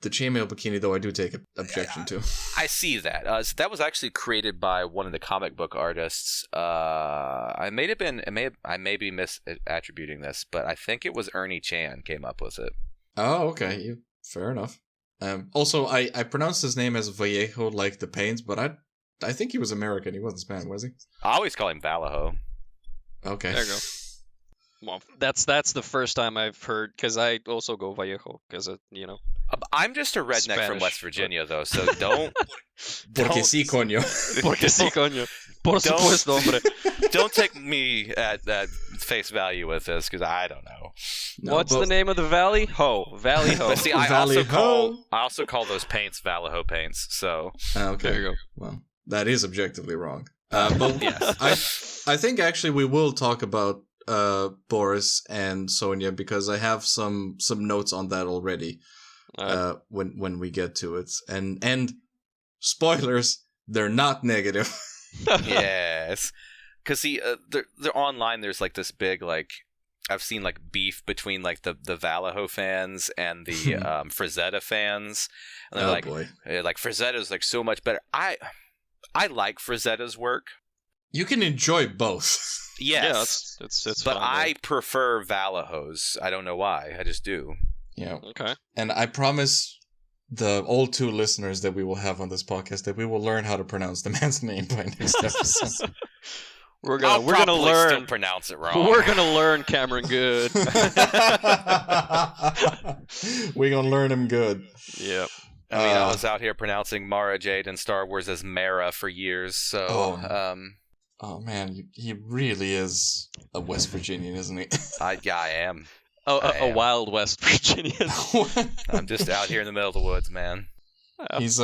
B: The chainmail bikini, though, I do take objection to.
C: I see that. So that was actually created by one of the comic book artists. I may be misattributing this, but I think it was Ernie Chan came up with it.
B: Oh, okay. Fair enough. Also, I pronounced his name as Vallejo like the Pains, but I think he was American. He wasn't Spanish, was he?
C: I always call him Vallejo.
B: Okay.
A: There you go. Well, that's the first time I've heard, because I also go Vallejo, because
C: I'm just a redneck from
A: Spanish,
C: West Virginia, though, so don't.
B: Porque sí, coño.
A: Porque sí, coño. Por supuesto, hombre.
C: Don't take me at face value with this, because I don't know.
B: No,
A: What's the name of the valley? Valley Ho.
C: But see, I
B: Valley
C: also call those paints Vallejo paints. So
B: Okay.
A: There you go.
B: Well, that is objectively wrong. But
C: yes.
B: I think actually we will talk about Boris and Sonia, because I have some notes on that already. When we get to it, and spoilers, they're not negative.
C: Yes, because see, they're online. There's like this big I've seen like beef between like the Vallejo fans and the Frazetta fans, and they're
B: boy.
C: like Frazetta's like so much better. I like Frazetta's work.
B: You can enjoy both.
C: Yes,
A: Yeah, it's
C: but
A: fine,
C: I prefer Vallejo's. I don't know why. I just do.
B: Yeah.
A: Okay.
B: And I promise the old 2 listeners that we will have on this podcast that we will learn how to pronounce the man's name by next episode.
A: We're
C: I'll
A: gonna
C: probably
A: learn.
C: still pronounce it wrong.
A: We're gonna learn Cameron good.
B: We're gonna learn him good.
A: Yep.
C: I mean, I was out here pronouncing Mara Jade in Star Wars as Mara for years, so
B: Oh man, he really is a West Virginian, isn't he?
C: I am.
A: A Wild West Virginian.
C: I'm just out here in the middle of the woods, man.
B: He's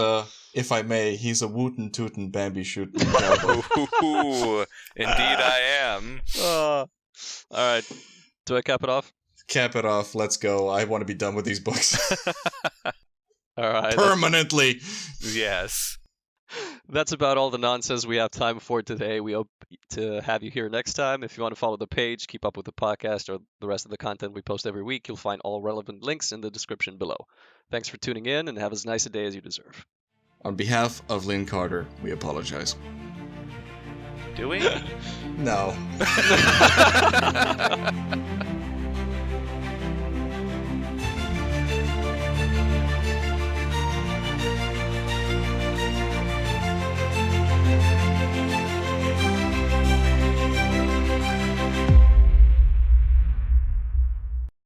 B: if I may, he's a Wooten Tootin' Bambi shooting cowboy.
C: Ooh, indeed I am.
A: All right. Do I cap it off?
B: Cap it off. Let's go. I want to be done with these books
A: All right.
B: permanently.
C: Yes.
A: That's about all the nonsense we have time for today. We hope to have you here next time. If you want to follow the page, keep up with the podcast, or the rest of the content we post every week, you'll find all relevant links in the description below. Thanks for tuning in, and have as nice a day as you deserve.
B: On behalf of Lynn Carter, we apologize.
C: Do we?
B: No.